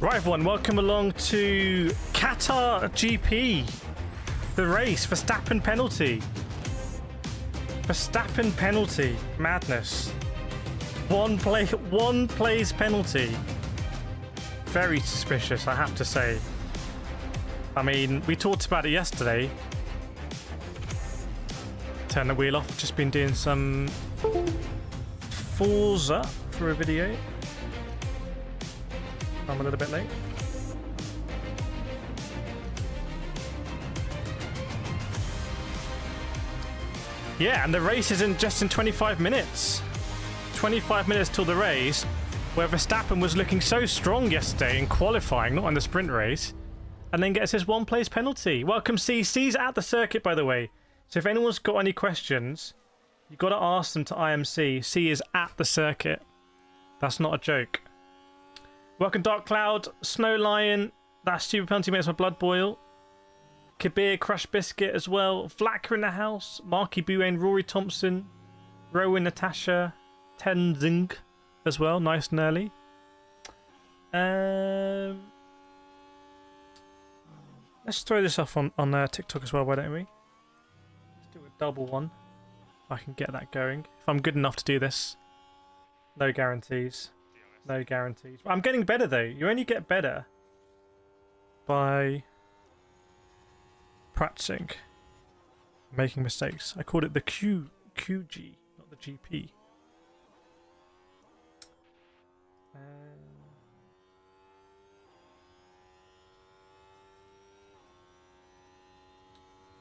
Right, everyone, welcome along to Qatar GP. The race, Verstappen penalty. Verstappen penalty. Madness. One plays penalty. Very suspicious, I have to say. I mean, we talked about it yesterday. Turn the wheel off. Just been doing some Forza for a video. I'm a little bit late. Yeah, and the race is just in 25 minutes. 25 minutes till the race, where Verstappen was looking so strong yesterday in qualifying, not in the sprint race, and then gets his one-place penalty. Welcome, C. C's at the circuit, by the way. So if anyone's got any questions, you've got to ask them to IMC. C is at the circuit. That's not a joke. Welcome, Dark Cloud, Snow Lion. That stupid penalty makes my blood boil. Kabir, Crush Biscuit as well. Flacker in the house. Marky Buane, Rory Thompson, Rowan, Natasha, Tenzing as well. Nice and early. Let's throw this off on TikTok as well, why don't we? Let's do a double one. If I can get that going. If I'm good enough to do this. No guarantees. No guarantees. I'm getting better though. You only get better by practicing, making mistakes. I called it the QG, not the GP.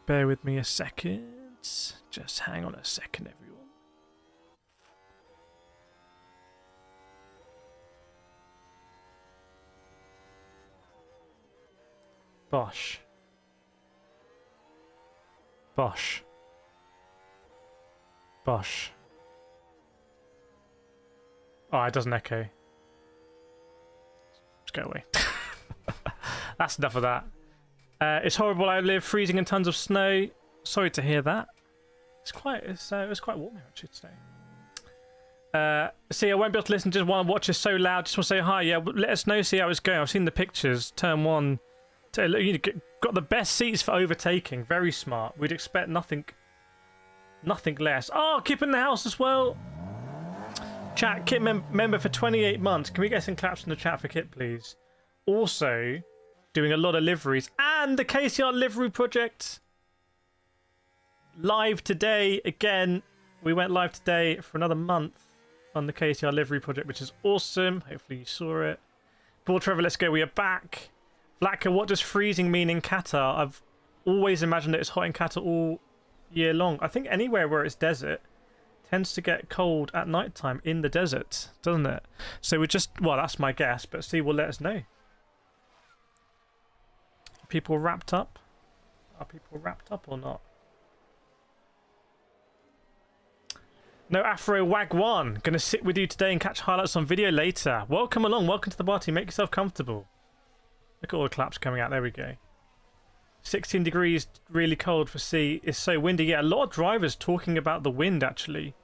Bear with me a second. Just hang on a second, everyone. Bosh. Bosh. Bosh. Oh, it doesn't echo. Let's go away. That's enough of that. It's horrible. I live freezing in tons of snow. Sorry to hear that. It was quite warm here actually today. See, I won't be able to listen. Just want to watch is so loud. Just want to say hi. Yeah, let us know. See how it's going. I've seen the pictures. Turn one. You got the best seats for overtaking. Very smart. We'd expect nothing less. Oh, Kip in the house as well. Chat, Kip member for 28 months. Can we get some claps in the chat for Kip, please? Also, doing a lot of liveries. And the KCR livery project. Live today. Again, we went live today for another month on the KCR livery project, which is awesome. Hopefully you saw it. Paul Trevor, let's go. We are back. Blacker, what does freezing mean in Qatar? I've always imagined that it's hot in Qatar all year long. I think anywhere where it's desert tends to get cold at night time in the desert, doesn't it? So we just, well, that's my guess, but Steve will let us know. People wrapped up? Are people wrapped up or not? No Afro Wagwan. Gonna sit with you today and catch highlights on video later. Welcome along. Welcome to the party. Make yourself comfortable. Look at all the claps coming out. There we go. 16 degrees, really cold for C. It's so windy. Yeah, a lot of drivers talking about the wind, actually.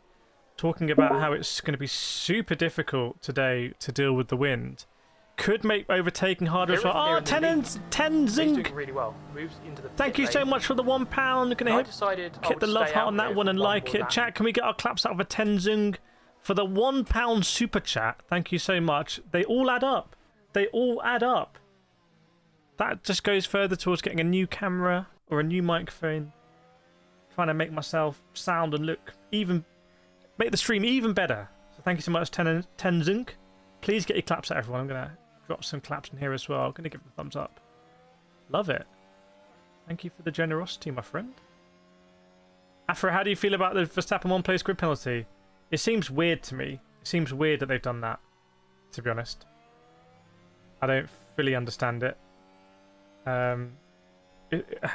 Talking about how it's going to be super difficult today to deal with the wind. Could make overtaking harder as well. Oh, Tenzing! Doing really well. Moves into the Thank you so much for the £1. Going to hit the love heart on that one and like it. Chat, can we get our claps out of a Tenzing for the £1 super chat? Thank you so much. They all add up. They all add up. That just goes further towards getting a new camera or a new microphone. Trying to make myself sound and look even, make the stream even better. So thank you so much, Tenzing. Please get your claps out, everyone. I'm going to drop some claps in here as well. I'm going to give it a thumbs up. Love it. Thank you for the generosity, my friend. Afro, how do you feel about the Verstappen one-place grid penalty? It seems weird to me. It seems weird that they've done that, to be honest. I don't fully understand it.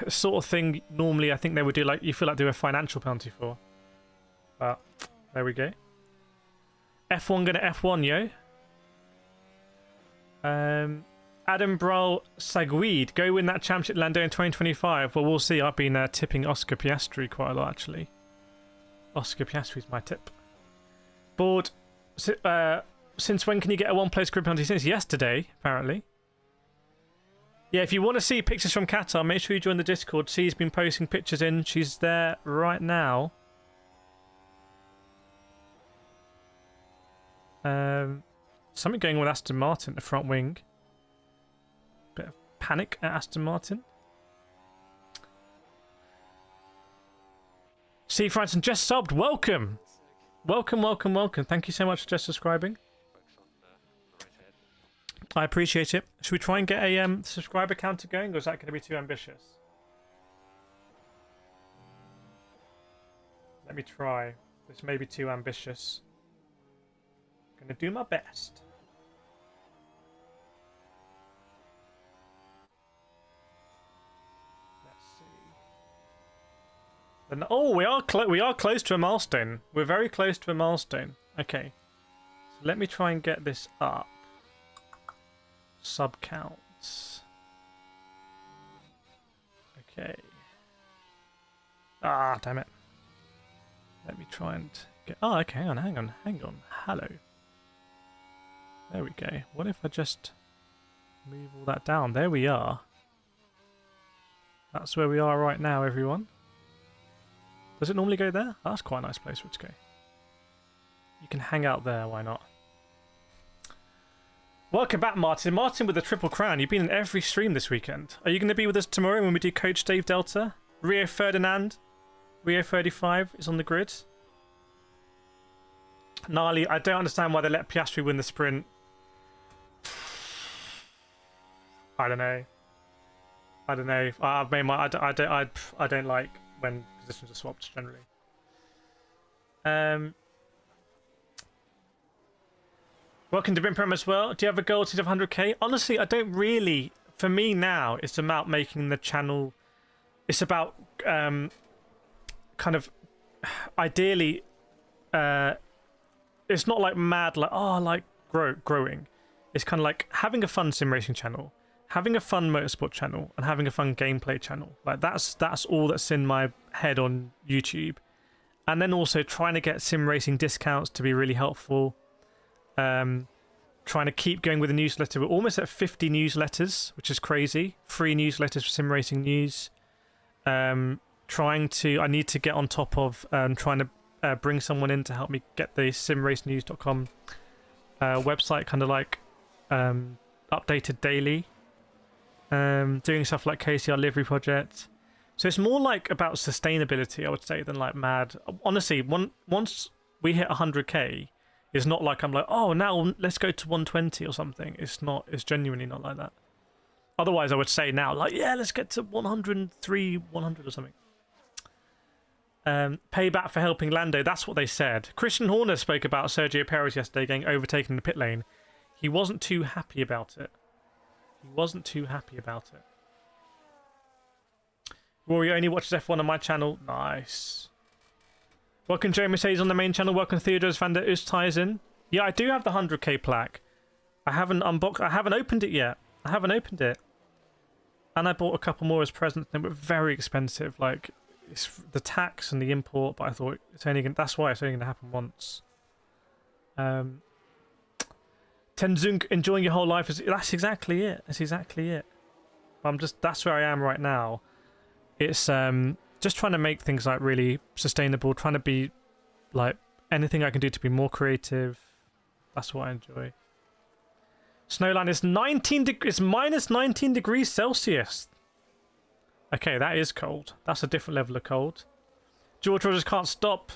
Sort of thing normally I think they would do, like, you feel like do a financial penalty for, but there we go. F1 gonna F1, yo. Adam Brol Sagweed, go win that championship Lando in 2025. Well, we'll see. I've been tipping Oscar Piastri quite a lot, actually. Oscar Piastri's my tip. Board, since when can you get a one-place grid penalty? Since yesterday, apparently. Yeah, if you want to see pictures from Qatar, make sure you join the Discord. She's been posting pictures in. She's there right now. Something going on with Aston Martin, the front wing. Bit of panic at Aston Martin. C. Franson just subbed. Welcome. Welcome, welcome, welcome. Thank you so much for just subscribing. I appreciate it. Should we try and get a subscriber counter going, or is that going to be too ambitious? Let me try. This may be too ambitious. I'm going to do my best. Let's see. Then, oh, we are close to a milestone. We're very close to a milestone. Okay. So let me try and get this up. Sub counts. Okay. Ah, damn it. Let me try and get... Oh, okay, hang on. Hello. There we go. What if I just move all that down? There we are. That's where we are right now, everyone. Does it normally go there? Oh, that's quite a nice place for it to go. You can hang out there, why not? Welcome back, Martin. Martin with the Triple Crown. You've been in every stream this weekend. Are you going to be with us tomorrow when we do Coach Dave Delta? Rio Ferdinand, Rio 35 is on the grid. Gnarly, I don't understand why they let Piastri win the sprint. I don't know. I don't like when positions are swapped generally. Welcome to Bimprem as well. Do you have a goal to 100k? Honestly, I don't really. For me now, it's about making the channel. It's about kind of ideally. It's not like mad, like like growing. It's kind of like having a fun sim racing channel, having a fun motorsport channel, and having a fun gameplay channel. Like that's all that's in my head on YouTube, and then also trying to get sim racing discounts to be really helpful. Trying to keep going with the newsletter. We're almost at 50 newsletters, which is crazy. 3 newsletters for sim racing news. I need to get on top of trying to bring someone in to help me get the simracenews.com website kind of like updated daily. Doing stuff like KCR Livery Project. So it's more like about sustainability, I would say, than like mad. Honestly, once we hit 100k, it's not like I'm like, oh, now let's go to 120 or something. It's not. It's genuinely not like that. Otherwise, I would say now, like, yeah, let's get to 103, 100 or something. Payback for helping Lando. That's what they said. Christian Horner spoke about Sergio Perez yesterday getting overtaken in the pit lane. He wasn't too happy about it. Rory only watches F1 on my channel. Nice. Welcome Joe Mercedes on the main channel. Welcome Theodorus van der Oosthuizen. Yeah, I do have the 100k plaque. I haven't opened it yet. And I bought a couple more as presents. They were very expensive. Like, it's the tax and the import, but I thought that's why it's only gonna happen once. Tenzung enjoying your whole life that's exactly it. That's where I am right now. It's just trying to make things like really sustainable, trying to be like anything I can do to be more creative. That's what I enjoy. Snowline is it's minus 19 degrees Celsius. Okay, that is cold. That's a different level of cold. George Rogers can't stop.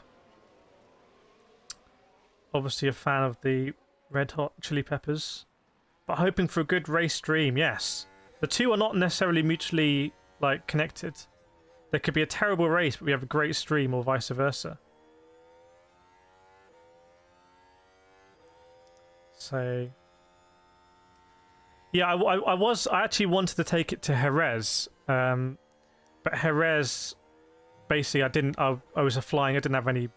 Obviously a fan of the Red Hot Chili Peppers, but hoping for a good race stream. Yes, the two are not necessarily mutually like connected. There could be a terrible race, but we have a great stream, or vice versa. So, yeah, I actually wanted to take it to Jerez, but Jerez, basically, I was flying. I didn't have any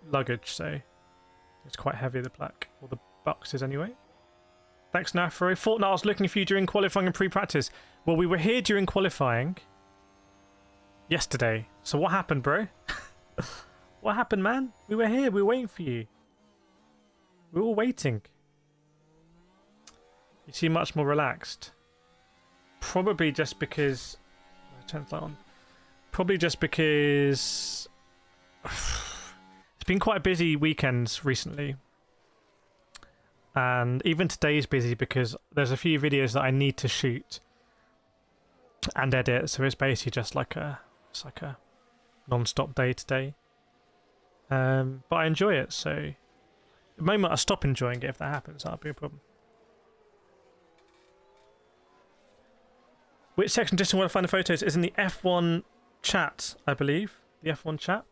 luggage, so it's quite heavy, the plaque, or the boxes anyway. Thanks, Nafro. Fortnite, I was looking for you during qualifying and pre-practice. Well, we were here during qualifying yesterday. So what happened, bro? What happened, man? We were here. We were waiting for you. We were waiting. You seem much more relaxed. Probably just because... Turn that on. Probably just because... It's been quite busy weekends recently. And even today's busy because there's a few videos that I need to shoot and edit, so it's basically just like a non-stop day today. But I enjoy it, so the moment I stop enjoying it, if that happens, that'll be a problem. Which section just want to find the photos is in the F1 chat, I believe. The F1 chat.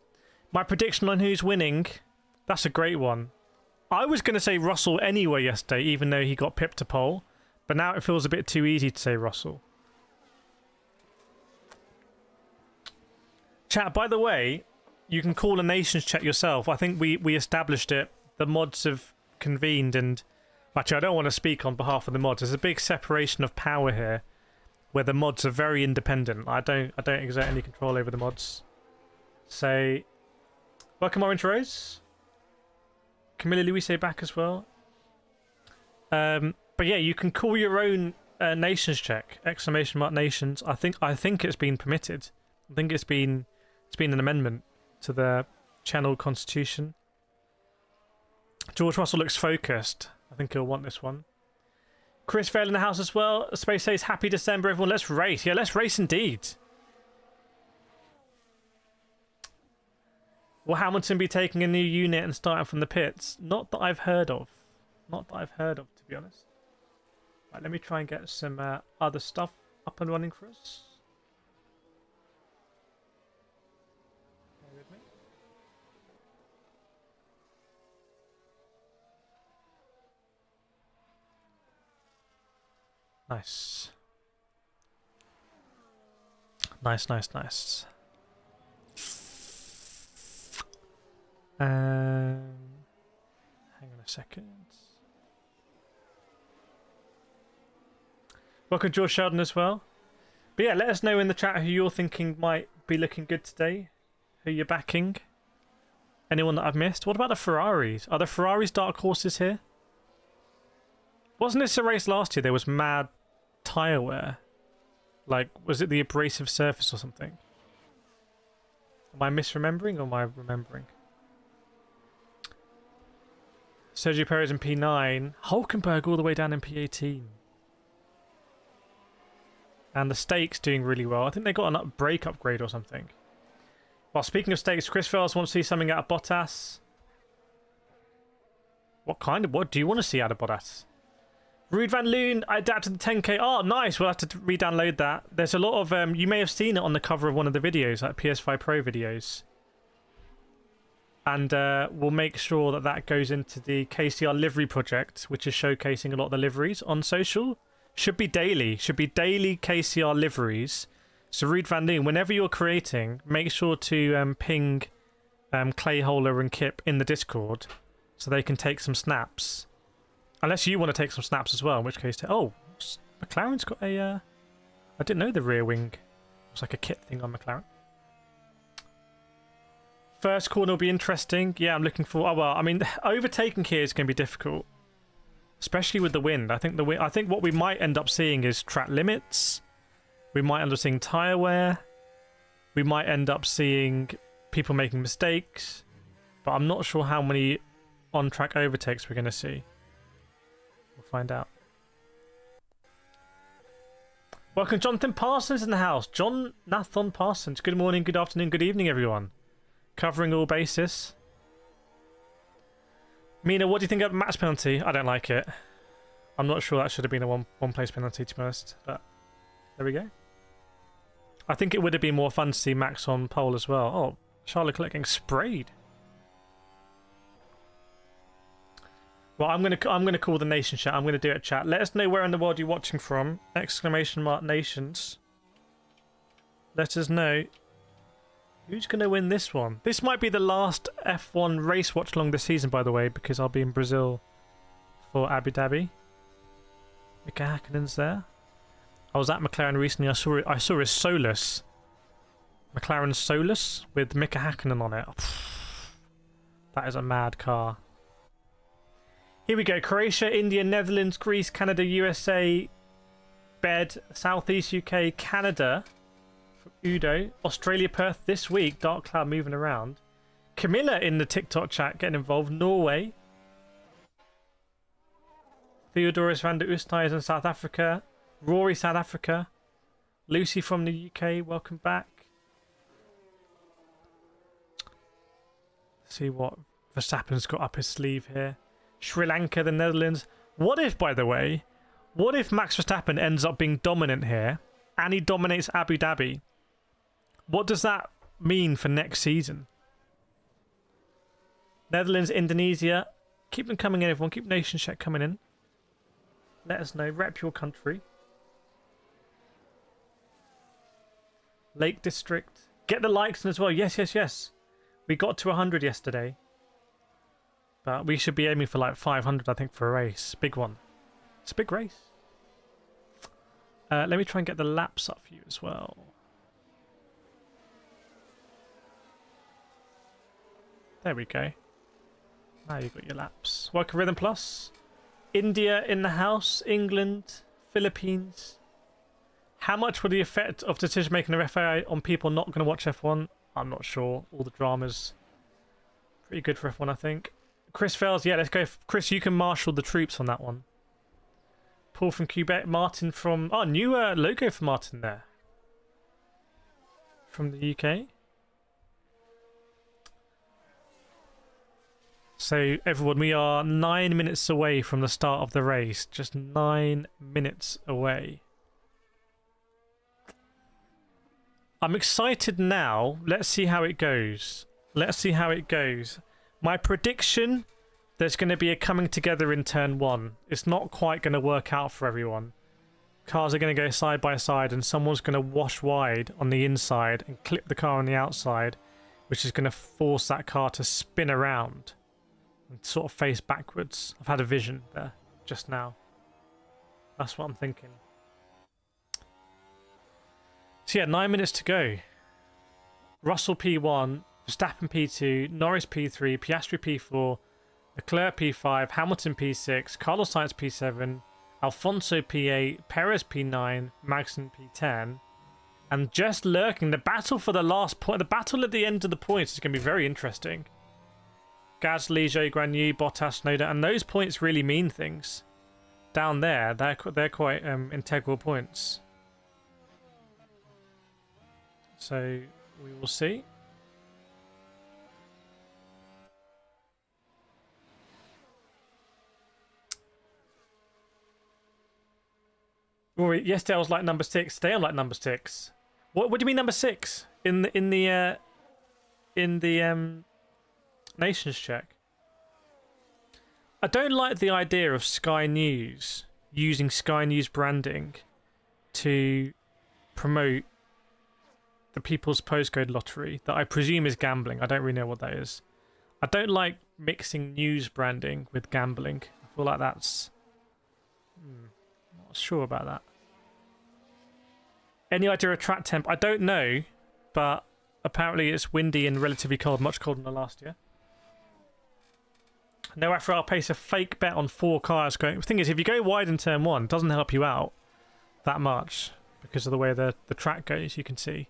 My prediction on who's winning, that's a great one. I was going to say Russell anyway yesterday, even though he got pipped to pole, but now it feels a bit too easy to say Russell. Chat, by the way, you can call a nations chat yourself. I think we established it. The mods have convened, and actually I don't want to speak on behalf of the mods. There's a big separation of power here, where the mods are very independent. I don't exert any control over the mods. So, welcome Orange Rose. Camilla Louise back as well. But yeah, you can call your own nations check. ! Nations. I think it's been permitted. I think it's been an amendment to the channel constitution. George Russell looks focused. I think he'll want this one. Chris Vale in the house as well. Space says happy December, everyone. Let's race. Yeah, let's race indeed. Will Hamilton be taking a new unit and starting from the pits? Not that I've heard of. Not that I've heard of, to be honest. Right, let me try and get some other stuff up and running for us. Bear with me. Nice. Nice. Hang on a second. Welcome George Sheldon as well. But yeah, let us know in the chat who you're thinking might be looking good today. Who you're backing. Anyone that I've missed. What about the Ferraris? Are the Ferraris dark horses here? Wasn't this a race last year? There was mad tyre wear. Like, was it the abrasive surface or something? Am I misremembering or am I remembering? Sergio Perez in P9. Hulkenberg all the way down in P18. And the Stakes doing really well. I think they got a brake upgrade or something. Well, speaking of Stakes, Chris Fells wants to see something out of Bottas. What do you want to see out of Bottas? Ruud van Loon, I adapted the 10k. Oh, nice. We'll have to re-download that. There's a lot of... you may have seen it on the cover of one of the videos, like PS5 Pro videos. And we'll make sure that that goes into the KCR livery project, which is showcasing a lot of the liveries on social. Should be daily KCR liveries. So Ruud van Loon, whenever you're creating, make sure to ping Clayholer and Kip in the Discord so they can take some snaps. Unless you want to take some snaps as well, in which case... Oh, McLaren's got a... I didn't know the rear wing was like a kit thing on McLaren. First corner will be interesting. Yeah, I'm looking for... Oh, well, I mean, overtaking here is going to be difficult. Especially with the wind. I think what we might end up seeing is track limits. We might end up seeing tyre wear. We might end up seeing people making mistakes. But I'm not sure how many on-track overtakes we're going to see. We'll find out. Welcome Jonathan Parsons in the house. John Nathan Parsons. Good morning, good afternoon, good evening, everyone. Covering all bases. Mina, what do you think of match penalty? I don't like it. I'm not sure that should have been a one place penalty, to be honest. But there we go. I think it would have been more fun to see Max on pole as well. Oh, Charles Leclerc getting sprayed. Well, I'm gonna call the nation chat. I'm gonna do it chat. Let us know where in the world you're watching from. ! Nations. Let us know who's gonna win this one. This might be the last F1 race watch along this season, by the way, because I'll be in Brazil for Abu Dhabi. Mika Hakkinen's there. I was at McLaren recently. I saw his Solus. McLaren Solus with Mika Hakkinen on it. That is a mad car. Here we go. Croatia, India, Netherlands, Greece, Canada, USA, Bed, Southeast UK, Canada from Udo, Australia, Perth this week, Dark Cloud moving around. Camilla in the TikTok chat getting involved, Norway. Theodorus van der Oosthuis in South Africa, Rory, South Africa. Lucy from the UK, welcome back. Let's see what Verstappen's got up his sleeve here. Sri Lanka, the Netherlands. What if, by the way, what if Max Verstappen ends up being dominant here and he dominates Abu Dhabi? What does that mean for next season? Netherlands, Indonesia. Keep them coming in, everyone. Keep nation check coming in. Let us know. Rep your country. Lake District. Get the likes in as well. Yes, yes, yes. We got to 100 yesterday. But we should be aiming for like 500, I think, for a race. Big one. It's a big race. Let me try and get the laps up for you as well. There we go. Now you've got your laps. Welcome Rhythm Plus. India in the house. England. Philippines. How much will the effect of decision making of FIA on people not going to watch F1? I'm not sure. All the dramas. Pretty good for F1, I think. Chris Fells, yeah, let's go. Chris, you can marshal the troops on that one. Paul from Quebec. Martin from... Oh, new logo for Martin there. From the UK. So, everyone, we are 9 minutes away from the start of the race. Just 9 minutes away. I'm excited now. Let's see how it goes. Let's see how it goes. My prediction, there's going to be a coming together in turn 1. It's not quite going to work out for everyone. Cars are going to go side by side and someone's going to wash wide on the inside and clip the car on the outside, which is going to force that car to spin around and sort of face backwards. I've had a vision there just now. That's what I'm thinking. So yeah, 9 minutes to go. Russell P1, Verstappen P2, Norris P3, Piastri P4, Leclerc P5, Hamilton P6, Carlos Sainz P7, Alfonso P8, Perez P9, Magnussen P10, and just lurking. The battle for the last point, the battle at the end of the points is going to be very interesting. Gasly, Zhou Guanyu, Bottas, Noda, and those points really mean things. Down there, they're quite integral points. So we will see. Rory, yesterday I was like number 6. Today I'm like number 6. What do you mean number 6 in the nations check? I don't like the idea of Sky News using Sky News branding to promote the People's Postcode Lottery that I presume is gambling. I don't really know what that is. I don't like mixing news branding with gambling. I feel like that's... not sure about that. Any idea of track temp? I don't know, but apparently it's windy and relatively cold, much colder than the last year. No after I'll place a fake bet on 4 cars going. The thing is, if you go wide in turn 1, it doesn't help you out that much because of the way the track goes, you can see.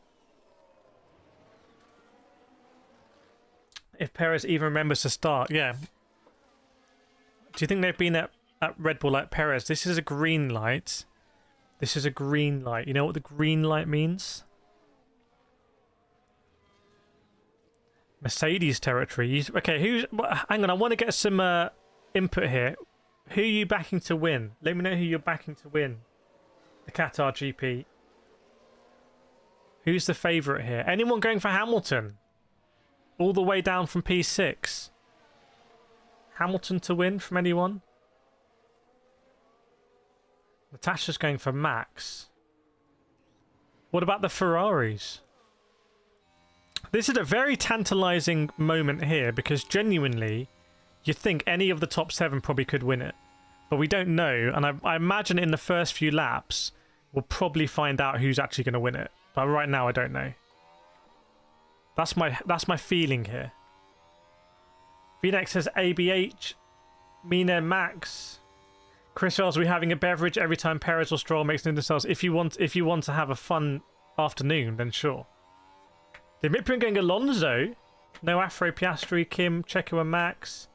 If Perez even remembers to start, yeah. Do you think they've been at Red Bull like Perez? This is a green light. This is a green light. You know what the green light means? Mercedes territory. Okay, hang on, I want to get some input here. Who are you backing to win? Let me know who you're backing to win the Qatar GP. Who's the favourite here? Anyone going for Hamilton? All the way down from P6. Hamilton to win from anyone? Natasha's going for Max. What about the Ferraris? This is a very tantalising moment here because genuinely you'd think any of the top 7 probably could win it. But we don't know, and I imagine in the first few laps we'll probably find out who's actually going to win it. But right now I don't know. That's my feeling here. VNX says ABH, Mina Max. Chris Wells, we having a beverage every time Perez or Stroll makes new themselves. If you want to have a fun afternoon, then sure. The Miprian going Alonso. No Afro, Piastri, Kim, Checo and Max.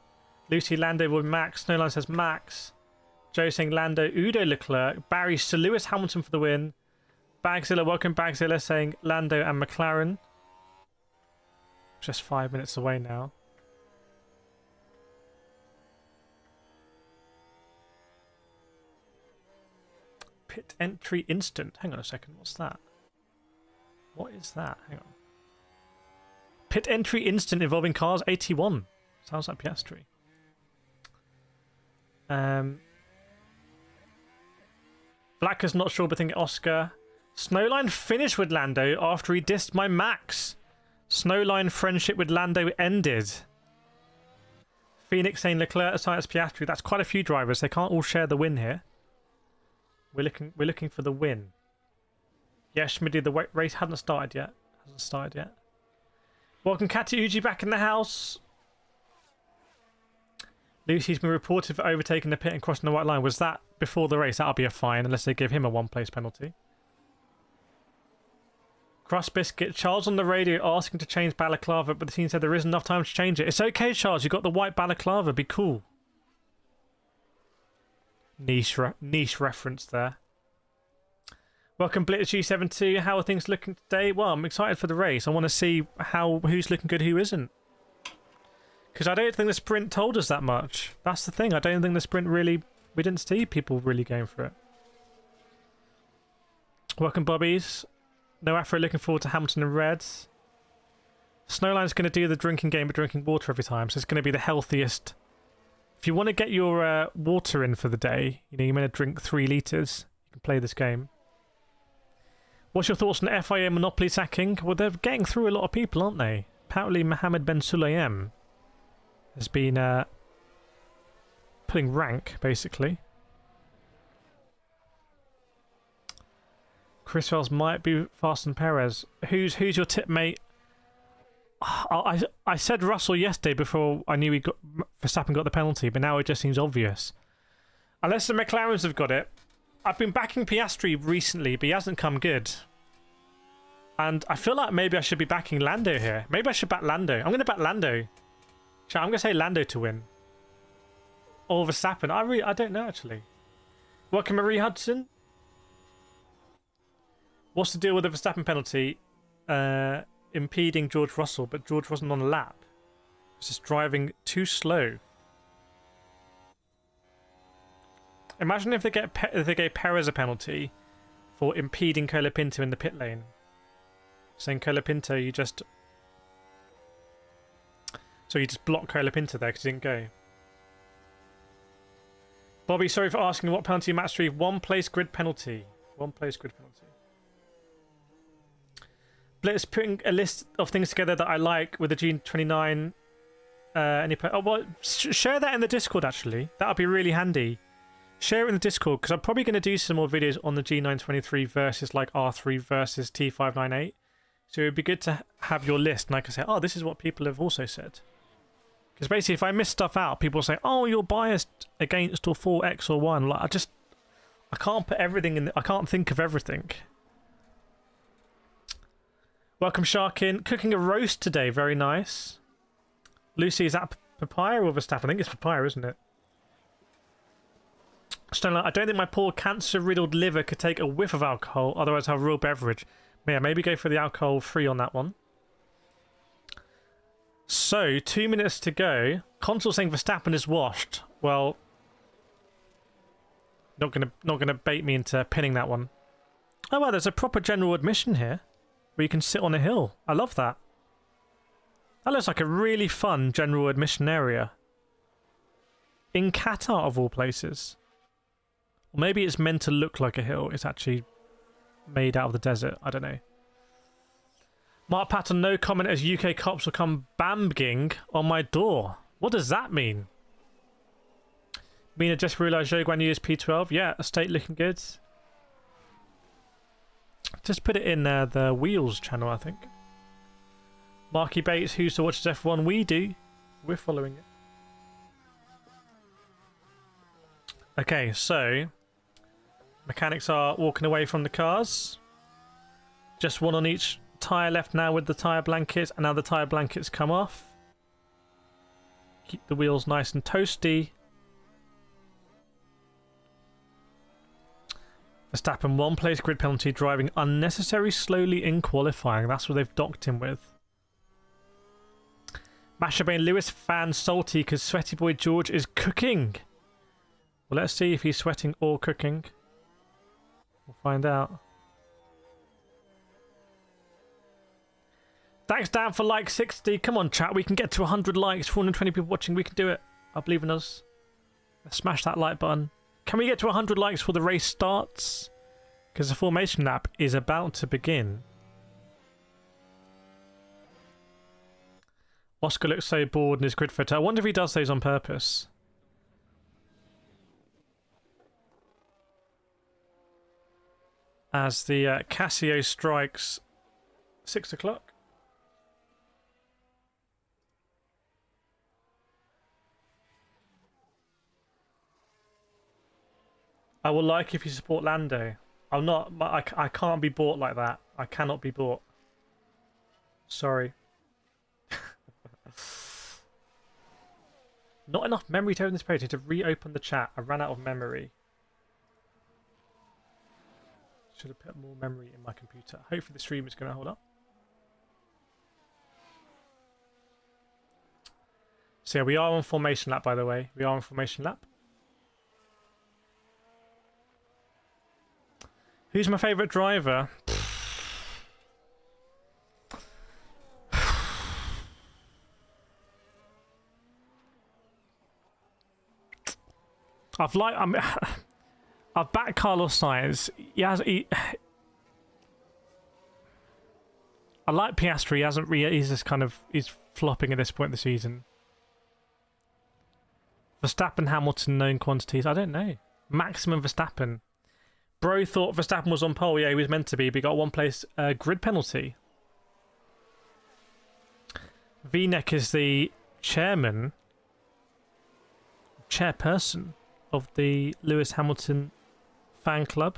Lucy, Lando with Max. Snowline says Max. Joe saying Lando, Udo, Leclerc. Barry, Sir Lewis Hamilton for the win. Bagzilla, welcome Bagzilla, saying Lando and McLaren. Just 5 minutes away now. Pit entry instant. Hang on a second, what's that? What is that? Hang on. Pit entry instant involving cars 81. Sounds like Piastri. Black is not sure, but think Oscar. Snowline finished with Lando after he dissed my Max. Snowline friendship with Lando ended. Phoenix saying Leclerc aside Piastri. That's quite a few drivers. They can't all share the win here. We're looking for the win. Yeah, Schmidty, the race hasn't started yet. Welcome Katy Uji back in the house. Lucy's been reported for overtaking the pit and crossing the white line. Was that before the race? That'll be a fine unless they give him a 1-place penalty. Crust Biscuit, Charles on the radio asking to change balaclava, but the team said there isn't enough time to change it. It's okay, Charles. You got the white balaclava. Be cool. Niche reference there. Welcome Blitz G72. How are things looking today? Well, I'm excited for the race. I want to see who's looking good, who isn't. Because I don't think the sprint told us that much. That's the thing. I don't think the sprint really... We didn't see people really going for it. Welcome Bobbies. No Afro, looking forward to Hamilton and Reds. Snowline's going to do the drinking game but drinking water every time, so it's going to be the healthiest. If you want to get your water in for the day, you know, you're meant to drink 3 litres, you can play this game. What's your thoughts on FIA monopoly sacking? Well, they're getting through a lot of people, aren't they? Apparently Mohammed Ben Sulayem has been putting rank, basically. Chris Wells might be faster than Perez. Who's your tip, mate? I said Russell yesterday before I knew Verstappen got the penalty, but now it just seems obvious. Unless the McLarens have got it. I've been backing Piastri recently, but he hasn't come good. And I feel like maybe I should be backing Lando here. Maybe I should back Lando. I'm going to back Lando. I'm going to say Lando to win. Or Verstappen. I don't know, actually. Welcome, Marie Hudson. What's the deal with the Verstappen penalty? Impeding George Russell, but George wasn't on a lap. He was just driving too slow. Imagine if they gave Perez a penalty for impeding Colapinto in the pit lane. Saying Colapinto, you just blocked Colapinto there because he didn't go. Bobby, sorry for asking what penalty match 3. 1-place grid penalty. 1-place grid penalty. Blitz putting a list of things together that I like with the G29. Share that in the Discord, actually. That'll be really handy. Share it in the Discord, because I'm probably going to do some more videos on the G923 versus like R3 versus T598. So it would be good to have your list, and I can say, oh, this is what people have also said. Because basically, if I miss stuff out, people say, oh, you're biased against or for X or Y. And like, I can't put everything in. I can't think of everything. Welcome, Sharkin. Cooking a roast today. Very nice. Lucy, is that papaya or Verstappen? I think it's papaya, isn't it? Stoneline, I don't think my poor cancer-riddled liver could take a whiff of alcohol, otherwise I'll have a real beverage. Yeah, maybe go for the alcohol-free on that one. So, 2 minutes to go. Console saying Verstappen is washed. Well, not gonna bait me into pinning that one. Oh wow, there's a proper general admission here, where you can sit on a hill. I love that. That looks like a really fun general admission area. In Qatar, of all places. Or maybe it's meant to look like a hill. It's actually made out of the desert. I don't know. Mark Patton, no comment as UK cops will come bambing on my door. What does that mean? Mina just realised Zhou Guan Yu is P12. Yeah, estate looking good. Just put it in the Wheels channel, I think. Marky Bates, who still watches F1? We do. We're following it. Okay, so mechanics are walking away from the cars. Just one on each tyre left now with the tyre blankets, and now the tyre blankets come off. Keep the wheels nice and toasty. Verstappen 1 place grid penalty, driving unnecessary slowly in qualifying. That's what they've docked him with. Mashabane Lewis fan salty because sweaty boy George is cooking. Well, let's see if he's sweating or cooking. We'll find out. Thanks, Dan, for like 60. Come on, chat. We can get to 100 likes. 420 people watching. We can do it. I believe in us. Let's smash that like button. Can we get to 100 likes before the race starts? Because the formation lap is about to begin. Oscar looks so bored in his grid photo. I wonder if he does those on purpose. As the Casio strikes 6 o'clock. I will like if you support Lando. I'm not. I can't be bought like that. I cannot be bought. Sorry. Not enough memory to open this page. I had to reopen the chat. I ran out of memory. Should have put more memory in my computer. Hopefully the stream is going to hold up. So yeah, we are on formation lap, by the way. We are on formation lap. Who's my favourite driver? I've backed Carlos Sainz. I like Piastri. He hasn't really. He's just kind of. He's flopping at this point in the season. Verstappen, Hamilton, known quantities. I don't know. Maximum Verstappen. Bro thought Verstappen was on pole. Yeah, he was meant to be, but he got 1 place grid penalty. V-Neck is the chairperson of the Lewis Hamilton fan club.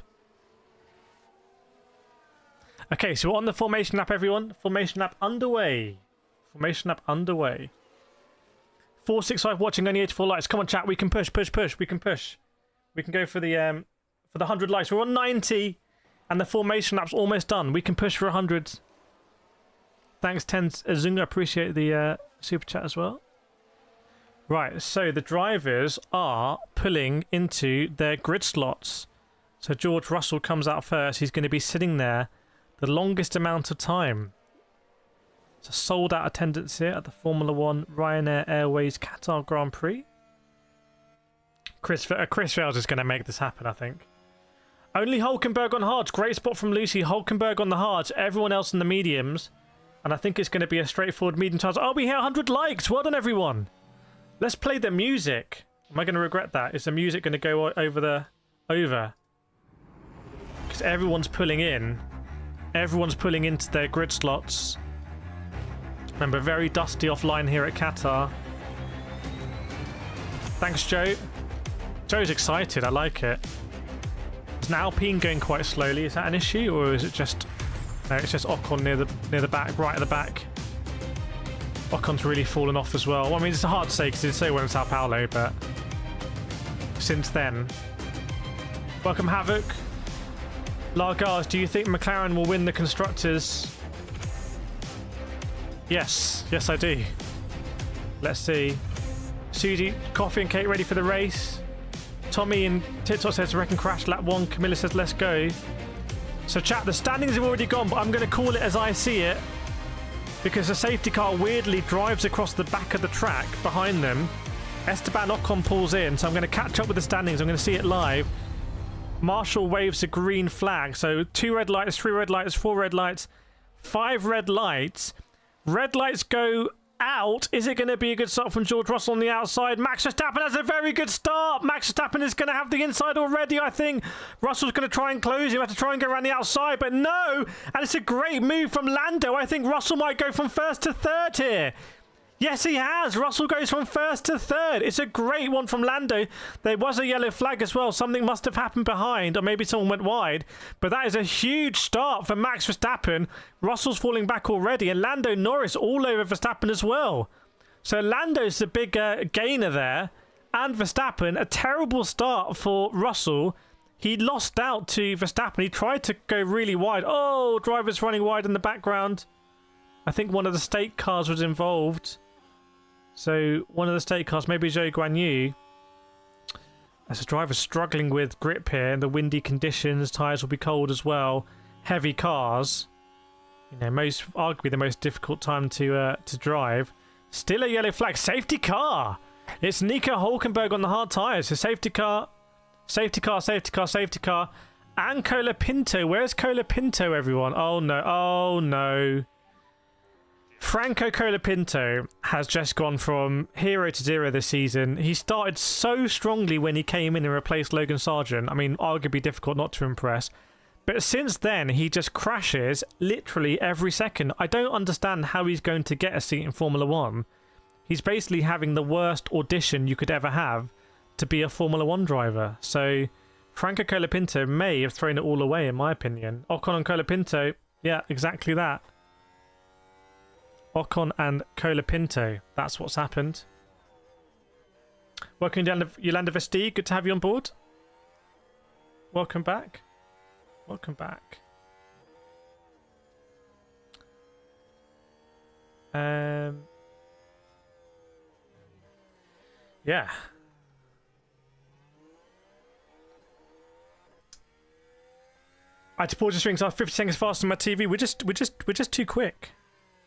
Okay, so we're on the formation lap, everyone. Formation lap underway. Formation lap underway. 465 watching, only 84 likes. Come on, chat. We can push. We can push. We can go for the 100 likes. We're on 90, and the formation lap's almost done. We can push for 100. Thanks, Tens Azunga. Appreciate the super chat as well. Right, so the drivers are pulling into their grid slots. So George Russell comes out first. He's going to be sitting there the longest amount of time. It's a sold-out attendance here at the Formula 1 Ryanair Airways Qatar Grand Prix. Chris Rails is going to make this happen, I think. Only Hulkenberg on hards. Great spot from Lucy. Hulkenberg on the hards. Everyone else in the mediums. And I think it's going to be a straightforward medium charge. Oh, we hit 100 likes. Well done, everyone. Let's play the music. Am I going to regret that? Is the music going to go over? Because everyone's pulling in. Everyone's pulling into their grid slots. Remember, very dusty offline here at Qatar. Thanks, Joe. Joe's excited. I like it. Is an Alpine going quite slowly? Is that an issue, or is it just? No, it's just Ocon near the back, right at the back. Ocon's really fallen off as well. Well, I mean, it's hard to say because it's so well in Sao Paulo, but since then. Welcome, Havoc. Largars, do you think McLaren will win the constructors? Yes, I do. Let's see. Susie, Coffee and Kate ready for the race. Tommy and TikTok says reckon crash lap 1. Camilla says let's go. So chat, the standings have already gone, but I'm going to call it as I see it because the safety car weirdly drives across the back of the track behind them. Esteban Ocon pulls in, so I'm going to catch up with the standings. I'm going to see it live. Marshall waves a green flag. So 2 red lights, 3 red lights, 4 red lights, 5 red lights. Red lights go out. Is it going to be a good start from George Russell on the outside? Max Verstappen has a very good start. Max Verstappen is going to have the inside already, I think. Russell's going to try and close him. Have to try and go around the outside, but no. And it's a great move from Lando. I think Russell might go from first to third here. Yes, he has. Russell goes from first to third. It's a great one from Lando. There was a yellow flag as well. Something must have happened behind, or maybe someone went wide. But that is a huge start for Max Verstappen. Russell's falling back already, and Lando Norris all over Verstappen as well. So Lando's the big gainer there. And Verstappen, a terrible start for Russell. He lost out to Verstappen. He tried to go really wide. Oh, drivers running wide in the background. I think one of the state cars was involved. So one of the state cars, maybe Zhou Guanyu. As the driver's struggling with grip here in the windy conditions, tyres will be cold as well. Heavy cars. You know, arguably the most difficult time to drive. Still a yellow flag. Safety car. It's Nico Hülkenberg on the hard tyres. So safety car, safety car, safety car, safety car. And Colapinto. Where's Colapinto, everyone? Oh no. Oh no. Franco Colapinto has just gone from hero to zero this season. He started so strongly when he came in and replaced Logan Sargent. I mean, arguably difficult not to impress. But since then, he just crashes literally every second. I don't understand how he's going to get a seat in Formula 1. He's basically having the worst audition you could ever have to be a Formula 1 driver. So Franco Colapinto may have thrown it all away, in my opinion. Ocon and Colapinto, yeah, exactly that. Ocon and Colapinto. That's what's happened. Welcome, Yolanda Vesti. Good to have you on board. Welcome back. Welcome back. Yeah. I had to pause the strings after 50 seconds faster on my TV. We're just too quick.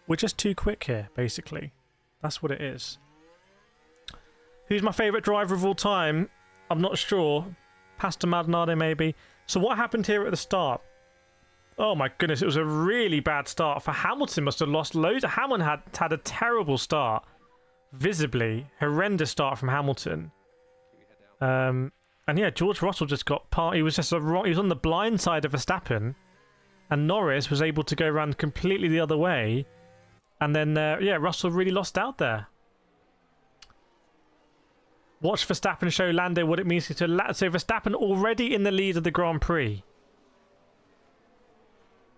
We're just too quick here, basically. That's what it is. Who's my favourite driver of all time? I'm not sure. Pastor Maldonado, maybe. So what happened here at the start? Oh my goodness, it was a really bad start. For Hamilton, must have lost loads. Hamilton had a terrible start. Visibly. Horrendous start from Hamilton. And yeah, George Russell just got he was just he was on the blind side of Verstappen. And Norris was able to go around completely the other way. And then, yeah, Russell really lost out there. Watch Verstappen show Lando what it means to... So Verstappen already in the lead of the Grand Prix.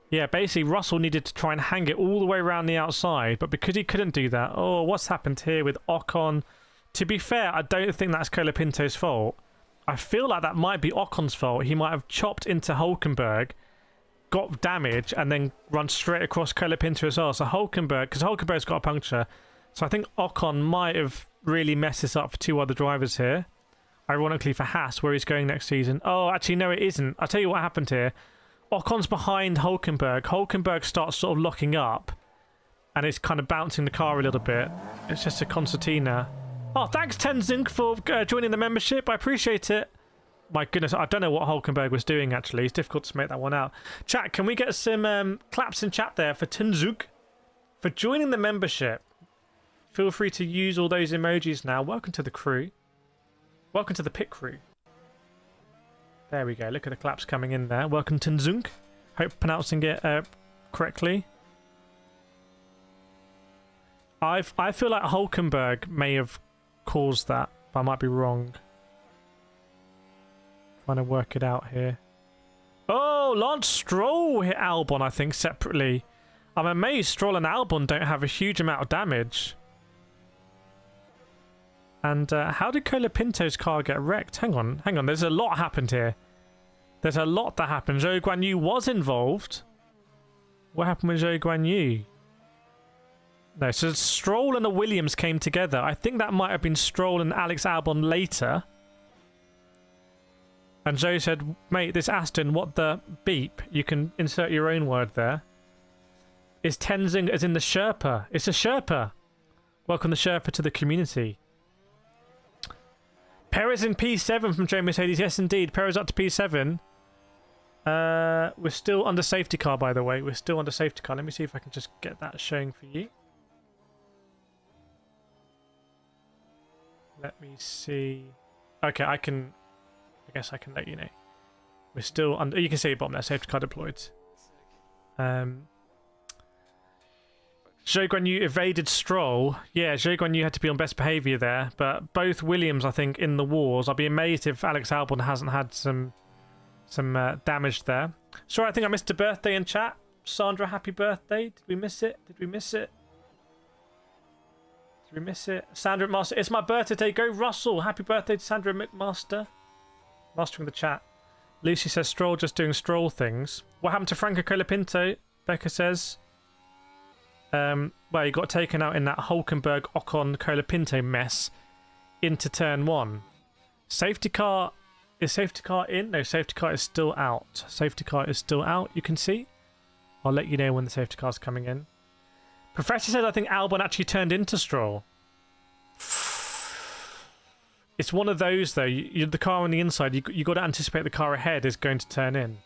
Yeah, basically Russell needed to try and hang it all the way around the outside. But because he couldn't do that... Oh, what's happened here with Ocon? To be fair, I don't think that's Colapinto's fault. I feel like that might be Ocon's fault. He might have chopped into Hülkenberg, got damage, and then run straight across Colapinto as well. So Hülkenberg, because Hülkenberg's got a puncture. So I think Ocon might have really messed this up for two other drivers here. Ironically for Haas, where he's going next season. Oh, actually, no, it isn't. I'll tell you what happened here. Ocon's behind Hülkenberg. Hülkenberg starts sort of locking up, and it's kind of bouncing the car a little bit. It's just a concertina. Oh, thanks, Tenzing, for joining the membership. I appreciate it. My goodness, I don't know what Hülkenberg was doing, actually. It's difficult to make that one out. Chat, can we get some claps in chat there for Tenzug for joining the membership? Feel free to use all those emojis now. Welcome to the crew. Welcome to the pit crew. There we go. Look at the claps coming in there. Welcome, Tenzung. Hope pronouncing it correctly. I feel like Hülkenberg may have caused that, but I might be wrong. Trying to work it out here. Oh, Lance Stroll hit Albon, I think, separately. I'm amazed Stroll and Albon don't have a huge amount of damage. And how did Colapinto's car get wrecked? Hang on. There's a lot happened here. There's a lot that happened. Zhou Guanyu was involved. What happened with Zhou Guanyu? No, so Stroll and the Williams came together. I think that might have been Stroll and Alex Albon later. And Zhou said, mate, this Aston, what the beep? You can insert your own word there. Is Tenzing as in the Sherpa? It's a Sherpa. Welcome the Sherpa to the community. Perez in P7 from Joe Mercedes. Yes, indeed. Perez up to P7. We're still under safety car, by the way. We're still under safety car. Let me see if I can just get that showing for you. Let me see. Okay, I guess I can let you know. We're still under... You can see bottom there. Safety car deployed. Zhou Guanyu evaded Stroll. Yeah, Zhou Guanyu had to be on best behaviour there, but both Williams, I think, in the wars. I'll be amazed if Alex Albon hasn't had some damage there. Sorry, I think I missed a birthday in chat. Sandra, happy birthday. Did we miss it? Did we miss it? Did we miss it? Sandra McMaster, it's my birthday. Go Russell. Happy birthday to Sandra McMaster. Mastering the chat. Lucy says Stroll just doing Stroll things. What happened to Franco Colapinto? Becca says... well, he got taken out in that Hulkenberg Ocon Colapinto mess into turn 1. Safety car, is safety car in? No, safety car is still out. Safety car is still out, you can see. I'll let you know when the safety car's coming in. Professor said I think Albon actually turned into Stroll. It's one of those though, the car on the inside, you got to anticipate the car ahead is going to turn in.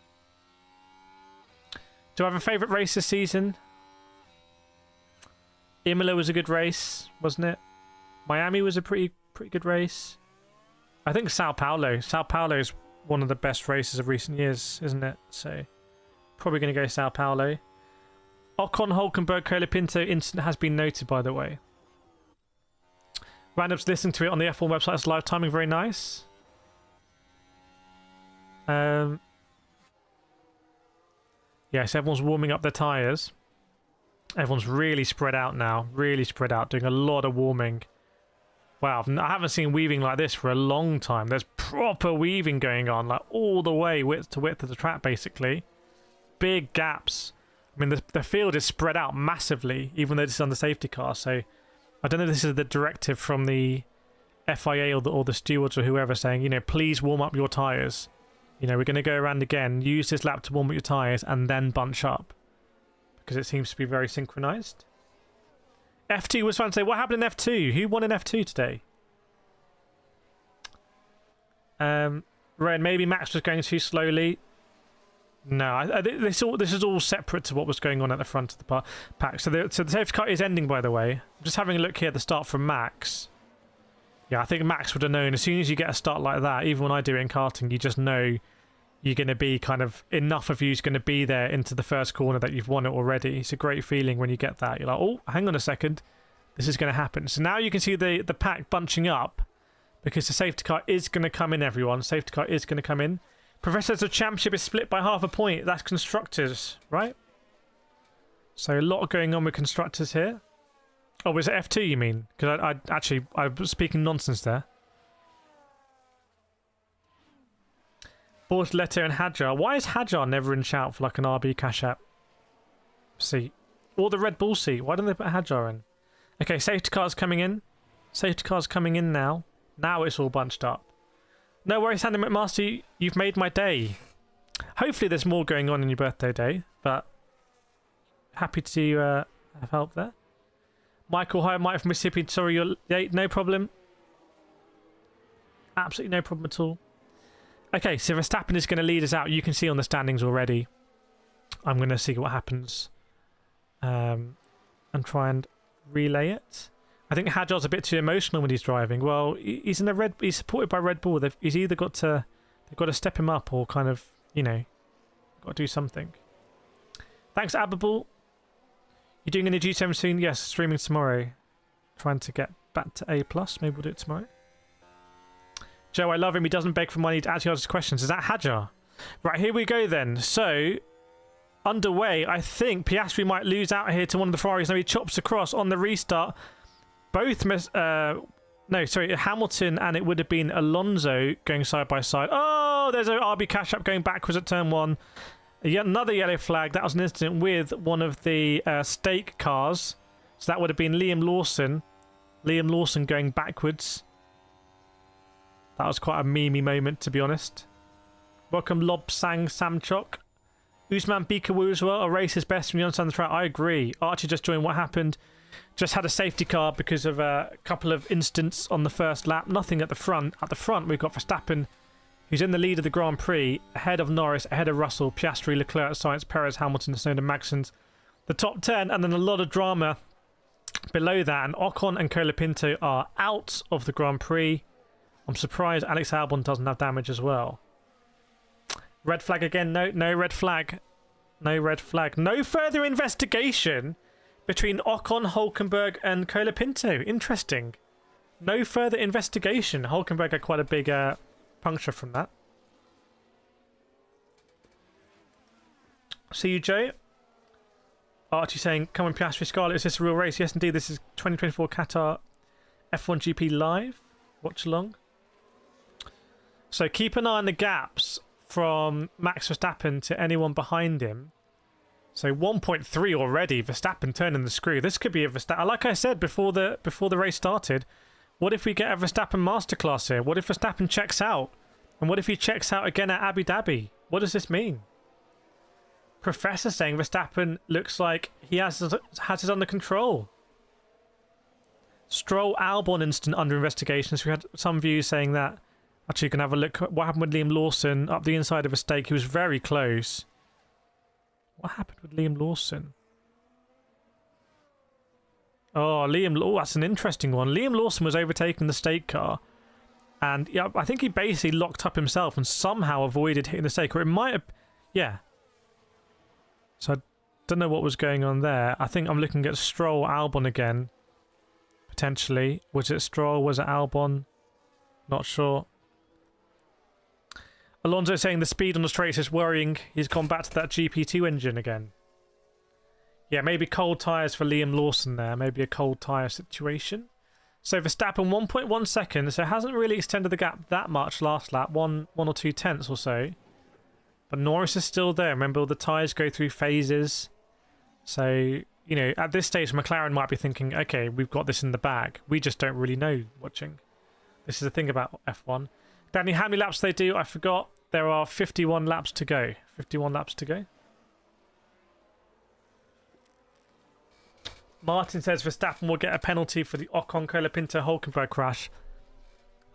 Do I have a favourite race this season? Imola was a good race, wasn't it? Miami was a pretty good race. I think Sao Paulo. Sao Paulo is one of the best races of recent years, isn't it? So, probably going to go Sao Paulo. Ocon Hulkenberg Colapinto incident has been noted, by the way. Random's listening to it on the F1 website. It's live timing, very nice. Yeah, so everyone's warming up their tyres. Everyone's really spread out now. Really spread out, doing a lot of warming. Wow, I haven't seen weaving like this for a long time. There's proper weaving going on, like all the way width to width of the track, basically. Big gaps. I mean, the field is spread out massively, even though this is on the safety car. So, I don't know if this is the directive from the FIA or the stewards or whoever saying, you know, please warm up your tyres. You know, we're going to go around again, use this lap to warm up your tyres, and then bunch up. Because it seems to be very synchronized. F2 was fun to say. What happened in F2? Who won in F2 today? Ren, maybe Max was going too slowly. No, this is all separate to what was going on at the front of the pack. So the safety car is ending, by the way. I'm just having a look here at the start from Max. Yeah, I think Max would have known as soon as you get a start like that, even when I do it in karting, you just know you're going to be kind of, enough of you's going to be there into the first corner that you've won it already. It's a great feeling when you get that. You're like, oh, hang on a second. This is going to happen. So now you can see the pack bunching up because the safety car is going to come in, everyone. Safety car is going to come in. Professor, the championship is split by half a point. That's constructors, right? So a lot going on with constructors here. Oh, was it F2 you mean? Because I was speaking nonsense there. Bortoleto and Hadjar. Why is Hadjar never in shout for like an RB Cash App seat? Or the Red Bull seat? Why don't they put Hadjar in? Okay, safety car's coming in. Safety car's coming in now. Now it's all bunched up. No worries, Sandy McMaster. You've made my day. Hopefully there's more going on in your birthday day, but happy to have help there. Michael, hi, Mike from Mississippi. Sorry you're late. No problem. Absolutely no problem at all. Okay, so Verstappen is going to lead us out. You can see on the standings already. I'm going to see what happens and try and relay it. I think Hadjar's a bit too emotional when he's driving. Well, he's supported by Red Bull. He's either got to step him up or kind of, you know, got to do something. Thanks, Ababul. You're doing any G7 soon? Yes, streaming tomorrow. Trying to get back to A+. Maybe we'll do it tomorrow. Joe, I love him. He doesn't beg for money to actually answer questions. Is that Hadjar? Right, here we go then. So, underway. I think Piastri might lose out here to one of the Ferraris. Now he chops across on the restart. Both, Hamilton and it would have been Alonso going side by side. Oh, there's an RB Cash App going backwards at turn 1. Yet another yellow flag. That was an incident with one of the stake cars. So that would have been Liam Lawson. Liam Lawson going backwards. That was quite a memey moment, to be honest. Welcome, Lobsang Samchok. Usman Bikawu as well. A race is best when you understand the track. I agree. Archie just joined. What happened? Just had a safety car because of a couple of incidents on the first lap. Nothing at the front. At the front, we've got Verstappen, who's in the lead of the Grand Prix, ahead of Norris, ahead of Russell, Piastri, Leclerc, Sainz, Perez, Hamilton, Snowden, Magsons. The top 10, and then a lot of drama below that. And Ocon and Colapinto are out of the Grand Prix. I'm surprised Alex Albon doesn't have damage as well. Red flag again. No red flag. No red flag. No further investigation between Ocon, Hulkenberg and Colapinto. Interesting. No further investigation. Hulkenberg had quite a big puncture from that. See you, Joe. Archie saying, come on, Piastri Scarlet, is this a real race? Yes, indeed. This is 2024 Qatar F1 GP live. Watch along. So keep an eye on the gaps from Max Verstappen to anyone behind him. So 1.3 already. Verstappen turning the screw. This could be a Verstappen. Like I said before the race started, what if we get a Verstappen masterclass here? What if Verstappen checks out? And what if he checks out again at Abu Dhabi? What does this mean? Professor saying Verstappen looks like he has it under control. Stroll Albon incident under investigation. So we had some views saying that. Actually, you can have a look at what happened with Liam Lawson up the inside of a stake. He was very close. What happened with Liam Lawson? Oh, that's an interesting one. Liam Lawson was overtaking the stake car. And yeah, I think he basically locked up himself and somehow avoided hitting the stake. Or it might have... Yeah. So I don't know what was going on there. I think I'm looking at Stroll Albon again. Potentially. Was it Stroll? Was it Albon? Not sure. Alonso saying the speed on the straights is worrying. He's gone back to that GP2 engine again. Yeah, maybe cold tyres for Liam Lawson there. Maybe a cold tyre situation. So Verstappen 1.1 seconds. So hasn't really extended the gap that much last lap. One or 2 tenths or so. But Norris is still there. Remember, all the tyres go through phases. So, you know, at this stage, McLaren might be thinking, okay, we've got this in the bag. We just don't really know watching. This is the thing about F1. Danny, how many laps they do? I forgot. There are 51 laps to go. 51 laps to go. Martin says Verstappen will get a penalty for the Ocon Colapinto Hulkenberg crash.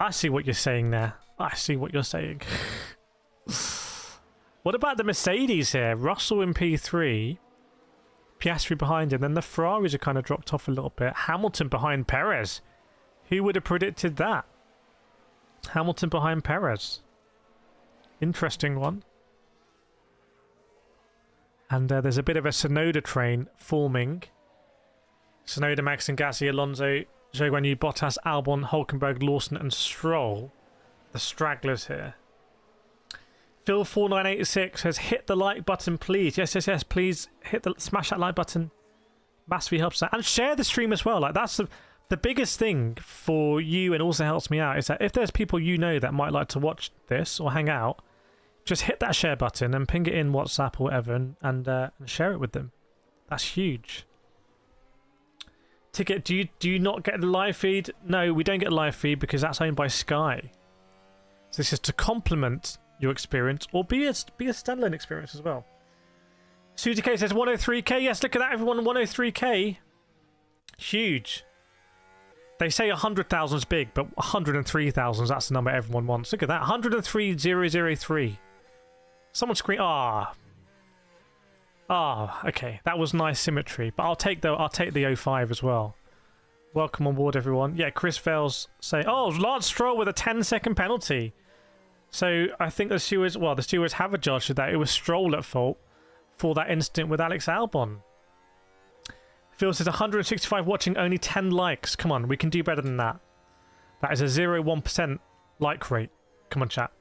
I see what you're saying there. I see what you're saying. What about the Mercedes here? Russell in P3. Piastri behind him. Then the Ferraris are kind of dropped off a little bit. Hamilton behind Perez. Who would have predicted that? Hamilton behind Perez. Interesting one. And there's a bit of a Sonoda train forming. Sonoda, Max and Gasly, Alonso, Zhou Guanyu, Bottas, Albon, Hulkenberg, Lawson and Stroll. The stragglers here. Phil4986 says, hit the like button, please. Yes, please smash that like button. Massively helps that. And share the stream as well. Like, that's the biggest thing for you and also helps me out is that if there's people you know that might like to watch this or hang out, just hit that share button and ping it in WhatsApp or whatever and share it with them. That's huge. Ticket, do you not get the live feed? No, we don't get a live feed because that's owned by Sky. So this is to complement your experience or be a standalone experience as well. Suzy K says 103k. Yes, look at that, everyone. 103k. Huge. They say 100,000 is big, but 103,000, that's the number everyone wants. Look at that. 103,003. Someone scream. Okay. That was nice symmetry. But I'll take the 05 as well. Welcome on board, everyone. Yeah, Chris Vales say, oh, Lance Stroll with a 10-second penalty. So I think the stewards have adjudged that it was Stroll at fault for that incident with Alex Albon. Phil says 165 watching, only 10 likes. Come on, we can do better than that. That is a 0.1% like rate. Come on, chat.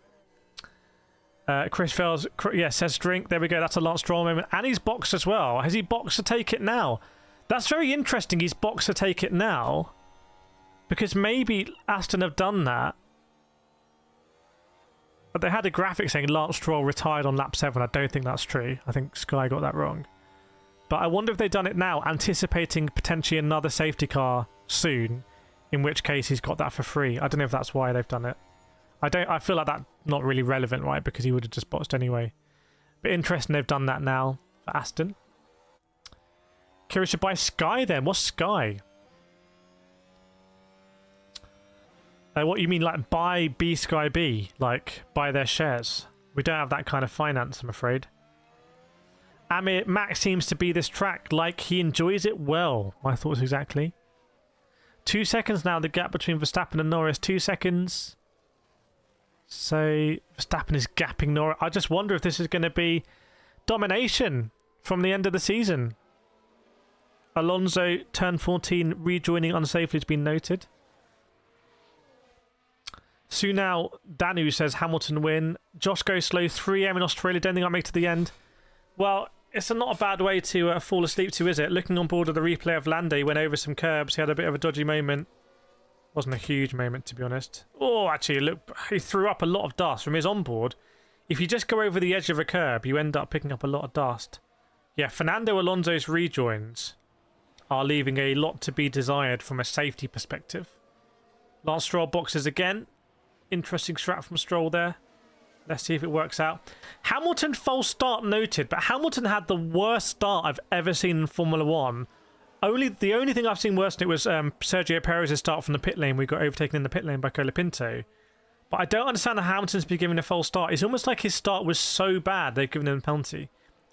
Chris Fells, says drink. There we go. That's a Lance Stroll moment. And he's boxed as well. Has he boxed to take it now? That's very interesting. He's boxed to take it now. Because maybe Aston have done that. But they had a graphic saying Lance Stroll retired on lap 7. I don't think that's true. I think Sky got that wrong. But I wonder if they've done it now, anticipating potentially another safety car soon, in which case he's got that for free. I don't know if that's why they've done it. I feel like that's not really relevant, right? Because he would have just boxed anyway. But interesting they've done that now for Aston. Kireth should buy Sky then. What's Sky? What you mean, like buy B Sky B? Like buy their shares? We don't have that kind of finance, I'm afraid. Amir, Max seems to be this track, like he enjoys it well. My thoughts exactly. 2 seconds now, the gap between Verstappen and Norris. 2 seconds. So Verstappen is gapping Norris. I just wonder if this is going to be domination from the end of the season. Alonso, turn 14, rejoining unsafely has been noted. Sunal Danu says Hamilton win. Josh goes slow, 3 AM in Australia. Don't think I'll make it to the end. Well, it's not a bad way to fall asleep to, is it? Looking on board of the replay of Lando, he went over some curbs. He had a bit of a dodgy moment. Wasn't a huge moment, to be honest. Oh, actually, look, he threw up a lot of dust from his onboard. If you just go over the edge of a curb, you end up picking up a lot of dust. Yeah, Fernando Alonso's rejoins are leaving a lot to be desired from a safety perspective. Lance Stroll boxes again. Interesting strat from Stroll there. Let's see if it works out. Hamilton false start noted, but Hamilton had the worst start I've ever seen in Formula 1. The only thing I've seen worse than it was Sergio Perez's start from the pit lane. We got overtaken in the pit lane by Colapinto. But I don't understand how Hamilton's been given a false start. It's almost like his start was so bad they've given him a penalty.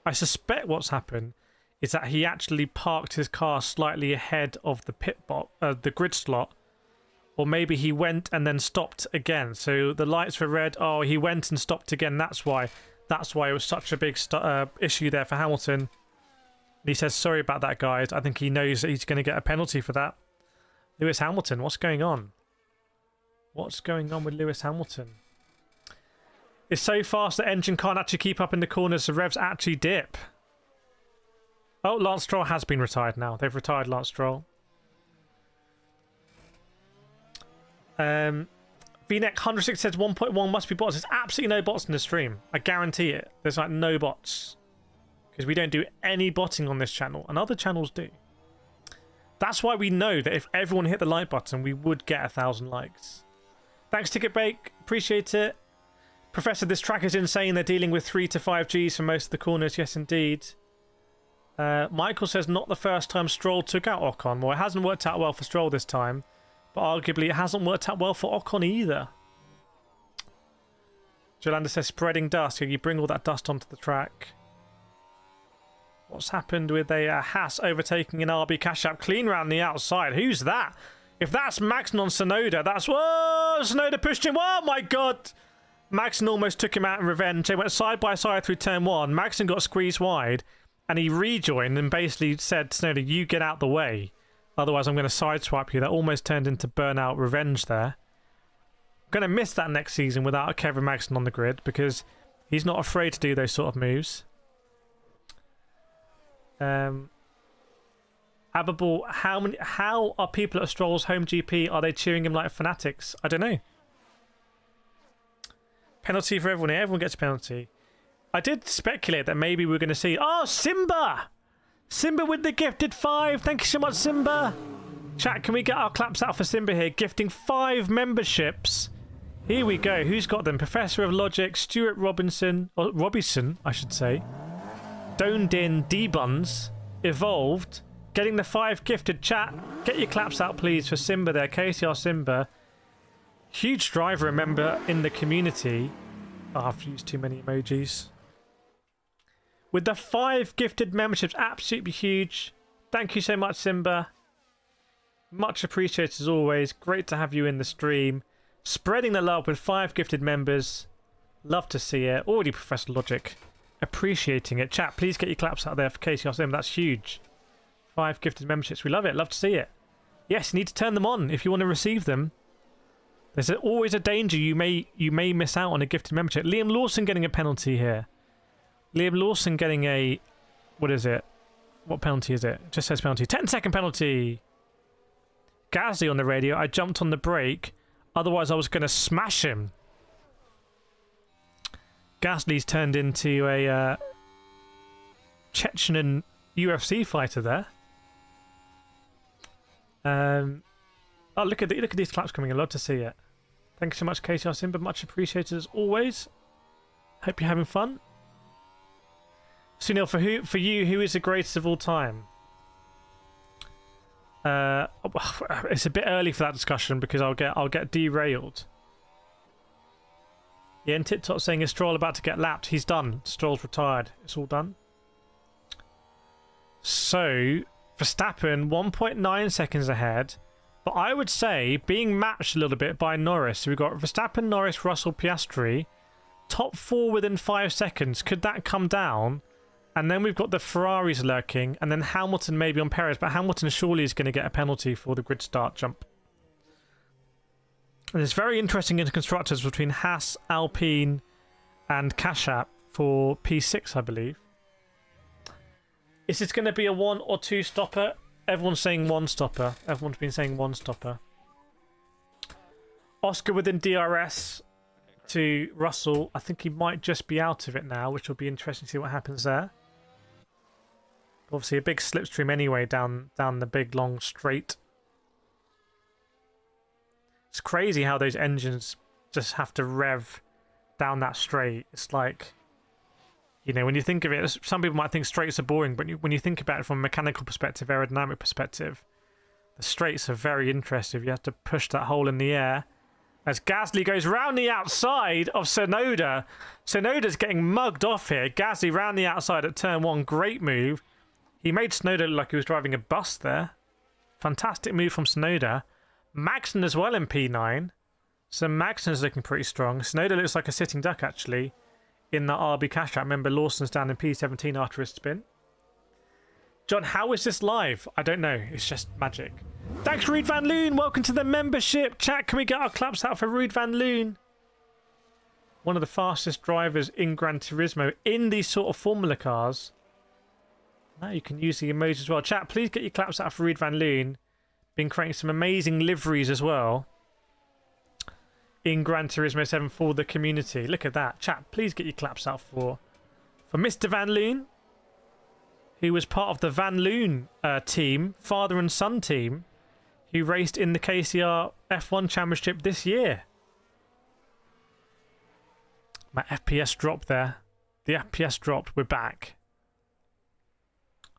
I suspect what's happened is that he actually parked his car slightly ahead of the the grid slot. Or maybe he went and then stopped again. So the lights were red. Oh, he went and stopped again. That's why it was such a big issue there for Hamilton. And he says, sorry about that, guys. I think he knows that he's going to get a penalty for that. Lewis Hamilton, what's going on? What's going on with Lewis Hamilton? It's so fast the engine can't actually keep up in the corners. The revs actually dip. Oh, Lance Stroll has been retired now. They've retired Lance Stroll. VNEC 106 says 1.1 must be bots. There's absolutely no bots in the stream. I guarantee it. There's like no bots. Because we don't do any botting on this channel. And other channels do. That's why we know that if everyone hit the like button, we would get 1,000 likes. Thanks, Ticket Break. Appreciate it. Professor, this track is insane. They're dealing with 3 to 5 Gs for most of the corners. Yes, indeed. Michael says not the first time Stroll took out Ocon. Well, it hasn't worked out well for Stroll this time. But arguably, it hasn't worked out well for Ocon either. Jolanda says spreading dust. You bring all that dust onto the track. What's happened with a Haas overtaking an RB Cash App clean round the outside? Who's that? If that's Magson on Sonoda, that's... Whoa! Sonoda pushed him. Oh, my God! Magson almost took him out in revenge. They went side by side through turn 1. Magson got squeezed wide. And he rejoined and basically said, Sonoda, you get out the way. Otherwise, I'm going to sideswipe you. That almost turned into burnout revenge there. I'm going to miss that next season without Kevin Magson on the grid because he's not afraid to do those sort of moves. Ababal, how are people at Stroll's home GP? Are they cheering him like fanatics? I don't know. Penalty for everyone here. Everyone gets a penalty. I did speculate that maybe we're going to see... Oh, Simba! Simba with the gifted 5. Thank you so much, Simba. Chat, can we get our claps out for Simba here? Gifting 5 memberships. Here we go. Who's got them? Professor of Logic, Stuart Robinson, or Robinson, I should say. Donedin, D-Buns, Evolved. Getting the 5 gifted. Chat, get your claps out, please, for Simba there. KCR Simba. Huge driver, member in the community. Oh, I've used too many emojis. With the 5 gifted memberships, absolutely huge. Thank you so much, Simba. Much appreciated as always. Great to have you in the stream. Spreading the love with 5 gifted members. Love to see it. Already Professor Logic. Appreciating it. Chat, please get your claps out there for KCR Simba. That's huge. 5 gifted memberships. We love it. Love to see it. Yes, you need to turn them on if you want to receive them. There's always a danger you may miss out on a gifted membership. Liam Lawson getting a penalty here. Liam Lawson getting a... What is it? What penalty is it? It just says penalty. 10-second penalty. Gasly on the radio. I jumped on the brake. Otherwise, I was going to smash him. Gasly's turned into a Chechen UFC fighter there. Oh, look at these claps coming in. I'd love to see it. Thank you so much, KCR Simba. Much appreciated as always. Hope you're having fun. Sunil, for you, who is the greatest of all time? It's a bit early for that discussion because I'll get derailed. Yeah, and TikTok saying is Stroll about to get lapped. He's done. Stroll's retired. It's all done. So Verstappen 1.9 seconds ahead. But I would say being matched a little bit by Norris. So we've got Verstappen, Norris, Russell, Piastri. Top 4 within 5 seconds. Could that come down And then we've got the Ferraris lurking, and then Hamilton maybe on Perez, but Hamilton surely is going to get a penalty for the grid start jump. And it's very interesting in constructors between Haas, Alpine, and Kashap for P6, I believe. Is this going to be a 1 or 2 stopper? Everyone's saying 1 stopper. Everyone's been saying 1 stopper. Oscar within DRS to Russell. I think he might just be out of it now, which will be interesting to see what happens there. Obviously a big slipstream anyway down the big long straight. It's crazy how those engines just have to rev down that straight. It's like, you know, when you think of it, some people might think straights are boring, but when you think about it from a mechanical perspective, aerodynamic perspective, the straights are very interesting. You have to push that hole in the air. As Gasly goes round the outside of Tsunoda. Tsunoda's getting mugged off here. Gasly round the outside at turn 1. Great move. He made Tsunoda look like he was driving a bus there. Fantastic move from Tsunoda. Magnussen as well in P9. So Magnussen's looking pretty strong. Tsunoda looks like a sitting duck, actually, in the RB cash trap. Remember, Lawson's down in P17 after his spin. John, how is this live? I don't know. It's just magic. Thanks, Reed Van Loon. Welcome to the membership. Chat, can we get our claps out for Reed Van Loon? One of the fastest drivers in Gran Turismo in these sort of Formula cars. Now you can use the emojis as well. Chat, please get your claps out for Reed Van Loon. Been creating some amazing liveries as well in Gran Turismo 7 for the community. Look at that. Chat, please get your claps out for Mr. Van Loon, who was part of the Van Loon team, father and son team, who raced in the KCR F1 Championship this year. My FPS dropped there. The FPS dropped. We're back.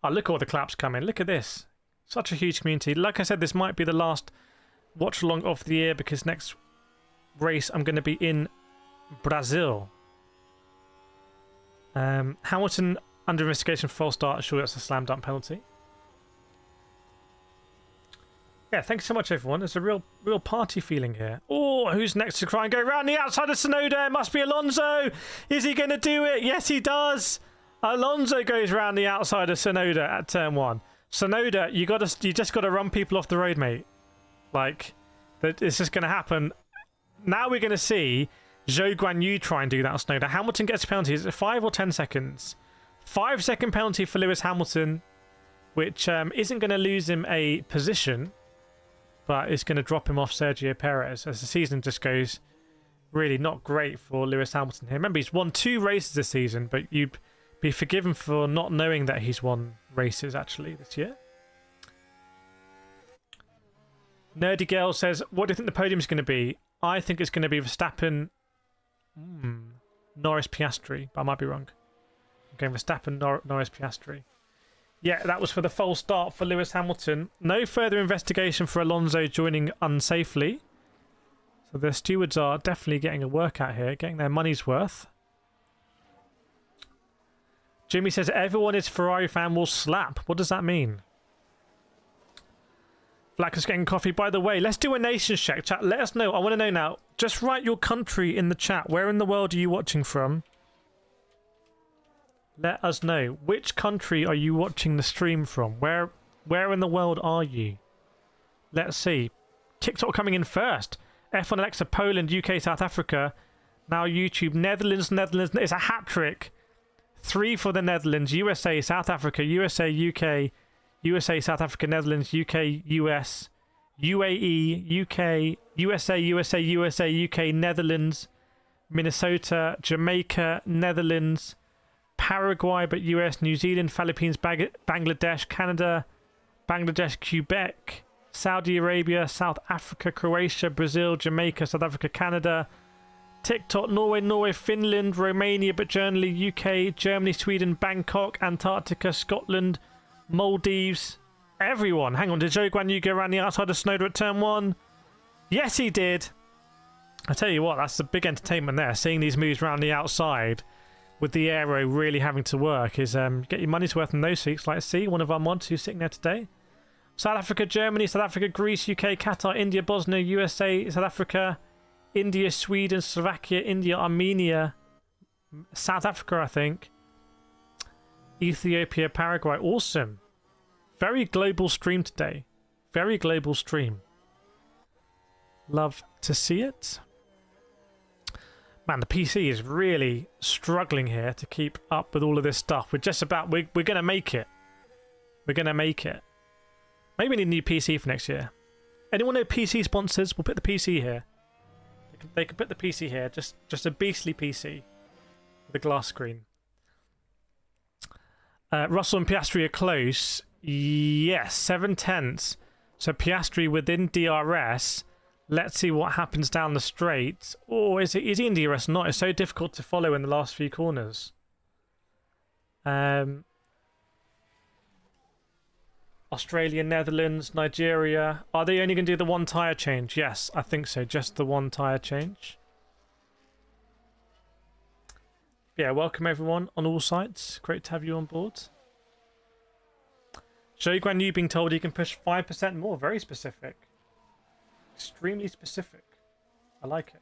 Oh, look at all the claps coming. Look at this. Such a huge community. Like I said, this might be the last watch along of the year because next race I'm going to be in Brazil. Hamilton under investigation for false start. Sure, that's a slam dunk penalty. Yeah, thanks so much, everyone. There's a real party feeling here. Oh, who's next to try and go round the outside of Tsunoda? It must be Alonso. Is he going to do it? Yes, he does. Alonso goes round the outside of Tsunoda at turn 1. Tsunoda, you just got to run people off the road, mate. Like, it's just going to happen. Now we're going to see Zhou Guanyu try and do that on Tsunoda. Hamilton gets a penalty. Is it 5 or 10 seconds? 5-second penalty for Lewis Hamilton, which isn't going to lose him a position, but it's going to drop him off Sergio Perez as the season just goes really not great for Lewis Hamilton here. Remember, he's won 2 races this season, but you'd be forgiven for not knowing that he's won races actually this year. Nerdy Girl says, what do you think the podium is going to be? I think it's going to be Verstappen, Norris, Piastri, but I might be wrong. I'm going Verstappen, Norris, Piastri. Yeah, that was for the false start for Lewis Hamilton. No further investigation for Alonso joining unsafely. So the stewards are definitely getting a workout here, getting their money's worth. Jimmy says, everyone is Ferrari fan will slap. What does that mean? Black is getting coffee. By the way, let's do a nations check. Chat, let us know. I want to know now. Just write your country in the chat. Where in the world are you watching from? Let us know. Which country are you watching the stream from? Where in the world are you? Let's see. TikTok coming in first. F1 Alexa, Poland, UK, South Africa. Now YouTube, Netherlands. It's a hat trick. 3 for the Netherlands, USA, South Africa, USA, UK, USA, South Africa, Netherlands, UK, US, UAE, UK, USA, UK, Netherlands, Minnesota, Jamaica, Netherlands, Paraguay, but US, New Zealand, Philippines, Bangladesh, Canada, Bangladesh, Quebec, Saudi Arabia, South Africa, Croatia, Brazil, Jamaica, South Africa, Canada, TikTok, Norway, Finland, Romania, but generally UK, Germany, Sweden, Bangkok, Antarctica, Scotland, Maldives, everyone. Hang on, did Zhou Guanyu go around the outside of Tsunoda at turn 1? Yes, he did. I tell you what, that's the big entertainment there. Seeing these moves around the outside with the aero really having to work is get your money's worth in those seats. Like, see, one of our mods who's sitting there today. South Africa, Germany, South Africa, Greece, UK, Qatar, India, Bosnia, USA, South Africa, India, Sweden, Slovakia, India, Armenia, South Africa, I think. Ethiopia, Paraguay. Awesome. Very global stream today. Very global stream. Love to see it. Man, the PC is really struggling here to keep up with all of this stuff. We're going to make it. We're going to make it. Maybe we need a new PC for next year. Anyone know PC sponsors? We'll put the PC here. They can put the PC here. Just a beastly PC with a glass screen. Russell and Piastri are close. Yes, 7/10. So Piastri within DRS. Let's see what happens down the straight. Oh, is he in DRS? Not. It's so difficult to follow in the last few corners. Australia, Netherlands, Nigeria. Are they only going to do the one tyre change? Yes, I think so. Just the one tyre change. Yeah, welcome everyone on all sites. Great to have you on board. Joe Guan Yu being told he can push 5% more. Very specific. Extremely specific. I like it.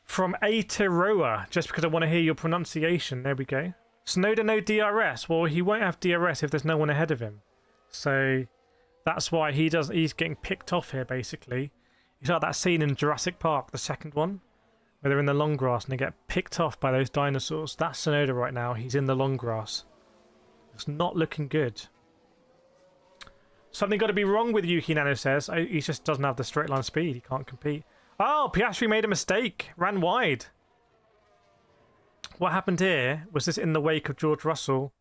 From Aotearoa, just because I want to hear your pronunciation. There we go. Snowden no DRS. Well, he won't have DRS if there's no one ahead of him. So that's why he's getting picked off here, basically. It's like that scene in Jurassic Park, the second one, where they're in the long grass and they get picked off by those dinosaurs. That's Sonoda right now. He's in the long grass. It's not looking good. Something got to be wrong with Yuki, Nano says. He just doesn't have the straight line speed. He can't compete. Oh, Piastri made a mistake. Ran wide. What happened here? Was this in the wake of George Russell?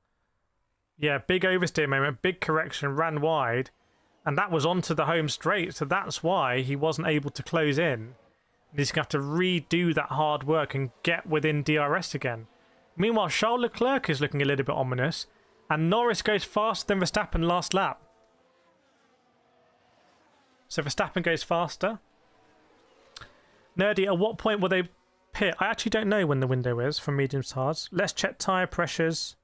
Yeah, big oversteer moment. Big correction. Ran wide. And that was onto the home straight. So that's why he wasn't able to close in. He's going to have to redo that hard work and get within DRS again. Meanwhile, Charles Leclerc is looking a little bit ominous. And Norris goes faster than Verstappen last lap. So Verstappen goes faster. Nerdy, at what point will they pit? I actually don't know when the window is for mediums to hards. Let's check tyre pressures.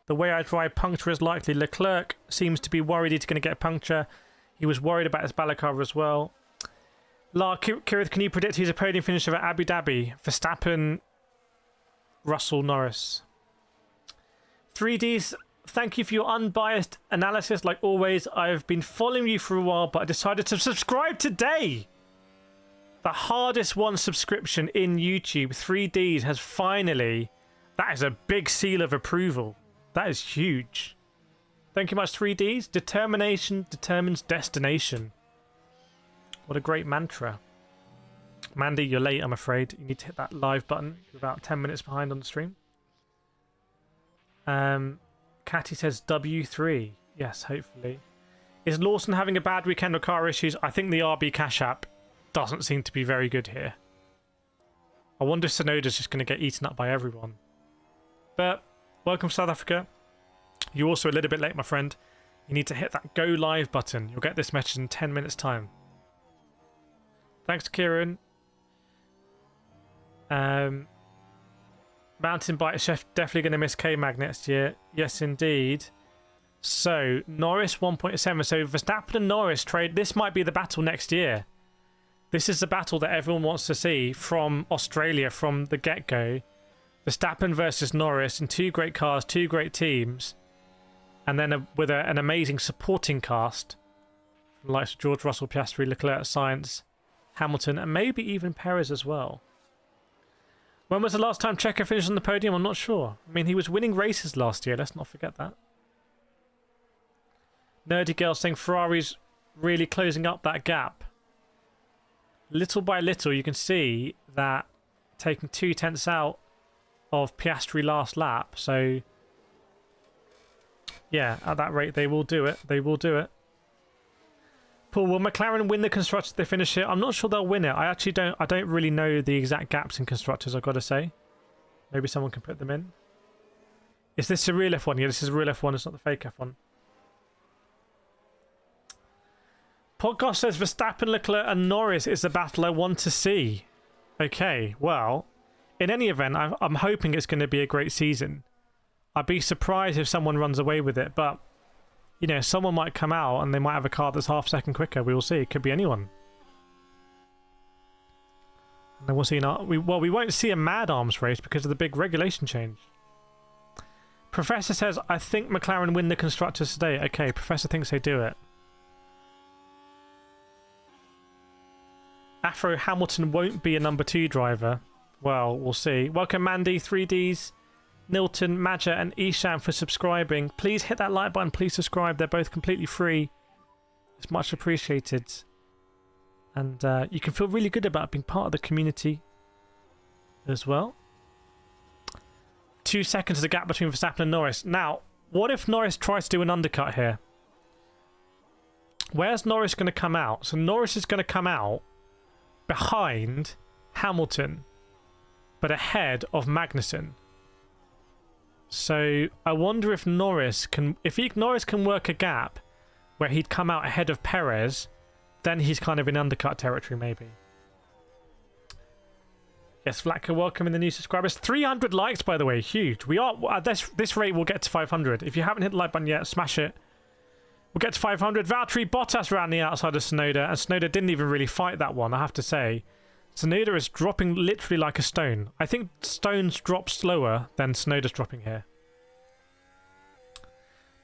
The way I drive, puncture is likely. Leclerc seems to be worried he's going to get a puncture. He was worried about his balaclava as well. Kireth, can you predict who's a podium finisher at Abu Dhabi? Verstappen, Russell, Norris. 3Ds, thank you for your unbiased analysis. Like always, I've been following you for a while, but I decided to subscribe today. The hardest won subscription in YouTube, 3Ds, has finally... That is a big seal of approval. That is huge. Thank you much, 3Ds. Determination determines destination. What a great mantra. Mandy, you're late, I'm afraid. You need to hit that live button. You're about 10 minutes behind on the stream. Catty says W3. Yes, hopefully. Is Lawson having a bad weekend with car issues? I think the RB Cash App doesn't seem to be very good here. I wonder if Sonoda's just going to get eaten up by everyone. But welcome to South Africa. You're also a little bit late, my friend. You need to hit that go live button. You'll get this message in 10 minutes time. Thanks, Kieran. Mountain bike chef definitely going to miss K-Mag next year. Yes, indeed. So, Norris 1.7. So, Verstappen and Norris trade. This might be the battle next year. This is the battle that everyone wants to see from Australia from the get-go. Verstappen versus Norris in two great cars, two great teams. And then with an amazing supporting cast. Like George Russell, Piastri, Leclerc, Sainz, Hamilton, and maybe even Perez as well. When was the last time Checo finished on the podium? I'm not sure. I mean, he was winning races last year. Let's not forget that. Nerdy Girl saying Ferrari's really closing up that gap. Little by little, you can see that taking 2 tenths out of Piastri last lap. So, yeah, at that rate, they will do it. They will do it. Paul, will McLaren win the Constructors if they finish it? I'm not sure they'll win it. I don't really know the exact gaps in Constructors, I've got to say. Maybe someone can put them in. Is this a real F1? Yeah, this is a real F1. It's not the fake F1. Podcast says Verstappen, Leclerc and Norris is the battle I want to see. Okay, well, in any event, I'm hoping it's going to be a great season. I'd be surprised if someone runs away with it, but you know, someone might come out and they might have a car that's half a second quicker. We will see. It could be anyone. And then we'll see. We won't see a Mad Arms race because of the big regulation change. Professor says, I think McLaren win the constructors today. Okay, Professor thinks they do it. Afro Hamilton won't be a number 2 driver. Well, we'll see. Welcome Mandy, 3Ds, Nilton, Maja and Isham for subscribing. Please hit that like button. Please subscribe. They're both completely free. It's much appreciated. And you can feel really good about being part of the community as well. 2 seconds is the gap between Verstappen and Norris. Now, what if Norris tries to do an undercut here? Where's Norris going to come out? So Norris is going to come out behind Hamilton, but ahead of Magnussen. So I wonder if Norris can work a gap where he'd come out ahead of Perez, then he's kind of in undercut territory maybe. Yes, Vlatka, welcome in the new subscribers. 300 likes, by the way, huge. We are at this rate. We'll get to 500. If you haven't hit the like button yet, smash it. We'll get to 500. Valtteri Bottas ran the outside of Tsunoda, and Tsunoda didn't even really fight that one, I have to say. Tsunoda is dropping literally like a stone. I think stones drop slower than Tsunoda's dropping here.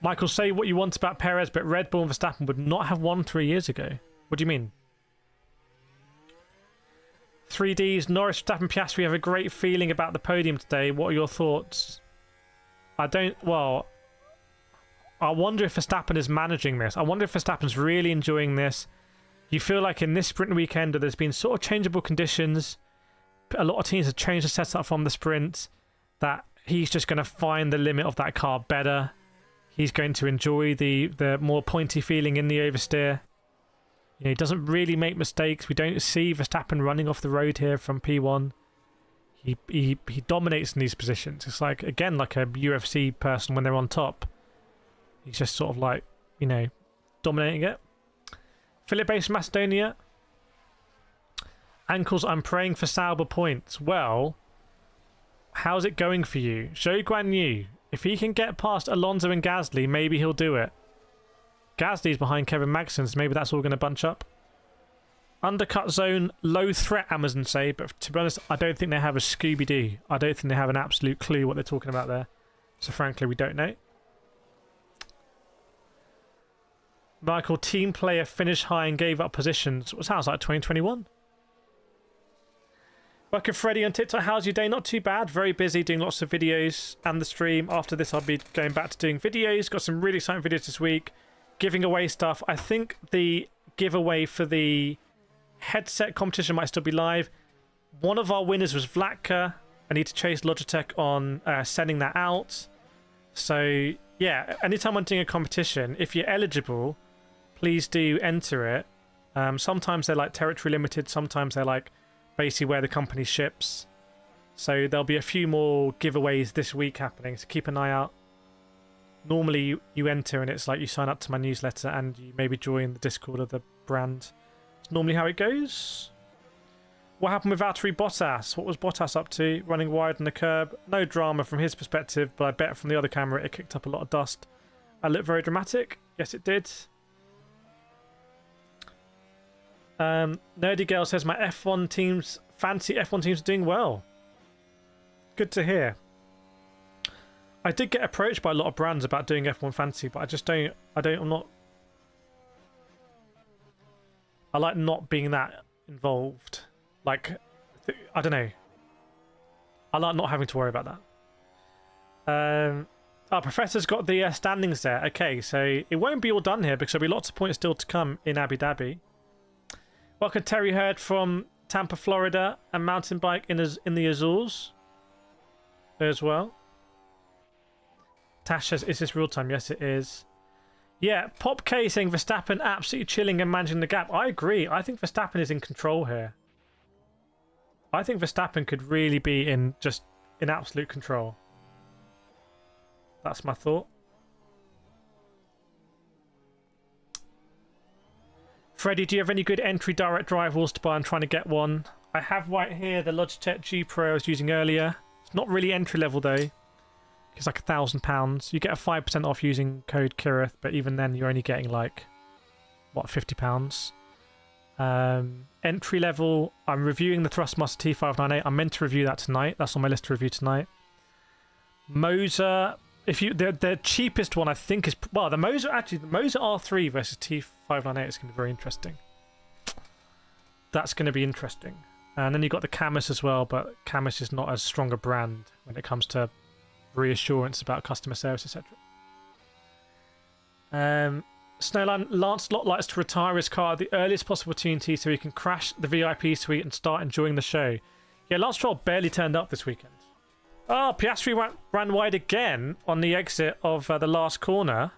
Michael, say what you want about Perez, but Red Bull and Verstappen would not have won 3 years ago. What do you mean? 3Ds, Norris, Verstappen, Piastri have a great feeling about the podium today. What are your thoughts? Well, I wonder if Verstappen is managing this. I wonder if Verstappen's really enjoying this. You feel like in this sprint weekend, there's been sort of changeable conditions. A lot of teams have changed the setup from the sprint. That he's just going to find the limit of that car better. He's going to enjoy the more pointy feeling in the oversteer. You know, he doesn't really make mistakes. We don't see Verstappen running off the road here from P1. He dominates in these positions. It's like, again, like a UFC person when they're on top. He's just sort of like, you know, dominating it. Philip Base Macedonia. Ankles, I'm praying for Sauber points. Well, how's it going for you? Zhou Guan Yu. If he can get past Alonso and Gasly, maybe he'll do it. Gasly's behind Kevin Magnussen, so maybe that's all going to bunch up. Undercut zone, low threat, Amazon say, but to be honest, I don't think they have a Scooby-Doo. I don't think they have an absolute clue what they're talking about there. So frankly, we don't know. Michael, team player finished high and gave up positions. What sounds like 2021. Welcome Freddie on TikTok. How's your day? Not too bad. Very busy doing lots of videos and the stream. After this, I'll be going back to doing videos. Got some really exciting videos this week. Giving away stuff. I think the giveaway for the headset competition might still be live. One of our winners was Vlatka. I need to chase Logitech on sending that out. So, yeah, anytime I'm doing a competition, if you're eligible, please do enter it. Sometimes they're like territory limited. Sometimes they're like basically where the company ships. So there'll be a few more giveaways this week happening, so keep an eye out. Normally you enter and it's like you sign up to my newsletter and you maybe join the Discord of the brand. It's normally how it goes. What happened with Valtteri Bottas? What was Bottas up to? Running wide on the curb. No drama from his perspective, but I bet from the other camera it kicked up a lot of dust. I looked very dramatic. Yes, it did. Nerdy Girl says my F1 teams, fancy F1 teams are doing well. Good to hear. I did get approached by a lot of brands about doing F1 fantasy, but I just don't, I'm not, I like not being that involved. Like, I don't know. I like not having to worry about that. Our Professor's got the standings there. Okay, so it won't be all done here because there'll be lots of points still to come in Abu Dhabi. Welcome Terry Hurd from Tampa, Florida, and mountain bike in the Azores as well. Tash says, is this real time? Yes, it is. Yeah, Pop K saying Verstappen absolutely chilling and managing the gap. I agree. I think Verstappen is in control here. I think Verstappen could really be in absolute control. That's my thought. Freddie, do you have any good entry direct drive wheels to buy? I'm trying to get one. I have right here the Logitech G Pro I was using earlier. It's not really entry level though. It's like £1,000. You get a 5% off using code Kireth, but even then you're only getting like, what, £50? Entry level, I'm reviewing the Thrustmaster T598. I'm meant to review that tonight. That's on my list to review tonight. Moser, the cheapest one I think is, well, the Moser R3 versus T598 is going to be very interesting. That's going to be interesting. And then you've got the Camus as well, but Camus is not as strong a brand when it comes to reassurance about customer service, etc. Snowline, Lancelot likes to retire his car at the earliest possible opportunity so he can crash the VIP suite and start enjoying the show. Yeah, Lancelot barely turned up this weekend. Oh, Piastri ran wide again on the exit of the last corner.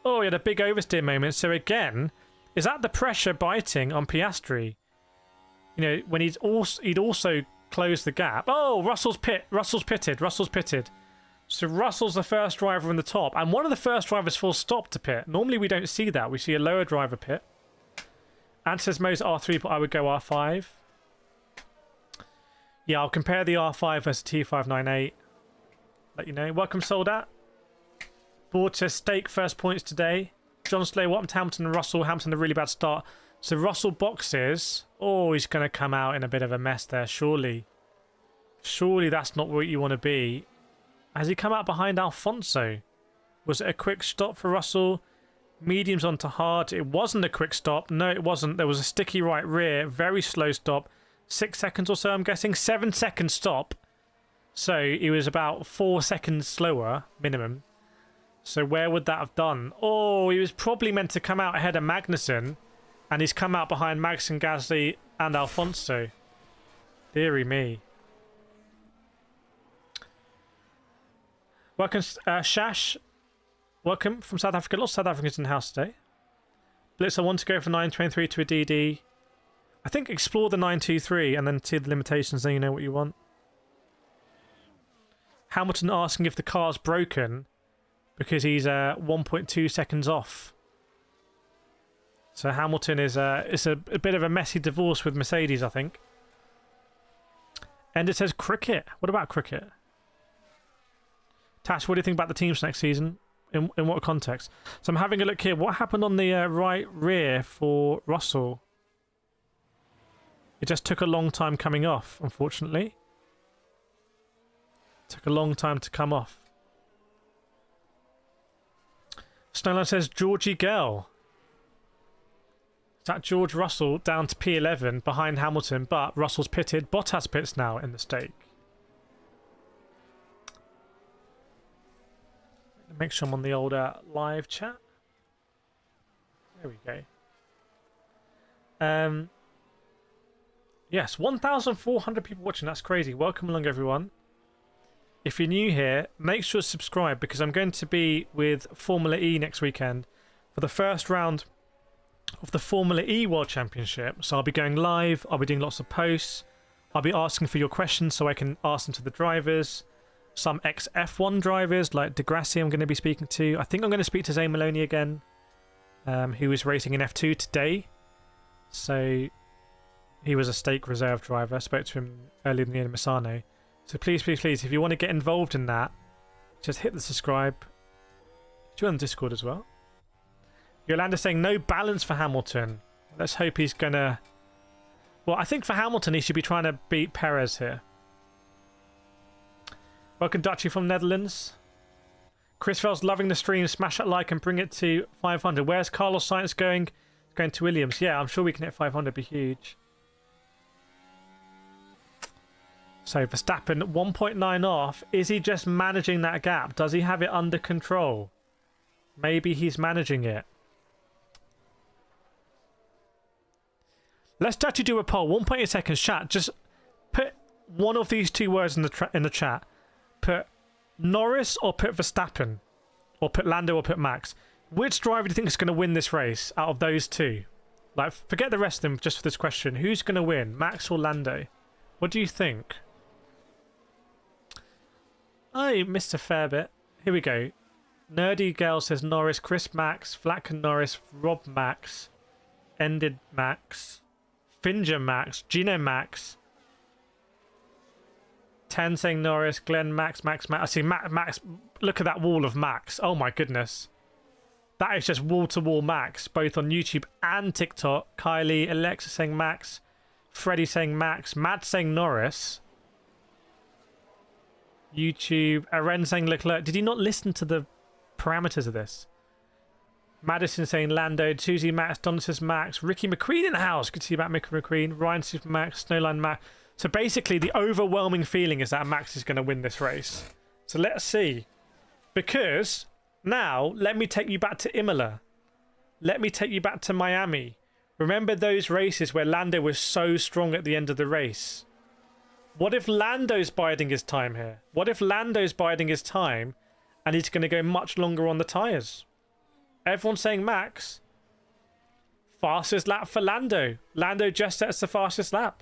Oh, he had a big oversteer moment. So again, is that the pressure biting on Piastri? You know, when he'd also closed the gap. Oh, Russell's pitted. So Russell's the first driver in the top, and one of the first drivers full stop to pit. Normally we don't see that. We see a lower driver pit. And says Mo's R3, but I would go R5. Yeah, I'll compare the R5 versus T598. Let you know. Welcome, Soldat. Board says Stake first points today. John Slay, Watton, Hamilton, and Russell. Hamilton a really bad start. So Russell boxes. Oh, he's going to come out in a bit of a mess there, surely. Surely that's not what you want to be. Has he come out behind Alonso? Was it a quick stop for Russell? Mediums onto hard. It wasn't a quick stop. No, it wasn't. There was a sticky right rear. Very slow stop. 6 seconds or so, I'm guessing. 7 second stop. So he was about 4 seconds slower, minimum. So where would that have done? Oh, he was probably meant to come out ahead of Magnussen. And he's come out behind Magnussen, Gasly and Alonso. Deary me. Welcome, Shash. Welcome from South Africa. Lots of South Africans in the house today. Blitz, I want to go for 923 to a DD. I think explore the 923 and then see the limitations, then you know what you want. Hamilton asking if the car's broken because he's 1.2 seconds off. So Hamilton is it's a bit of a messy divorce with Mercedes, I think. And it says cricket. What about cricket? Tash, what do you think about the teams next season? In what context? So I'm having a look here. What happened on the right rear for Russell? It just took a long time coming off, unfortunately. Took a long time to come off. Snowline says Georgie Girl. Is that George Russell down to P11 behind Hamilton, but Russell's pitted. Bottas pits now in the stake. Make sure I'm on the old live chat. There we go. Yes, 1,400 people watching. That's crazy. Welcome along, everyone. If you're new here, make sure to subscribe because I'm going to be with Formula E next weekend for the first round of the Formula E World Championship. So I'll be going live. I'll be doing lots of posts. I'll be asking for your questions so I can ask them to the drivers. Some ex-F1 drivers like Degrassi I'm going to be speaking to. I think I'm going to speak to Zane Maloney again, who was racing in F2 today. So he was a stake reserve driver. I spoke to him earlier in the year in Misano. So please, please, please, if you want to get involved in that, just hit the subscribe. Join the Discord as well. Yolanda saying no balance for Hamilton. Let's hope he's going to... Well, I think for Hamilton, he should be trying to beat Perez here. Welcome, Dutchy from Netherlands. Chris Fell's loving the stream. Smash that like and bring it to 500. Where's Carlos Sainz going? Going to Williams. Yeah, I'm sure we can hit 500. Be huge. So Verstappen 1.9 off. Is he just managing that gap? Does he have it under control? Maybe he's managing it. Let's actually do a poll. 1.8 seconds. Chat. Just put one of these two words in the chat. Put Norris or put Verstappen, or put Lando or put Max. Which driver do you think is going to win this race out of those two? Like, forget the rest of them just for this question. Who's going to win, Max or Lando? What do you think? Oh, Mr. Fairbit. Here we go. Nerdy Girl says Norris, Chris Max, Flatkin Norris, Rob Max, Ended Max, Finger Max, Gino Max. 10 saying Norris, Glenn, Max. I see Max. Look at that wall of Max. Oh my goodness. That is just wall-to-wall Max, both on YouTube and TikTok. Kylie, Alexa saying Max, Freddie saying Max, Mad saying Norris. YouTube, Aren saying Leclerc. Did he not listen to the parameters of this? Madison saying Lando, Susie Max, Donatus Max, Ricky McQueen in the house. Good to see you back, Mickey McQueen. Ryan Super Max, Snowline Max. So basically, the overwhelming feeling is that Max is going to win this race. So let's see. Because now, let me take you back to Imola. Let me take you back to Miami. Remember those races where Lando was so strong at the end of the race? What if Lando's biding his time here? What if Lando's biding his time and he's going to go much longer on the tyres? Everyone's saying Max. Fastest lap for Lando. Lando just sets the fastest lap.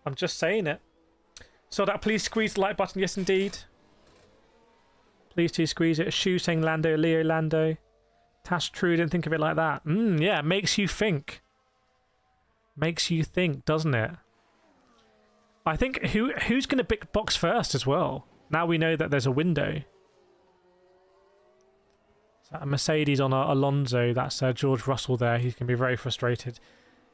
I'm just saying it. So that please squeeze the like button. Yes, indeed. Please do squeeze it. Shu saying Lando. Leo Lando. Tash True didn't think of it like that. Yeah, makes you think. Makes you think, doesn't it? I think who's going to big box first as well? Now we know that there's a window. So a Mercedes on Alonso. That's George Russell there. He's going to be very frustrated.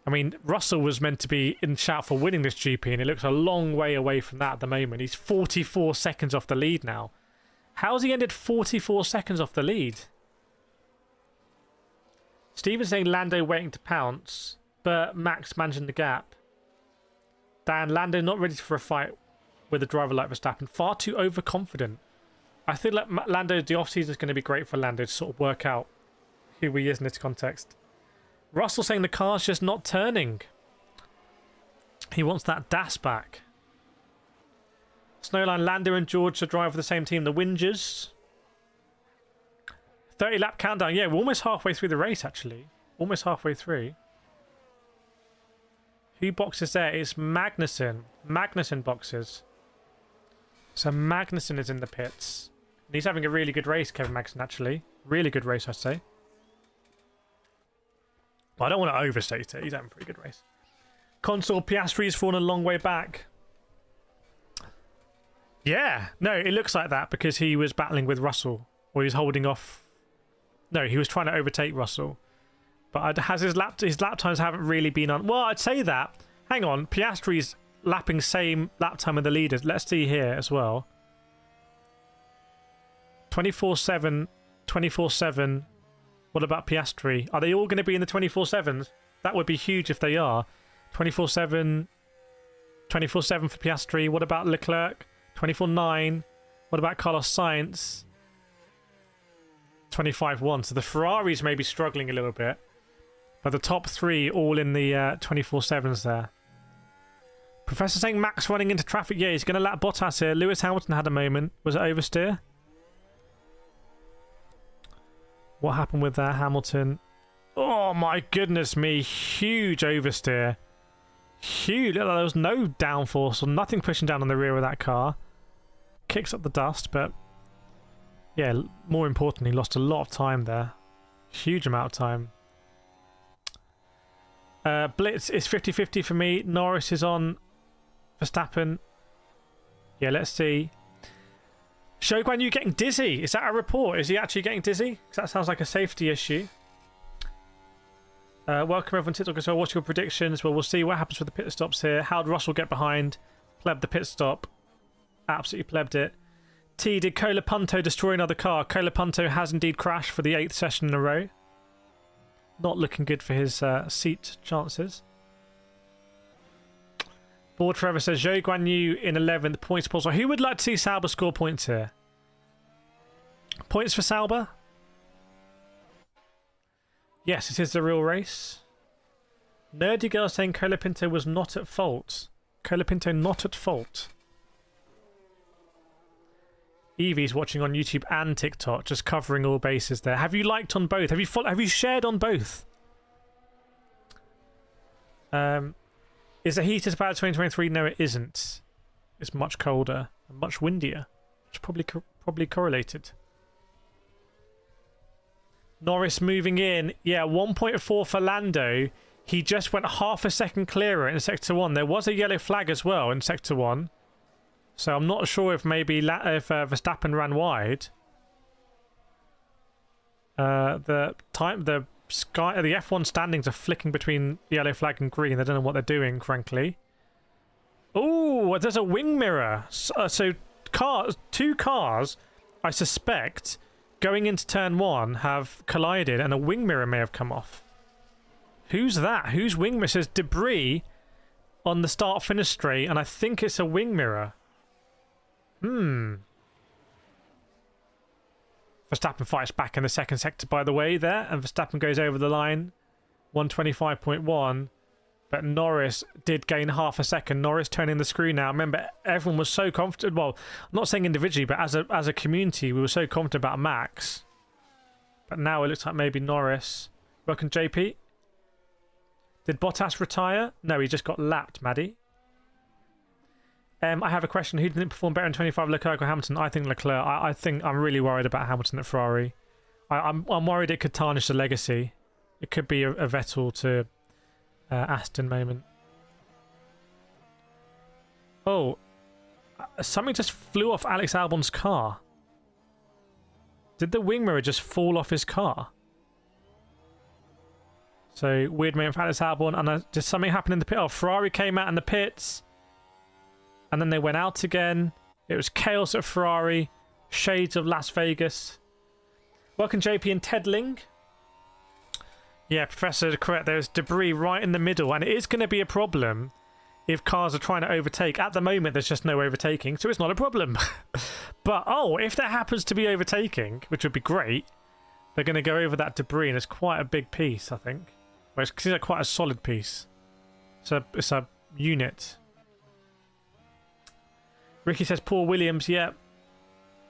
I mean, Russell was meant to be in shout for winning this GP, and it looks a long way away from that at the moment. He's 44 seconds off the lead now. How's he ended 44 seconds off the lead? Steven's saying Lando waiting to pounce, but Max managing the gap. Dan, Lando not ready for a fight with a driver like Verstappen. Far too overconfident. I think like Lando, the off-season is going to be great for Lando to sort of work out who he is in this context. Russell saying the car's just not turning. He wants that DAS back. Snowline, Lando and George to drive for the same team, the Whingers. 30 lap countdown. Yeah, we're almost halfway through the race, actually. Almost halfway through. Who boxes there? It's Magnussen. Magnussen boxes. So Magnussen is in the pits. And he's having a really good race, Kevin Magnussen, actually. Really good race, I'd say. But I don't want to overstate it. He's having a pretty good race. Console Piastri's fallen a long way back. Yeah. No, it looks like that because he was battling with Russell. Or he was holding off. No, he was trying to overtake Russell. But has his lap times haven't really been on. Well, I'd say that. Hang on. Piastri's lapping same lap time with the leaders. Let's see here as well. 24/7. 24/7. What about Piastri? Are they all going to be in the 24/7s? That would be huge if they are. 24/7. 24/7 for Piastri. What about Leclerc? 24/9. What about Carlos Sainz? 25/1. So the Ferraris may be struggling a little bit. But the top three all in the 24/7s there. Professor saying Max running into traffic. Yeah, he's going to lap Bottas here. Lewis Hamilton had a moment. Was it oversteer? What happened with that, Hamilton? Oh my goodness me. Huge oversteer. Huge. There was no downforce or nothing pushing down on the rear of that car. Kicks up the dust, but yeah, more importantly, lost a lot of time there. Huge amount of time. Blitz is 50-50 for me. Norris is on Verstappen. Yeah, let's see. Zhou Guanyu getting dizzy. Is that a report? Is he actually getting dizzy? Because that sounds like a safety issue. Welcome everyone to TikTok as well. What's your predictions? Well, we'll see what happens with the pit stops here. How'd Russell get behind? Pleb the pit stop. Absolutely plebbed it. T, did Colapunto destroy another car? Colapunto has indeed crashed for the 8th session in a row. Not looking good for his seat chances. Board Forever says Zhou Guanyu in 11th. Points possible. Who would like to see Sauber score points here? Points for Sauber? Yes, it is the real race. Nerdy Girl saying Colapinto was not at fault. Colapinto not at fault. Evie's watching on YouTube and TikTok, just covering all bases there. Have you liked on both? Have you shared on both? Is the heat as bad as 2023? No, it isn't. It's much colder and much windier. It's probably correlated. Norris moving in. Yeah, 1.4 for Lando. He just went half a second clearer in Sector 1. There was a yellow flag as well in Sector 1. So I'm not sure if maybe Verstappen ran wide. The F1 standings are flicking between yellow flag and green. They don't know what they're doing, frankly. Oh, there's a wing mirror. So two cars, I suspect, going into turn 1 have collided, and a wing mirror may have come off. Who's that? Whose wing mirror? It says debris on the start-finish straight, and I think it's a wing mirror. Verstappen fights back in the second sector, by the way, there, and Verstappen goes over the line, 125.1, but Norris did gain half a second. Norris turning the screw now. Remember, everyone was so confident. Well, I'm not saying individually, but as a community, we were so confident about Max. But now it looks like maybe Norris. Welcome, JP. Did Bottas retire? No, he just got lapped, Maddie. I have a question. Who didn't perform better in 25, Leclerc or Hamilton? I think Leclerc. I think I'm really worried about Hamilton at Ferrari. I'm worried it could tarnish the legacy. It could be a Vettel to Aston moment. Oh, something just flew off Alex Albon's car. Did the wing mirror just fall off his car? So, weird moment for Alex Albon. And did something happen in the pit? Oh, Ferrari came out in the pits. And then they went out again. It was chaos at Ferrari. Shades of Las Vegas. Welcome, JP and Tedling. Yeah, Professor, correct. There's debris right in the middle. And it is going to be a problem if cars are trying to overtake. At the moment, there's just no overtaking. So it's not a problem. But, oh, if there happens to be overtaking, which would be great, they're going to go over that debris. And it's quite a big piece, I think. Well, it's quite a solid piece. It's a unit. Ricky says, Paul Williams, yeah.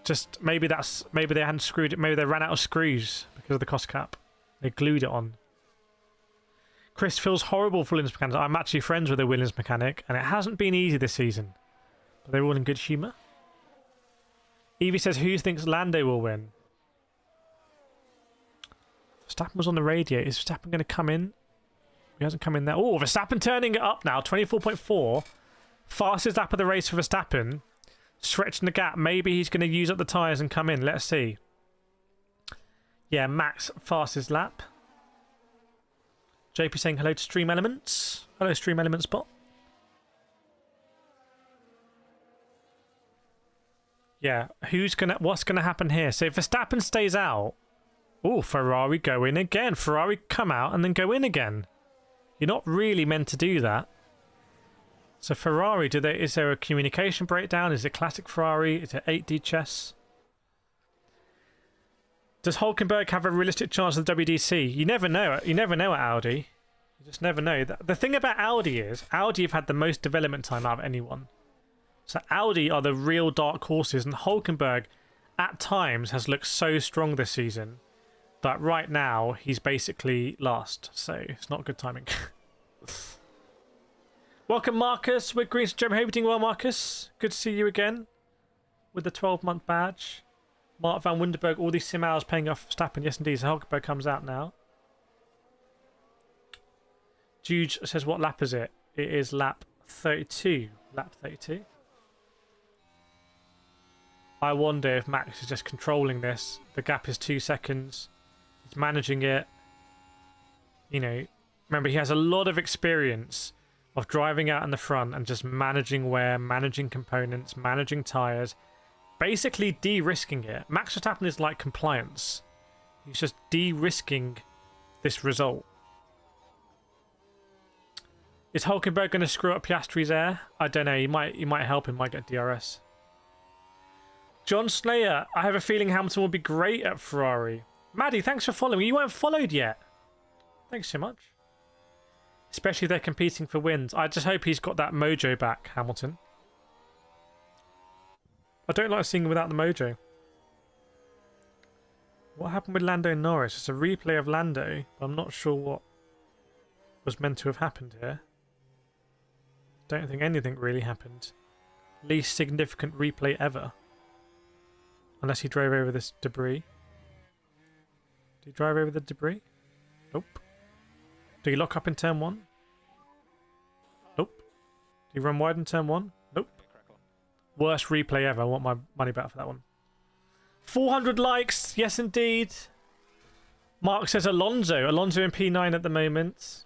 Just maybe they hadn't screwed it. Maybe they ran out of screws because of the cost cap. They glued it on. Chris feels horrible for Williams mechanics. I'm actually friends with a Williams mechanic, and it hasn't been easy this season. But they're all in good humour. Evie says, who thinks Lando will win? Verstappen was on the radio. Is Verstappen going to come in? He hasn't come in there. Oh, Verstappen turning it up now. 24.4. Fastest lap of the race for Verstappen. Stretching the gap. Maybe he's going to use up the tyres and come in. Let's see. Yeah, Max, fastest lap. JP saying hello to Stream Elements. Hello, Stream Elements bot. Yeah, what's gonna happen here? So if Verstappen stays out, oh, Ferrari go in again. Ferrari come out and then go in again. You're not really meant to do that. So Ferrari, is there a communication breakdown? Is it classic Ferrari? Is it 8D chess? Does Hulkenberg have a realistic chance of the WDC? You never know. You never know at Audi. You just never know. The thing about Audi is, Audi have had the most development time out of anyone. So Audi are the real dark horses, and Hulkenberg at times has looked so strong this season. But right now, he's basically last. So it's not good timing. Welcome, Marcus. We're Green Jim. Hope you're doing well, Marcus. Good to see you again with the 12-month badge. Mark van Wunderberg, all these sim hours paying off Verstappen. Yes, indeed. So Hulkenberg comes out now. Jude says, what lap is it? It is lap 32. Lap 32. I wonder if Max is just controlling this. The gap is 2 seconds. He's managing it. You know, remember, he has a lot of experience of driving out in the front and just managing wear, managing components, managing tyres, basically de-risking it. Max Verstappen is like compliance. He's just de-risking this result. Is Hulkenberg going to screw up Piastri's air? I don't know. He might help him. Might get DRS. John Slayer, I have a feeling Hamilton will be great at Ferrari. Maddie, thanks for following. You weren't followed yet. Thanks so much. Especially if they're competing for wins. I just hope he's got that mojo back, Hamilton. I don't like seeing him without the mojo. What happened with Lando and Norris? It's a replay of Lando, but I'm not sure what was meant to have happened here. Don't think anything really happened. Least significant replay ever. Unless he drove over this debris. Did he drive over the debris? Nope. Did he lock up in turn 1? Nope. Did he run wide in turn 1? Nope. Worst replay ever. I want my money back for that one. 400 likes. Yes, indeed. Mark says Alonso. Alonso in P9 at the moment.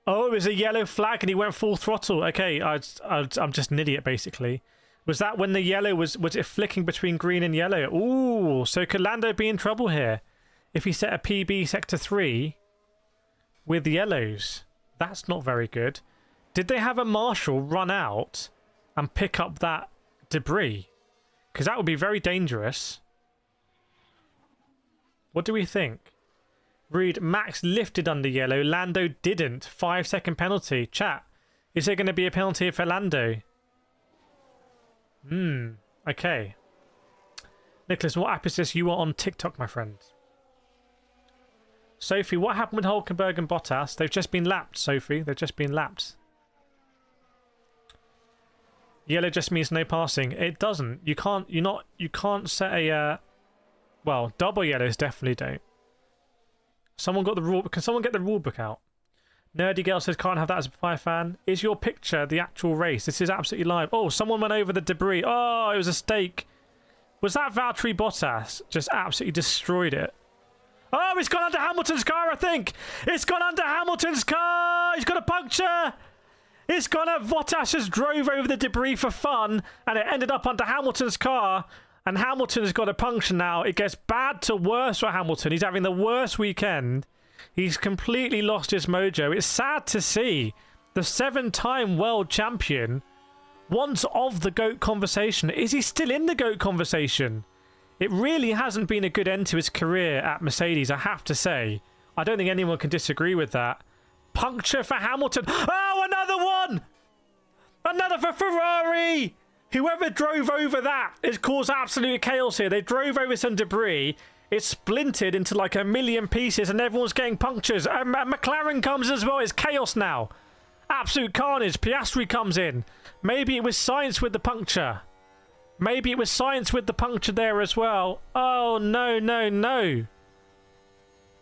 Oh, it was a yellow flag and he went full throttle. Okay, I'm just an idiot, basically. Was that when the yellow was it flicking between green and yellow? Ooh, so could Lando be in trouble here if he set a PB sector 3 with yellows? That's not very good. Did they have a marshal run out and pick up that debris? Because that would be very dangerous. What do we think? Read, Max lifted under yellow, Lando didn't. 5-second penalty. Chat, is there going to be a penalty for Lando? Okay. Nicholas, what app is this? You are on TikTok, my friend. Sophie, what happened with Hulkenberg and Bottas? They've just been lapped, Sophie. They've just been lapped. Yellow just means no passing. It doesn't. You can't set a well, double yellows definitely don't. Someone got the rule. Can someone get the rule book out? Nerdy Girl says can't have that as a Fire fan. Is your picture the actual race? This is absolutely live. Oh, someone went over the debris. Oh, it was a stake. Was that Valtteri Bottas? Just absolutely destroyed it. Oh, it's gone under Hamilton's car, I think. It's gone under Hamilton's car. He's got a puncture. It's gone up. Bottas just drove over the debris for fun, and it ended up under Hamilton's car. And Hamilton has got a puncture now. It gets bad to worse for Hamilton. He's having the worst weekend. He's completely lost his mojo. It's sad to see the 7-time world champion once of the GOAT conversation. Is he still in the GOAT conversation? It really hasn't been a good end to his career at Mercedes, I have to say. I don't think anyone can disagree with that. Puncture for Hamilton. Oh, another one! Another for Ferrari! Whoever drove over that has caused absolute chaos here. They drove over some debris. It splintered into like a million pieces and everyone's getting punctures. And McLaren comes as well. It's chaos now. Absolute carnage. Piastri comes in. Maybe it was science with the puncture. Maybe it was science with the puncture there as well. Oh, no, no, no.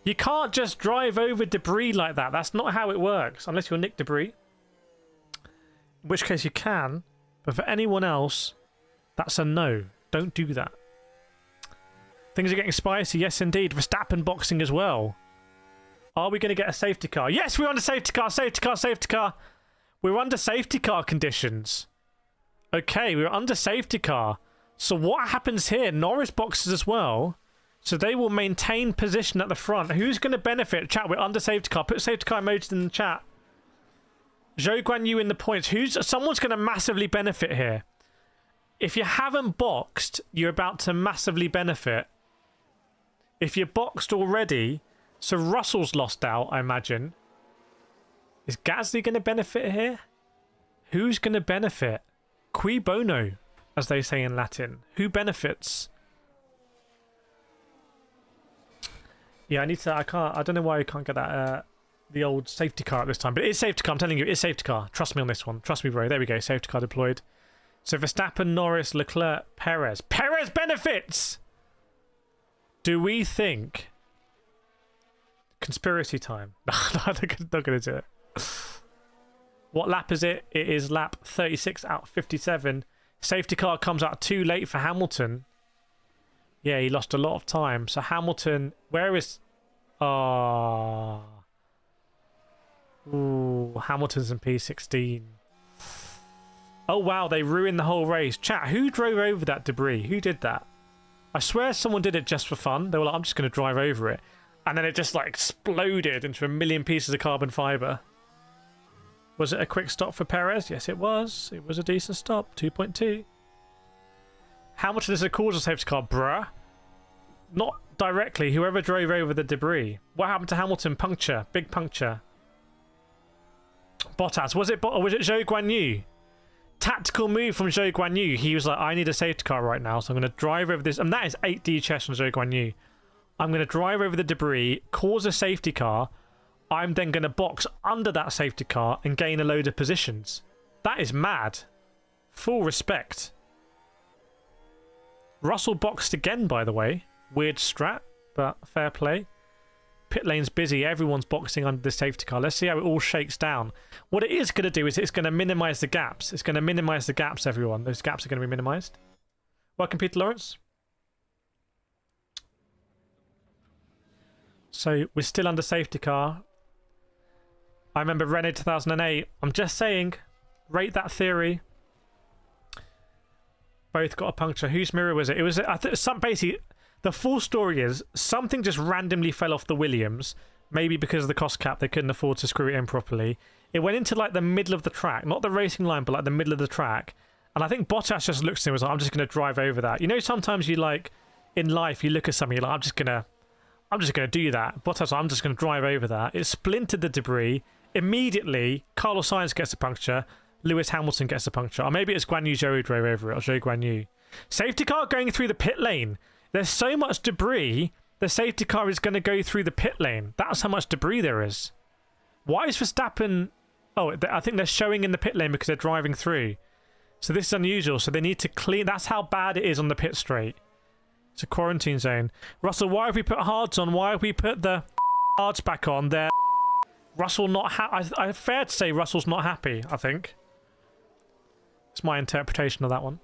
You can't just drive over debris like that. That's not how it works. Unless you're Nick Debris. In which case you can. But for anyone else, that's a no. Don't do that. Things are getting spicy. Yes, indeed. Verstappen boxing as well. Are we going to get a safety car? Yes, we're under safety car. Safety car. Safety car. We're under safety car conditions. Okay, we're under safety car. So what happens here? Norris boxes as well. So they will maintain position at the front. Who's going to benefit? Chat, we're under safety car. Put safety car emojis in the chat. Zhou Guan Yu in the points. Someone's going to massively benefit here. If you haven't boxed, you're about to massively benefit. If you're boxed already, so Russell's lost out, I imagine. Is Gasly going to benefit here? Who's going to benefit? Qui bono, as they say in Latin. Who benefits? Yeah, I don't know why I can't get that, the old safety car at this time. But it is safety car, I'm telling you, it is safety car. Trust me on this one. Trust me, bro. There we go, safety car deployed. So Verstappen, Norris, Leclerc, Perez. Perez benefits! Do we think... Conspiracy time. No, not going to do it. What lap is it? It is lap 36 out of 57. Safety car comes out too late for Hamilton. Yeah, he lost a lot of time. So Hamilton, where is... Ooh, Hamilton's in P16. Oh, wow, they ruined the whole race. Chat, who drove over that debris? Who did that? I swear someone did it just for fun. They were like, I'm just going to drive over it. And then it just like exploded into a million pieces of carbon fibre. Was it a quick stop for Perez? Yes, it was. It was a decent stop. 2.2. Hamilton is a causal safety car, bruh. Not directly. Whoever drove over the debris. What happened to Hamilton? Puncture. Big puncture. Bottas. Was it Zhou Guan Yu? Tactical move from Zhou Guan Yu. He was like, I need a safety car right now, so I'm going to drive over this. And that is 8D chess from Zhou Guan Yu. I'm going to drive over the debris, cause a safety car. I'm then going to box under that safety car and gain a load of positions. That is mad. Full respect. Russell boxed again, by the way. Weird strat, but fair play. Pit lane's busy. Everyone's boxing under the safety car. Let's see how it all shakes down. What it is going to do is it's going to minimize the gaps. It's going to minimize the gaps, everyone. Those gaps are going to be minimized. Welcome, Peter Lawrence. So we're still under safety car. I remember Renault 2008. I'm just saying, rate that theory. Both got a puncture. Whose mirror was it? It was, I think, basically, the full story is something just randomly fell off the Williams. Maybe because of the cost cap, they couldn't afford to screw it in properly. It went into like the middle of the track, not the racing line, but like the middle of the track. And I think Bottas just looks at him and was like, I'm just going to drive over that. You know, sometimes you like, in life, you look at something, you're like, I'm just going to do that. Bottas, I'm just going to drive over that. It splintered the debris. Immediately, Carlos Sainz gets a puncture. Lewis Hamilton gets a puncture. Or maybe it's Guan Yu Zhou who drove over it. Or Zhou Guan Yu. Safety car going through the pit lane. There's so much debris, the safety car is going to go through the pit lane. That's how much debris there is. Why is Verstappen... Oh, I think they're showing in the pit lane because they're driving through. So this is unusual. So they need to clean... That's how bad it is on the pit straight. It's a quarantine zone. Russell, why have we put hards on? Why have we put the hards back on? They're... Russell not happy. Fair to say Russell's not happy, I think. It's my interpretation of that one.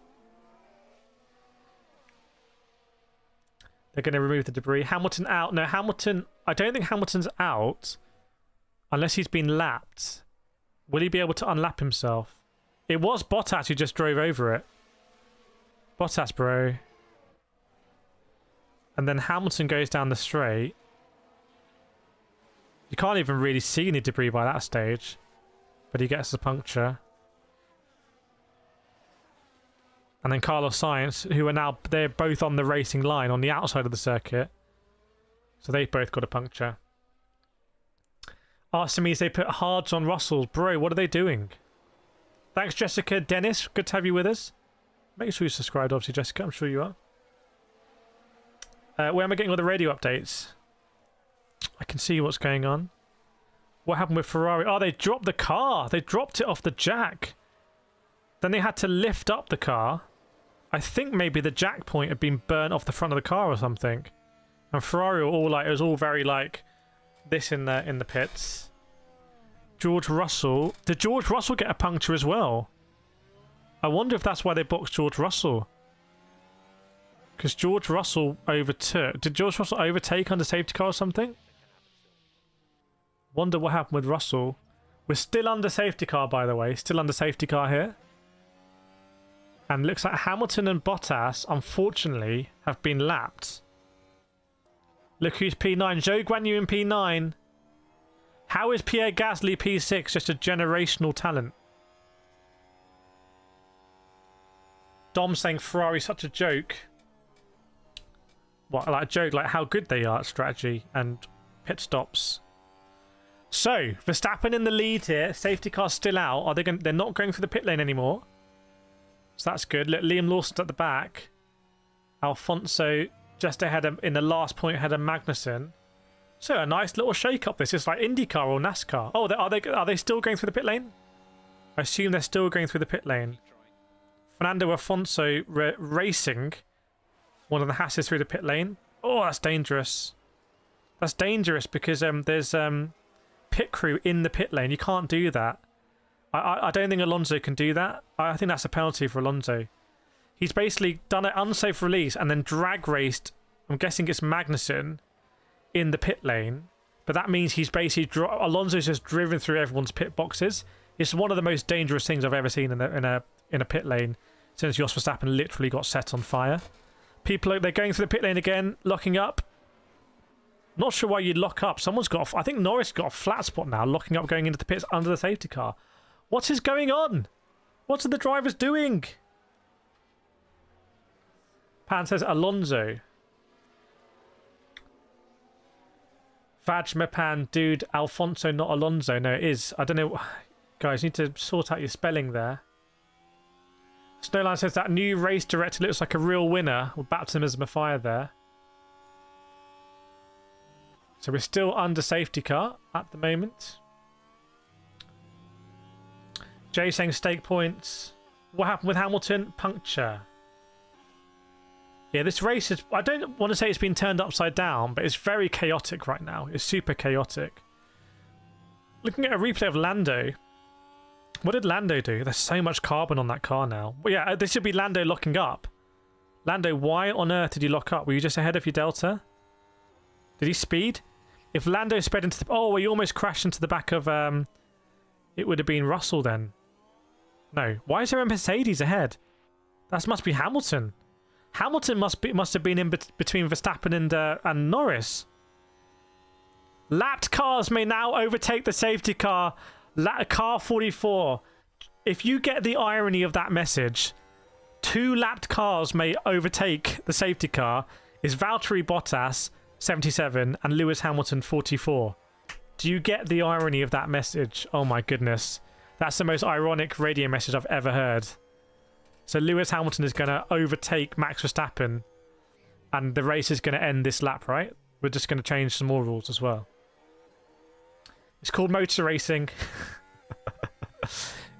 They're going to remove the debris. Hamilton out. No, Hamilton... I don't think Hamilton's out unless he's been lapped. Will he be able to unlap himself? It was Bottas who just drove over it. Bottas, bro. And then Hamilton goes down the straight. You can't even really see any debris by that stage. But he gets a puncture. And then Carlos Sainz, who are now... They're both on the racing line on the outside of the circuit. So they've both got a puncture. Artemis, they put hards on Russell. Bro, what are they doing? Thanks, Jessica. Dennis, good to have you with us. Make sure you subscribe, obviously, Jessica. I'm sure you are. Where am I getting all the radio updates? I can see what's going on. What happened with Ferrari? Oh, they dropped the car. They dropped it off the jack. Then they had to lift up the car. I think maybe the jack point had been burnt off the front of the car or something. And Ferrari were all like, it was all very like this in the pits. George Russell. Did George Russell get a puncture as well? I wonder if that's why they boxed George Russell. Because George Russell overtook. Did George Russell overtake under safety car or something? Wonder what happened with Russell. We're still under safety car, by the way. Still under safety car here. And looks like Hamilton and Bottas, unfortunately, have been lapped. Look who's P9. Zhou Guan Yu in P9. How is Pierre Gasly P6 just a generational talent? Dom saying Ferrari's such a joke. What, like a joke? Like how good they are at strategy and pit stops. So, Verstappen in the lead here. Safety car still out. Are they going? They're not going through the pit lane anymore. So that's good. Look, Liam Lawson's at the back. Alfonso just ahead of, in the last point ahead of Magnussen. So a nice little shake-up. This is like IndyCar or NASCAR. Oh, are they still going through the pit lane? I assume they're still going through the pit lane. Fernando Alfonso racing one of the Hasses through the pit lane. Oh, that's dangerous. That's dangerous because there's pit crew in the pit lane. You can't do that. I don't think Alonso can do that. I think that's a penalty for Alonso. He's basically done an unsafe release and then drag raced, I'm guessing it's Magnussen, in the pit lane. But that means he's basically... Alonso's just driven through everyone's pit boxes. It's one of the most dangerous things I've ever seen in a pit lane since Jos Verstappen literally got set on fire. People, they're going through the pit lane again, locking up. Not sure why you'd lock up. Someone's got... I think Norris got a flat spot now, locking up, going into the pits under the safety car. What is going on? What are the drivers doing? Pan says Alonso. Vajmapan, dude, Alfonso, not Alonso. No, it is. I don't know. Guys, you need to sort out your spelling there. Snowline says that new race director looks like a real winner. With baptism of fire there. So we're still under safety car at the moment. Jay saying stake points. What happened with Hamilton? Puncture. Yeah, this race is... I don't want to say it's been turned upside down, but it's very chaotic right now. It's super chaotic. Looking at a replay of Lando. What did Lando do? There's so much carbon on that car now. Well, yeah, this should be Lando locking up. Lando, why on earth did you lock up? Were you just ahead of your Delta? Did he speed? If Lando sped into the... Oh, well, he almost crashed into the back of... It would have been Russell then. No. Why is there a Mercedes ahead? That must be Hamilton. Hamilton must have been in between Verstappen and Norris. Lapped cars may now overtake the safety car. Car 44. If you get the irony of that message, 2 lapped cars may overtake the safety car is Valtteri Bottas, 77, and Lewis Hamilton, 44. Do you get the irony of that message? Oh my goodness. That's the most ironic radio message I've ever heard. So Lewis Hamilton is going to overtake Max Verstappen, and the race is going to end this lap, right? We're just going to change some more rules as well. It's called motor racing.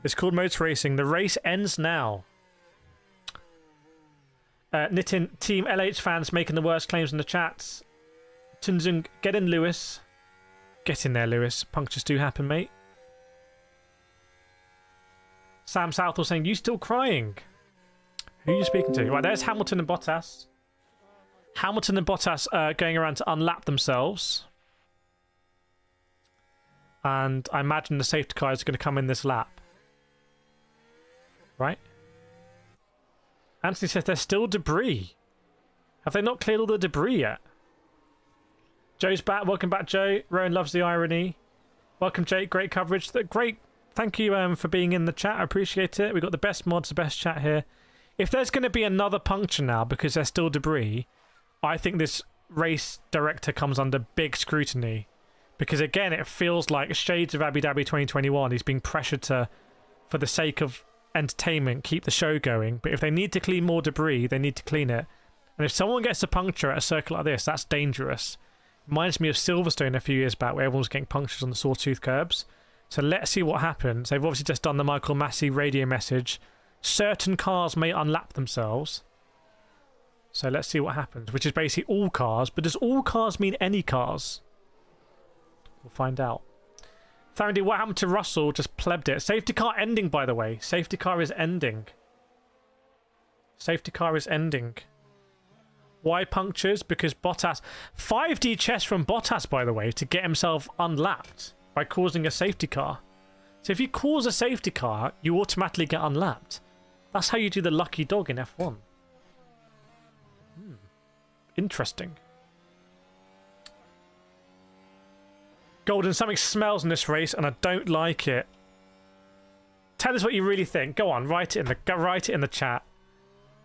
It's called motor racing. The race ends now. Nitin, Team LH fans making the worst claims in the chats. Tunzung, get in, Lewis. Get in there, Lewis. Punctures do happen, mate. Sam Southall saying, you still crying? Who are you speaking to? Right, there's Hamilton and Bottas. Hamilton and Bottas going around to unlap themselves. And I imagine the safety car is going to come in this lap. Right? Anthony says there's still debris. Have they not cleared all the debris yet? Joe's back. Welcome back, Joe. Rowan loves the irony. Welcome, Jake. Great coverage. Great. Thank you for being in the chat. I appreciate it. We've got the best mods, the best chat here. If there's going to be another puncture now because there's still debris, I think this race director comes under big scrutiny. Because again, it feels like shades of Abu Dhabi 2021. He's being pressured to, for the sake of entertainment, keep the show going. But if they need to clean more debris, they need to clean it. And if someone gets a puncture at a circuit like this, that's dangerous. Reminds me of Silverstone a few years back where everyone was getting punctures on the sawtooth curbs. So let's see what happens. They've obviously just done the Michael Massey radio message. Certain cars may unlap themselves. So let's see what happens, which is basically all cars. But does all cars mean any cars? We'll find out. Tharandy, what happened to Russell? Just plebbed it. Safety car ending, by the way. Safety car is ending. Safety car is ending. Why punctures? Because Bottas... 5D chess from Bottas, by the way, to get himself unlapped by causing a safety car. So if you cause a safety car, you automatically get unlapped. That's how you do the lucky dog in F1. Interesting. Golden, something smells in this race and I don't like it. Tell us what you really think. Go on, write it in the chat.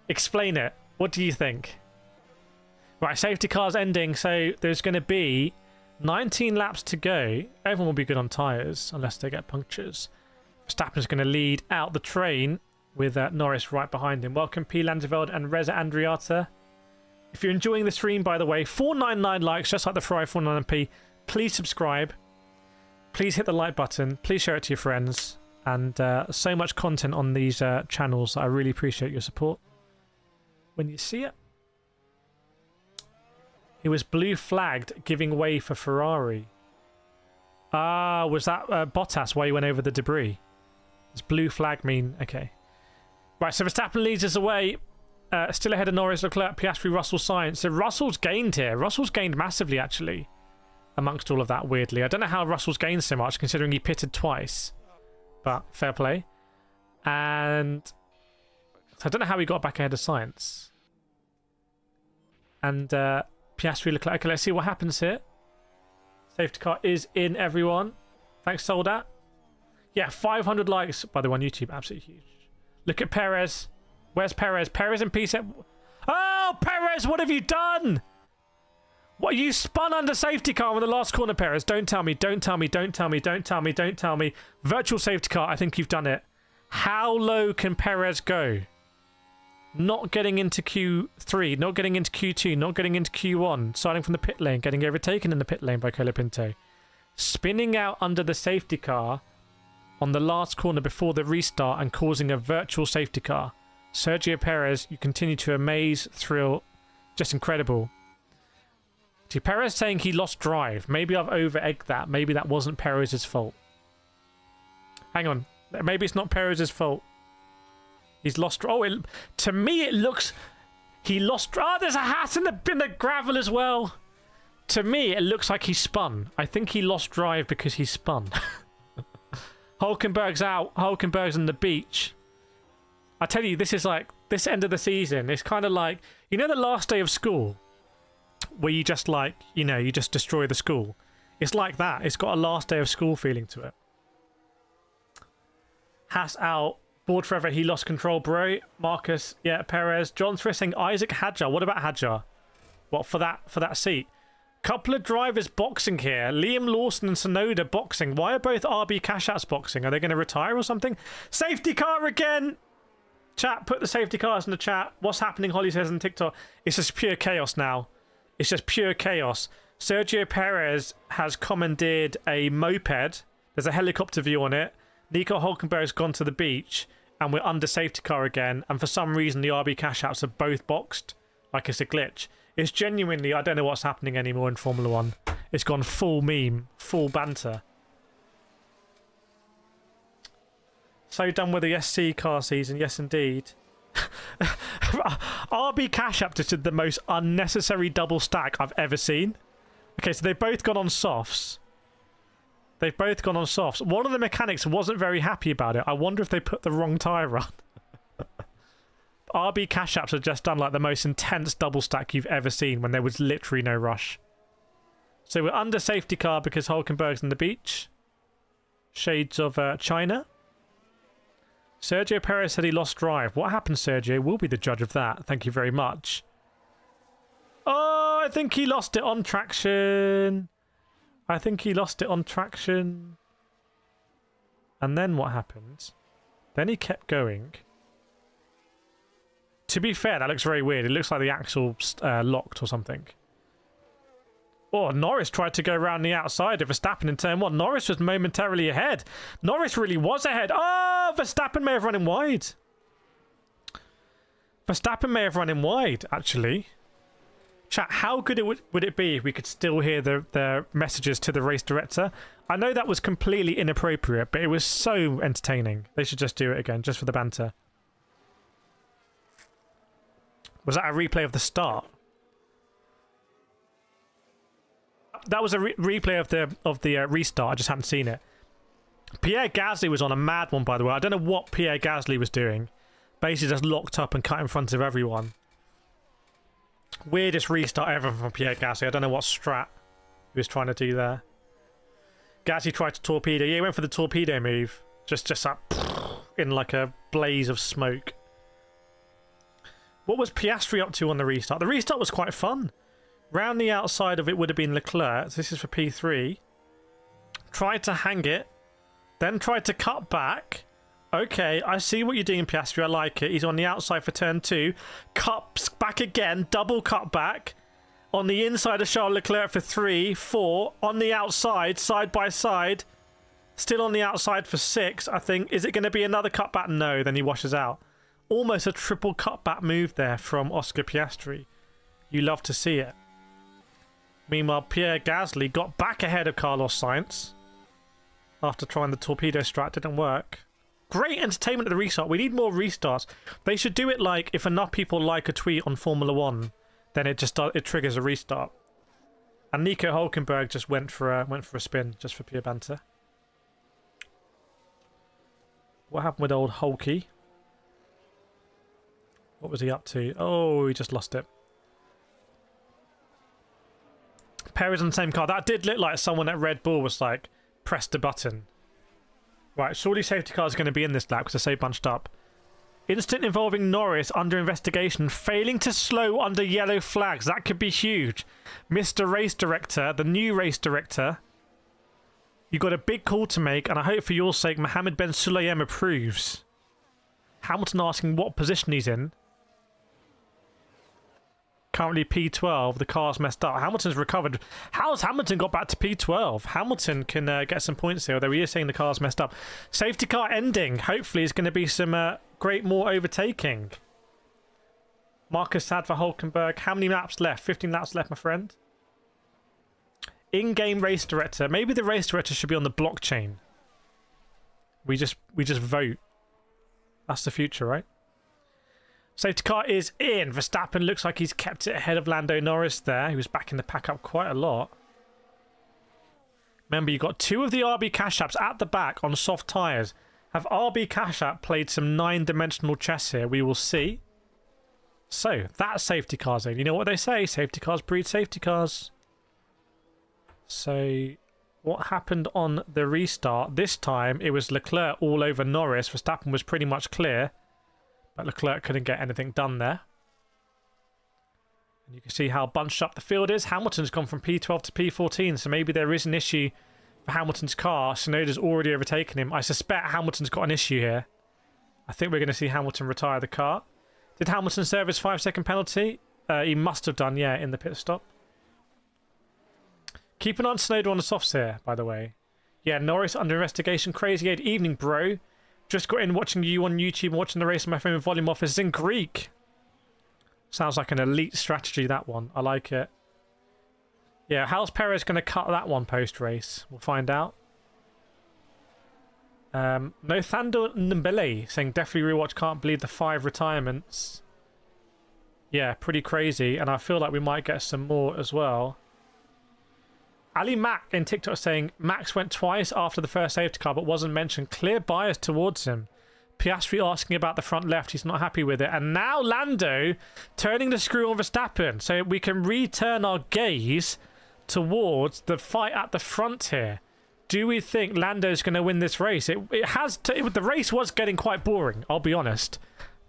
Explain it. What do you think? Right, safety car's ending, so there's going to be 19 laps to go. Everyone will be good on tyres unless they get punctures. Verstappen's going to lead out the train with Norris right behind him. Welcome P. Lanzeveld and Reza Andriata. If you're enjoying the stream, by the way, 499 likes, just like the Ferrari 499p. Please subscribe. Please hit the like button. Please share it to your friends. And so much content on these channels. I really appreciate your support when you see it. He was blue flagged, giving way for Ferrari. Ah, was that Bottas why he went over the debris? Does blue flag mean... Okay. Right, so Verstappen leads us away. Still ahead of Norris, Leclerc, Piastri, Russell, Sainz. So Russell's gained here. Russell's gained massively, actually, amongst all of that, weirdly. I don't know how Russell's gained so much, considering he pitted twice. But fair play. And so I don't know how he got back ahead of Sainz. And Piastri, Leclerc. Okay, let's see what happens here. Safety car is in, everyone. Thanks, Soldat. Yeah, 500 likes, by the way, on YouTube. Absolutely huge. Look at Perez. Where's Perez? Perez and P7. Oh, Perez, what have you done? What, you spun under safety car in the last corner, Perez. Don't tell me, don't tell me, don't tell me, don't tell me, don't tell me. Virtual safety car, I think you've done it. How low can Perez go? Not getting into Q3, not getting into Q2, not getting into Q1. Starting from the pit lane, getting overtaken in the pit lane by Colapinto. Spinning out under the safety car on the last corner before the restart and causing a virtual safety car. Sergio Perez, you continue to amaze, thrill, just incredible. See, Perez saying he lost drive. Maybe I've over-egged that. Maybe that wasn't Perez's fault. Hang on. Maybe it's not Perez's fault. He's lost... Oh, to me it looks... He lost... Oh, there's a hat in the gravel as well. To me, it looks like he spun. I think he lost drive because he spun. Hulkenberg's out. Hulkenberg's on the beach. I tell you, this is like, this end of the season, it's kind of like, you know the last day of school? Where you just like, you know, you just destroy the school. It's like that. It's got a last day of school feeling to it. Haas out. Board forever. He lost control, bro. Marcus, yeah, Perez. John Thrissing, Isaac Hadjar. What about Hadjar? What, for that seat? Couple of drivers boxing here. Liam Lawson and Sonoda boxing. Why are both RB cash outs boxing? Are they going to retire or something? Safety car again! Chat, put the safety cars in the chat. What's happening, Holly says on TikTok? It's just pure chaos now. It's just pure chaos. Sergio Perez has commandeered a moped. There's a helicopter view on it. Nico Hulkenberg's gone to the beach. And we're under safety car again. And for some reason, the RB cash outs are both boxed. Like it's a glitch. It's genuinely, I don't know what's happening anymore in Formula 1. It's gone full meme, full banter. So done with the SC car season, yes indeed. RB Cash App just did the most unnecessary double stack I've ever seen. Okay, so they've both gone on softs. They've both gone on softs. One of the mechanics wasn't very happy about it. I wonder if they put the wrong tyre on. RB Cash Apps have just done like the most intense double stack you've ever seen when there was literally no rush. So we're under safety car because Hulkenberg's on the beach. Shades of China. Sergio Perez said he lost drive. What happened, Sergio? We'll be the judge of that. Thank you very much. Oh, I think he lost it on traction. I think he lost it on traction. And then what happened? Then he kept going. To be fair, that looks very weird. It looks like the axle locked or something. Oh, Norris tried to go around the outside of Verstappen in turn 1. Norris was momentarily ahead. Norris really was ahead. Oh, Verstappen may have run him wide. Verstappen may have run him wide, actually. Chat, how good would it be if we could still hear the messages to the race director? I know that was completely inappropriate, but it was so entertaining. They should just do it again, just for the banter. Was that a replay of the start? That was a replay of the restart. I just haven't seen it. Pierre Gasly was on a mad one, by the way. I don't know what Pierre Gasly was doing. Basically just locked up and cut in front of everyone. Weirdest restart ever from Pierre Gasly. I don't know what strat he was trying to do there. Gasly tried to torpedo. Yeah, he went for the torpedo move. Just up in like a blaze of smoke. What was Piastri up to on the restart? The restart was quite fun. Round the outside of it would have been Leclerc. So this is for P3. Tried to hang it. Then tried to cut back. Okay, I see what you're doing, Piastri. I like it. He's on the outside for turn 2. Cuts back again. Double cut back. On the inside of Charles Leclerc for 3, 4. On the outside, side by side. Still on the outside for 6, I think. Is it going to be another cutback? No, then he washes out. Almost a triple cutback move there from Oscar Piastri. You love to see it. Meanwhile, Pierre Gasly got back ahead of Carlos Sainz after trying the torpedo strat. Didn't work. Great entertainment at the restart. We need more restarts. They should do it like if enough people like a tweet on Formula 1, then it triggers a restart. And Nico Hulkenberg just went for a spin just for pure banter. What happened with old Hulky? What was he up to? Oh, he just lost it. Perez on the same car. That did look like someone at Red Bull was like, pressed a button. Right, surely safety cars are going to be in this lap because they're so bunched up. Incident involving Norris under investigation, failing to slow under yellow flags. That could be huge. Mr. Race Director, the new race director, you've got a big call to make, and I hope for your sake Mohammed Ben Sulayem approves. Hamilton asking what position he's in. Currently P12, the car's messed up. Hamilton's recovered. How's Hamilton got back to P12? Hamilton can get some points here, although he is saying the car's messed up. Safety car ending. Hopefully it's going to be some great more overtaking. Marcus Sad for Hulkenberg. How many laps left? 15 laps left, my friend. In-game race director. Maybe the race director should be on the blockchain. We just vote. That's the future, right? Safety car is in. Verstappen looks like he's kept it ahead of Lando Norris there. He was backing the pack up quite a lot. Remember, you've got 2 of the RB Cash Apps at the back on soft tyres. Have RB Cash App played some 9-dimensional chess here? We will see. So, that's safety cars in. You know what they say, safety cars breed safety cars. So, what happened on the restart? This time, it was Leclerc all over Norris. Verstappen was pretty much clear. But Leclerc couldn't get anything done there. And you can see how bunched up the field is. Hamilton's gone from P12 to P14, so maybe there is an issue for Hamilton's car. Tsunoda's already overtaken him. I suspect Hamilton's got an issue here. I think we're going to see Hamilton retire the car. Did Hamilton serve his 5-second penalty? He must have done, yeah, in the pit stop. Keep an eye on Tsunoda on the softs here, by the way. Yeah, Norris under investigation. Crazy 8 evening, bro. Just got in watching you on YouTube, watching the race on my phone with volume off. It's in Greek. Sounds like an elite strategy, that one. I like it. Yeah, how's Perez going to cut that one post-race? We'll find out. No Thando Mbele saying definitely rewatch, can't believe the 5 retirements. Yeah, pretty crazy. And I feel like we might get some more as well. Ali Mac in TikTok saying Max went twice after the first safety car but wasn't mentioned. Clear bias towards him. Piastri asking about the front left. He's not happy with it. And now Lando turning the screw on Verstappen. So we can return our gaze towards the fight at the front here. Do we think Lando's going to win this race? The race was getting quite boring, I'll be honest.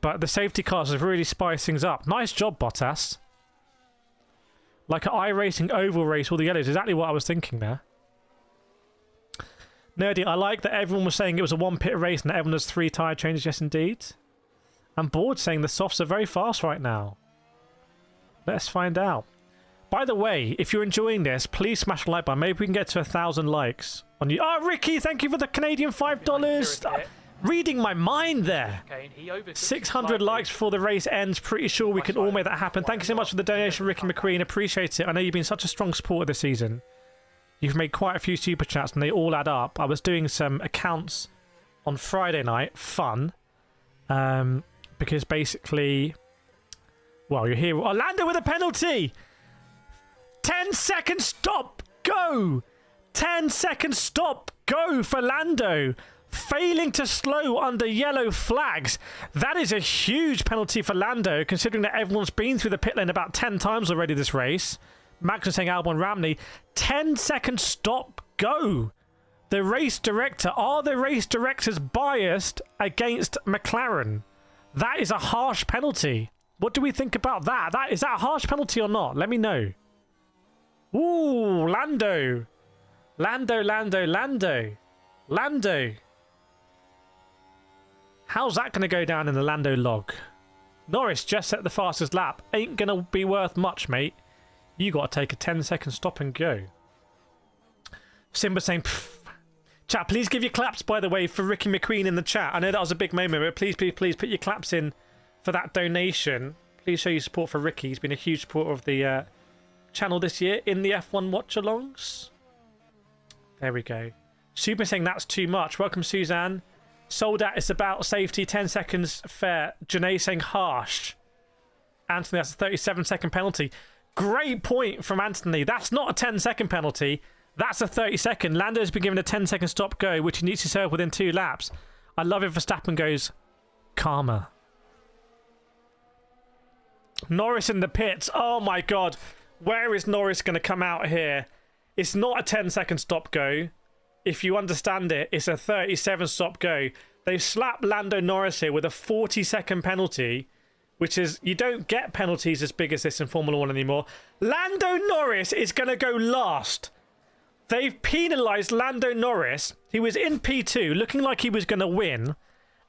But the safety cars have really spiced things up. Nice job, Bottas. Like an iRacing oval race, all the yellows. Exactly what I was thinking there. Nerdy, I like that everyone was saying it was a 1-pit race and that everyone has 3 tyre changes. Yes, indeed. And Board saying the softs are very fast right now. Let's find out. By the way, if you're enjoying this, please smash a like button. Maybe we can get to 1,000 likes on you. Oh, Ricky, thank you for the Canadian $5. Reading my mind there. 600 likes before the race ends. Pretty sure we can all make that happen. Thank you so much for the donation, Ricky McQueen. Appreciate it. I know you've been such a strong supporter this season. You've made quite a few super chats and they all add up. I was doing some accounts on Friday night. Fun. Because basically... Well, you're here. Orlando with a penalty! 10-second stop! Go! 10-second stop! Go for Lando! Failing to slow under yellow flags. That is a huge penalty for Lando, considering that everyone's been through the pit lane about 10 times already this race. Max is saying Albon Ramney. 10-second stop, go. The race director. Are the race directors biased against McLaren? That is a harsh penalty. What do we think about that? Is that a harsh penalty or not? Let me know. Ooh, Lando. Lando. How's that going to go down in the Lando log? Norris just set the fastest lap. Ain't going to be worth much, mate. You got to take a 10-second stop and go. Simba saying, pfft. Chat, please give your claps, by the way, for Ricky McQueen in the chat. I know that was a big moment, but please put your claps in for that donation. Please show your support for Ricky. He's been a huge supporter of the channel this year in the F1 watch-alongs. There we go. Super saying that's too much. Welcome, Suzanne. Soldat, it's about safety. 10 seconds fair. Janae saying harsh. Anthony, that's a 37-second penalty. Great point from Anthony. That's not a 10-second penalty. That's a 30-second. Lando's been given a 10-second stop go, which he needs to serve within 2 laps. I love if Verstappen goes calmer. Norris in the pits. Oh my god. Where is Norris going to come out here? It's not a 10-second stop go. If you understand it, it's a 37 stop go. They've slapped Lando Norris here with a 40-second penalty, which is, you don't get penalties as big as this in Formula 1 anymore. Lando Norris is going to go last. They've penalised Lando Norris. He was in P2, looking like he was going to win,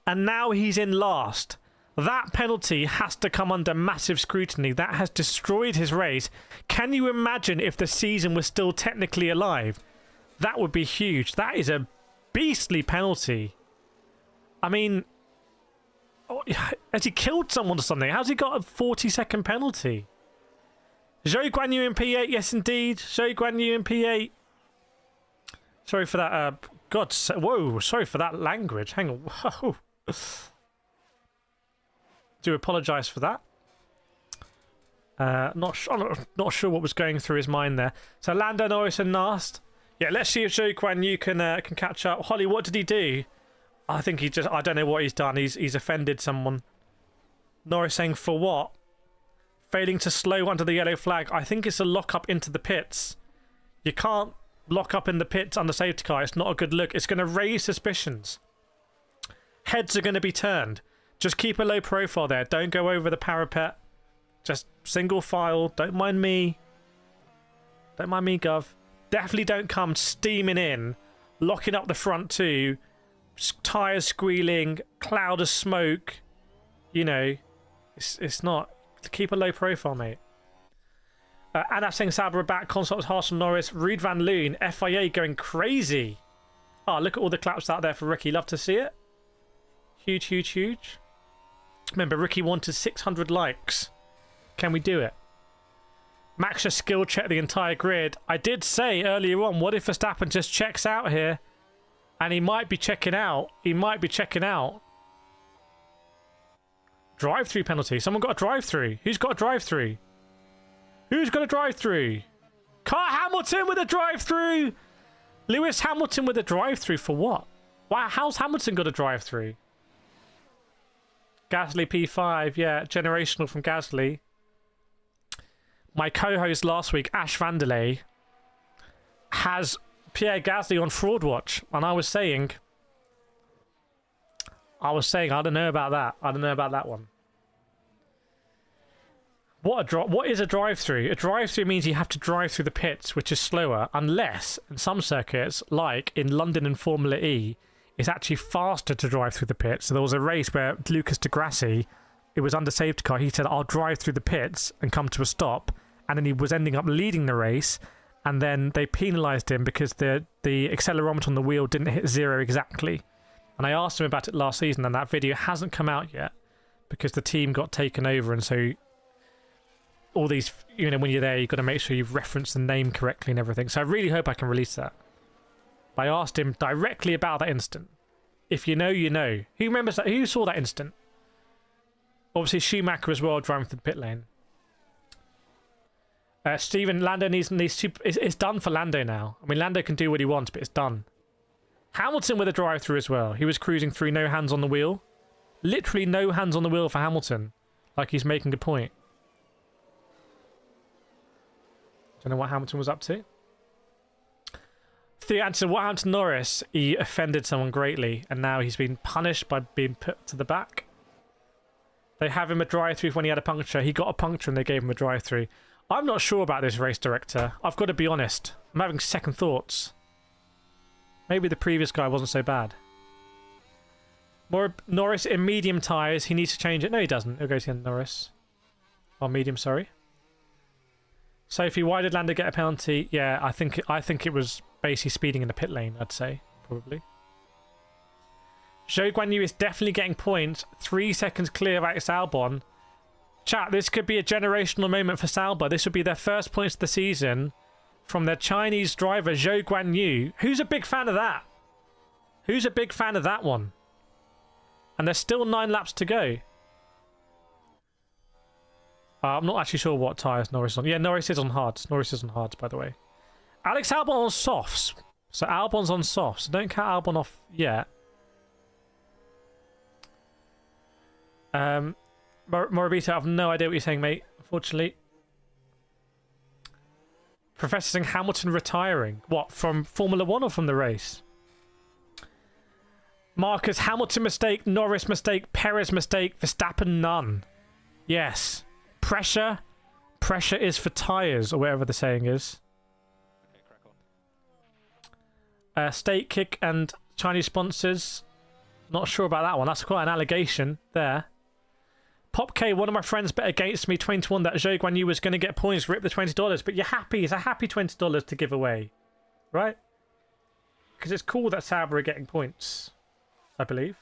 and now he's in last. That penalty has to come under massive scrutiny. That has destroyed his race. Can you imagine if the season was still technically alive? That would be huge. That is a beastly penalty. I mean, has he killed someone or something? How's he got a 40-second penalty? Zhou Guan Yu in P8. Yes, indeed. Zhou Guan Yu in P8. Sorry for that. God, whoa. Sorry for that language. Hang on. Whoa. Do apologise for that. Not sure what was going through his mind there. So Lando Norris and Nast. Yeah, let's see if Zhou Guan Yu can catch up. Holly, what did he do? I think I don't know what he's done. He's offended someone. Norris saying, for what? Failing to slow under the yellow flag. I think it's a lock up into the pits. You can't lock up in the pits under safety car. It's not a good look. It's going to raise suspicions. Heads are going to be turned. Just keep a low profile there. Don't go over the parapet. Just single file. Don't mind me. Don't mind me, Gov. Definitely don't come steaming in, locking up the front two, tyres squealing, cloud of smoke. You know, it's not. Keep a low profile, mate. Anna saying Sauber back. Consult was harsh on Norris. Reed Van Loon. FIA going crazy. Oh, look at all the claps out there for Ricky. Love to see it. Huge, huge, huge. Remember, Ricky wanted 600 likes. Can we do it? Max just skill check the entire grid. I did say earlier on, what if Verstappen just checks out here? And he might be checking out. He might be checking out. Drive-through penalty. Someone got a drive-through. Who's got a drive-through? Who's got a drive-through? Car Hamilton with a drive-through. Lewis Hamilton with a drive-through for what? Wow, how's Hamilton got a drive-through? Gasly P5, yeah, generational from Gasly. My co-host last week, Ash Vanderlei, has Pierre Gasly on Fraud Watch, and I was saying, I don't know about that. I don't know about that one. What is a drive-through? A drive-through means you have to drive through the pits, which is slower, unless in some circuits, like in London and Formula E, it's actually faster to drive through the pits. So there was a race where Lucas de Grassi, it was under safety car, he said, I'll drive through the pits and come to a stop, and then he was ending up leading the race, and then they penalised him because the accelerometer on the wheel didn't hit 0 exactly. And I asked him about it last season, and that video hasn't come out yet because the team got taken over, and so all these, you know, when you're there, you've got to make sure you've referenced the name correctly and everything. So I really hope I can release that. I asked him directly about that incident. If you know, you know. Who remembers that? Who saw that incident? Obviously Schumacher as well, driving through the pit lane. Stephen, Lando needs to... It's done for Lando now. I mean, Lando can do what he wants, but it's done. Hamilton with a drive-through as well. He was cruising through, no hands on the wheel. Literally no hands on the wheel for Hamilton. Like he's making a point. Don't know what Hamilton was up to. Theo answered, what happened to Norris? He offended someone greatly, and now he's been punished by being put to the back. They have him a drive-through when he had a puncture. He got a puncture and they gave him a drive-through. I'm not sure about this race director. I've got to be honest. I'm having second thoughts. Maybe the previous guy wasn't so bad. More Norris in medium tyres. He needs to change it. No, he doesn't. He'll go to Norris. Or medium, sorry. Sophie, why did Lando get a penalty? Yeah, I think it was basically speeding in the pit lane, I'd say. Probably. Zhou Guan Yu is definitely getting points. 3 seconds clear of Alex Albon. Chat, this could be a generational moment for Sauber. This would be their first points of the season from their Chinese driver, Zhou Guan Yu. Who's a big fan of that? Who's a big fan of that one? And there's still 9 laps to go. I'm not actually sure what tyres Norris is on. Yeah, Norris is on hards. Norris is on hards, by the way. Alex Albon on softs. So Albon's on softs. So don't count Albon off yet. Morabito, I have no idea what you're saying, mate. Unfortunately. Professor saying Hamilton retiring. What, from Formula 1 or from the race? Marcus, Hamilton mistake, Norris mistake, Perez mistake, Verstappen none. Yes. Pressure. Pressure is for tyres, or whatever the saying is. Okay, crack on. State kick and Chinese sponsors. Not sure about that one. That's quite an allegation there. Pop K, one of my friends bet against me 21 that Zhou Guan Yu was going to get points, rip the $20, but you're happy. It's a happy $20 to give away, right? Because it's cool that Sauber are getting points, I believe.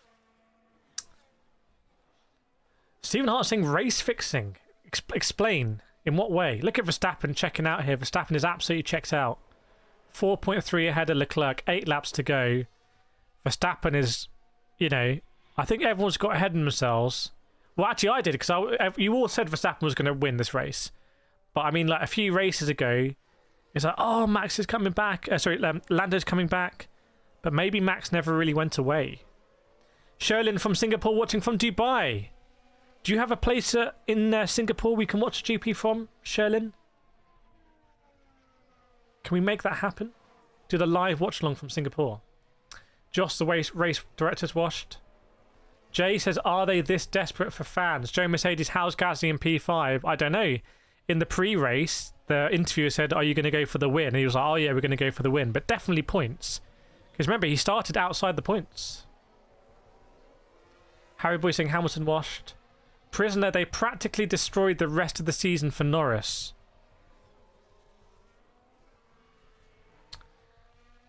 Stephen Hart saying race fixing. Explain. In what way? Look at Verstappen checking out here. Verstappen is absolutely checked out. 4.3 ahead of Leclerc. 8 laps to go. Verstappen is, you know, I think everyone's got ahead of themselves. Well, actually, I did, because you all said Verstappen was going to win this race. But, I mean, like, a few races ago, it's like, oh, Max is coming back. Lando's coming back. But maybe Max never really went away. Sherlyn from Singapore watching from Dubai. Do you have a place in Singapore we can watch a GP from, Sherlyn? Can we make that happen? Do the live watch-along from Singapore. Josh, the race director's washed. Jay says, are they this desperate for fans? Joe Mercedes, how's Gasly in P5? I don't know. In the pre-race, the interviewer said, are you going to go for the win? And he was like, oh yeah, we're going to go for the win. But definitely points. Because remember, he started outside the points. Harry Boy saying Hamilton washed. Prisoner, they practically destroyed the rest of the season for Norris.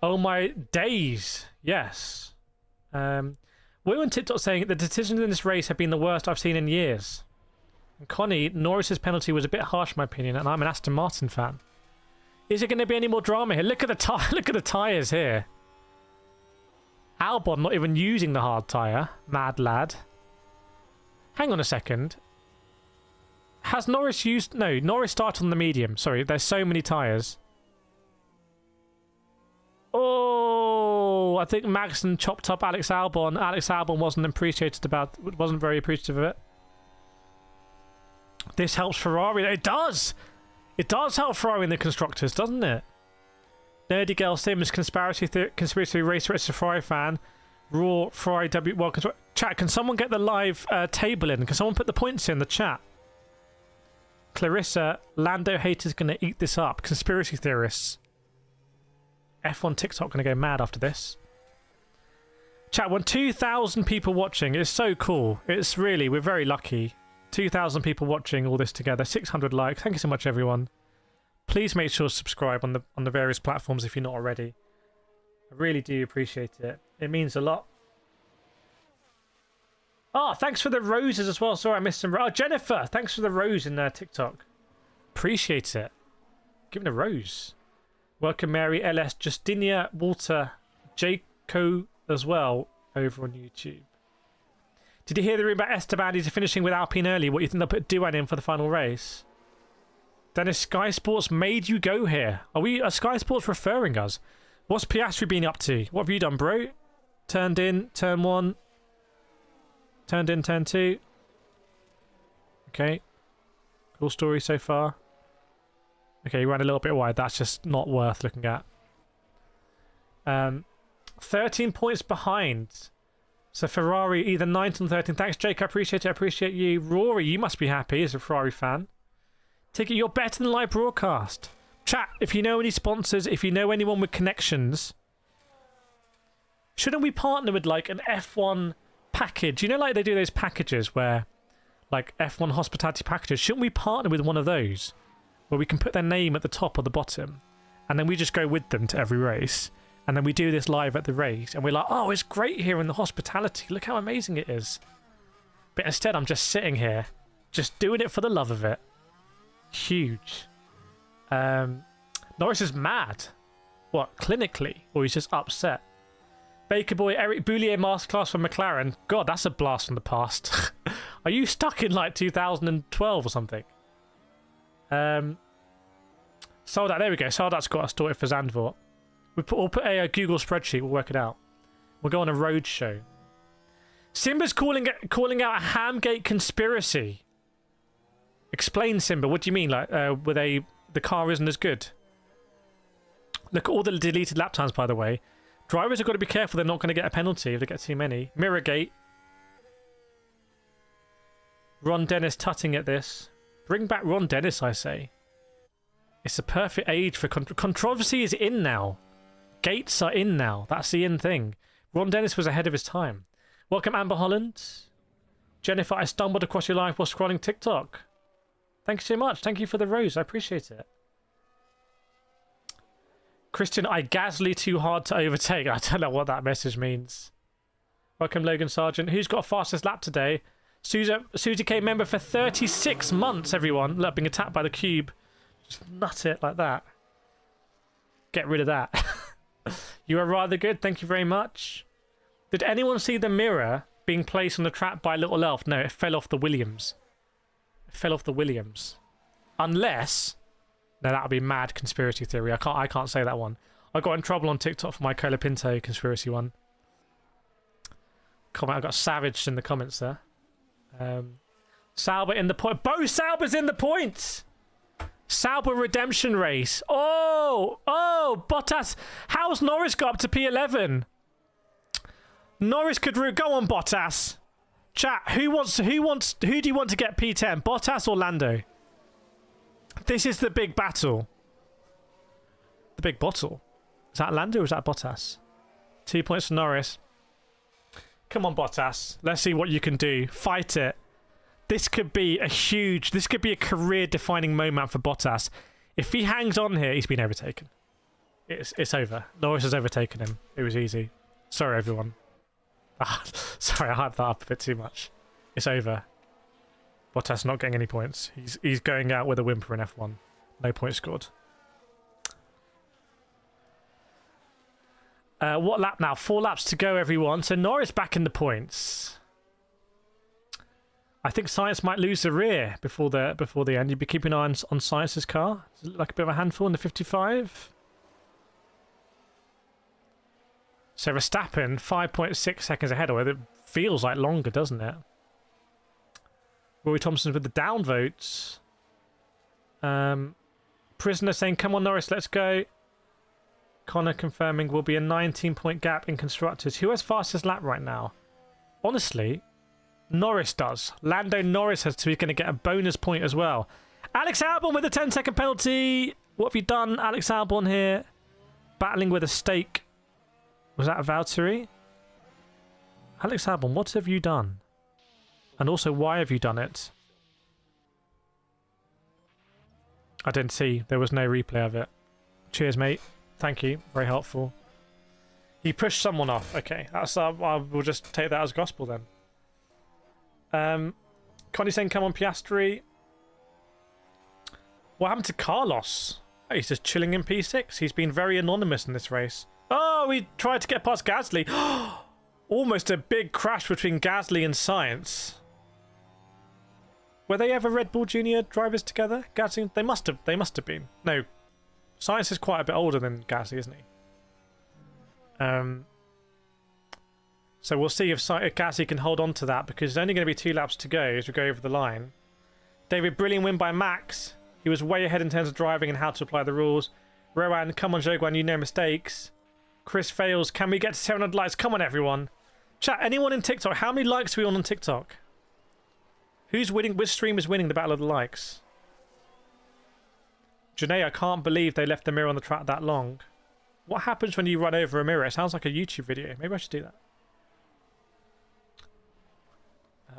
Oh my days. Yes. We're on TikTok saying the decisions in this race have been the worst I've seen in years. And Connie, Norris's penalty was a bit harsh in my opinion, and I'm an Aston Martin fan. Is there going to be any more drama here? Look at the look at the tyres here. Albon not even using the hard tyre. Mad lad. Hang on a second. Has Norris used... No, Norris started on the medium. Sorry, there's so many tyres. Oh, I think Magnussen chopped up Alex Albon. Alex Albon wasn't very appreciative of it. This helps Ferrari. It does! It does help Ferrari in the constructors, doesn't it? Nerdy Girl Sims, conspiracy racer, it's a Ferrari fan. Raw, Ferrari W. Well, chat, can someone get the live table in? Can someone put the points in the chat? Clarissa, Lando haters gonna eat this up. Conspiracy theorists. F1 TikTok gonna go mad after this. Chat, 2,000 people watching. It's so cool. It's really, we're very lucky. 2,000 people watching all this together. 600 likes. Thank you so much, everyone. Please make sure to subscribe on the various platforms if you're not already. I really do appreciate it. It means a lot. Oh, thanks for the roses as well. Sorry, I missed some. Oh, Jennifer, thanks for the rose in TikTok. Appreciate it. Give it a rose. Welcome, Mary, LS, Justinia, Walter, Jaco as well over on YouTube. Did you hear the rumor about Esteban? He's finishing with Alpine early. What do you think they'll put Duan in for the final race? Dennis, Sky Sports made you go here. Are Sky Sports referring us? What's Piastri been up to? What have you done, bro? Turned in, turn 1. Turned in, turn 2. Okay. Cool story so far. Okay, he ran a little bit wide. That's just not worth looking at. 13 points behind. So Ferrari either 9th or 13th. Thanks, Jake. I appreciate it. I appreciate you. Rory, you must be happy as a Ferrari fan. Take it, you're better than live broadcast. Chat, if you know any sponsors, if you know anyone with connections, shouldn't we partner with like an F1 package? You know, like they do those packages where, like F1 hospitality packages. Shouldn't we partner with one of those where we can put their name at the top or the bottom, and then we just go with them to every race, and then we do this live at the race, and we're like, oh, it's great here in the hospitality. Look how amazing it is. But instead, I'm just sitting here, just doing it for the love of it. Huge. Norris is mad. What, clinically? Or he's just upset? Baker Boy, Eric Boulier masterclass from McLaren. God, that's a blast from the past. Are you stuck in like 2012 or something? Soldat, there we go. Soldat's got us sorted for Zandvoort. We'll put a Google spreadsheet. We'll work it out. We'll go on a road show. Simba's calling out a Hamgate conspiracy. Explain, Simba. What do you mean? Like, the car isn't as good? Look at all the deleted lap times, by the way. Drivers have got to be careful. They're not going to get a penalty if they get too many. Mirrorgate. Ron Dennis tutting at this. Bring back Ron Dennis, I say. It's a perfect age for controversy is in now. Gates are in now. That's the in thing. Ron Dennis was ahead of his time. Welcome, Amber Holland. Jennifer, I stumbled across your life while scrolling TikTok. Thank you so much. Thank you for the rose. I appreciate it. Christian, I Gasly too hard to overtake. I don't know what that message means. Welcome, Logan Sargent. Who's got fastest lap today? Susie K, member for 36 months, everyone. Look, being attacked by the cube. Just nut it like that. Get rid of that. You are rather good. Thank you very much. Did anyone see the mirror being placed on the track by Little Elf. No, it fell off the Williams. It fell off the Williams. Unless... No, that would be mad conspiracy theory. I can't say that one. I got in trouble on TikTok for my Colapinto conspiracy one. Comment, I got savaged in the comments there. Sauber in the point. Bo Sauber's in the points! Sauber redemption race. Oh, Bottas. How's Norris got up to P11? Norris could go on, Bottas. Chat, who do you want to get P10? Bottas or Lando? This is the big battle. The big bottle. Is that Lando or is that Bottas? 2 points for Norris. Come on, Bottas. Let's see what you can do. Fight it. This could be a career-defining moment for Bottas. If he hangs on here, he's been overtaken. It's over. Norris has overtaken him. It was easy. Sorry, everyone. Sorry, I hyped that up a bit too much. It's over. Bottas not getting any points. He's going out with a whimper in F1. No points scored. What lap now? 4 laps to go, everyone. So Norris back in the points. I think Science might lose the rear before the end. You'd be keeping an eye on Science's car. Does it look like a bit of a handful in the 55? So Verstappen, 5.6 seconds ahead. Or it feels like longer, doesn't it? Rory Thompson with the downvotes. Prisoner saying, come on, Norris, let's go. Connor confirming will be a 19-point gap in constructors. Who has fastest lap right now? Honestly, Norris does. Lando Norris has to be going to get a bonus point as well. Alex Albon with a 10-second penalty. What have you done, Alex Albon here? Battling with a stake. Was that a Valtteri? Alex Albon, what have you done? And also, why have you done it? I didn't see. There was no replay of it. Cheers, mate. Thank you. Very helpful. He pushed someone off. Okay, that's. We'll just take that as gospel then. Connie saying, "Come on, Piastri." What happened to Carlos? Oh, he's just chilling in P6. He's been very anonymous in this race. Oh, we tried to get past Gasly. Almost a big crash between Gasly and Science. Were they ever Red Bull Junior drivers together? Gasly? They must have been. No. Science is quite a bit older than Gasly, isn't he? So we'll see if Gasly can hold on to that, because there's only going to be 2 laps to go as we go over the line. David, brilliant win by Max. He was way ahead in terms of driving and how to apply the rules. Rowan, come on, Joguan, you know mistakes. Chris fails. Can we get to 700 likes? Come on, everyone. Chat, anyone in TikTok? How many likes are we on TikTok? Who's winning? Which stream is winning the battle of the likes? Janae, I can't believe they left the mirror on the track that long. What happens when you run over a mirror? It sounds like a YouTube video. Maybe I should do that.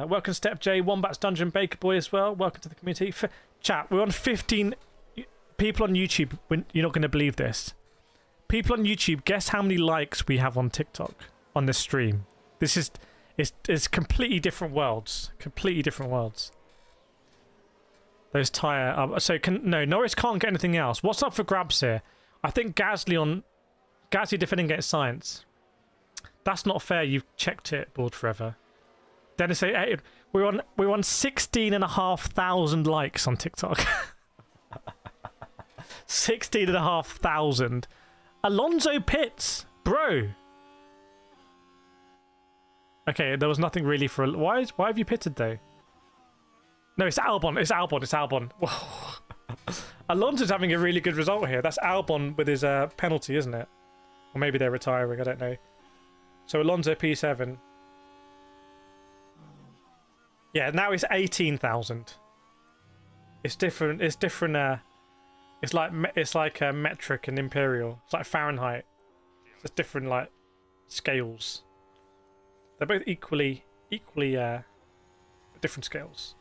Welcome, Step J, Wombat's Dungeon, Baker Boy as well. Welcome to the community. Chat, we're on 15 people on YouTube. You're not going to believe this. People on YouTube, guess how many likes we have on TikTok on this stream. This is it's completely different worlds. Completely different worlds. Those tyre... no, Norris can't get anything else. What's up for grabs here? I think Gasly defending against Science. That's not fair. You've checked it, Board Forever. Dennis, we're on 16,500 likes on TikTok. 16,500. Alonso pits, bro. Okay, there was nothing really for. Why have you pitted though? No, it's Albon. It's Albon. Alonso's having a really good result here. That's Albon with his penalty, isn't it? Or maybe they're retiring. I don't know. So Alonso P7. Yeah, now it's 18,000. It's different. It's different. It's like metric and imperial. It's like Fahrenheit. It's different like scales. They're both equally different scales.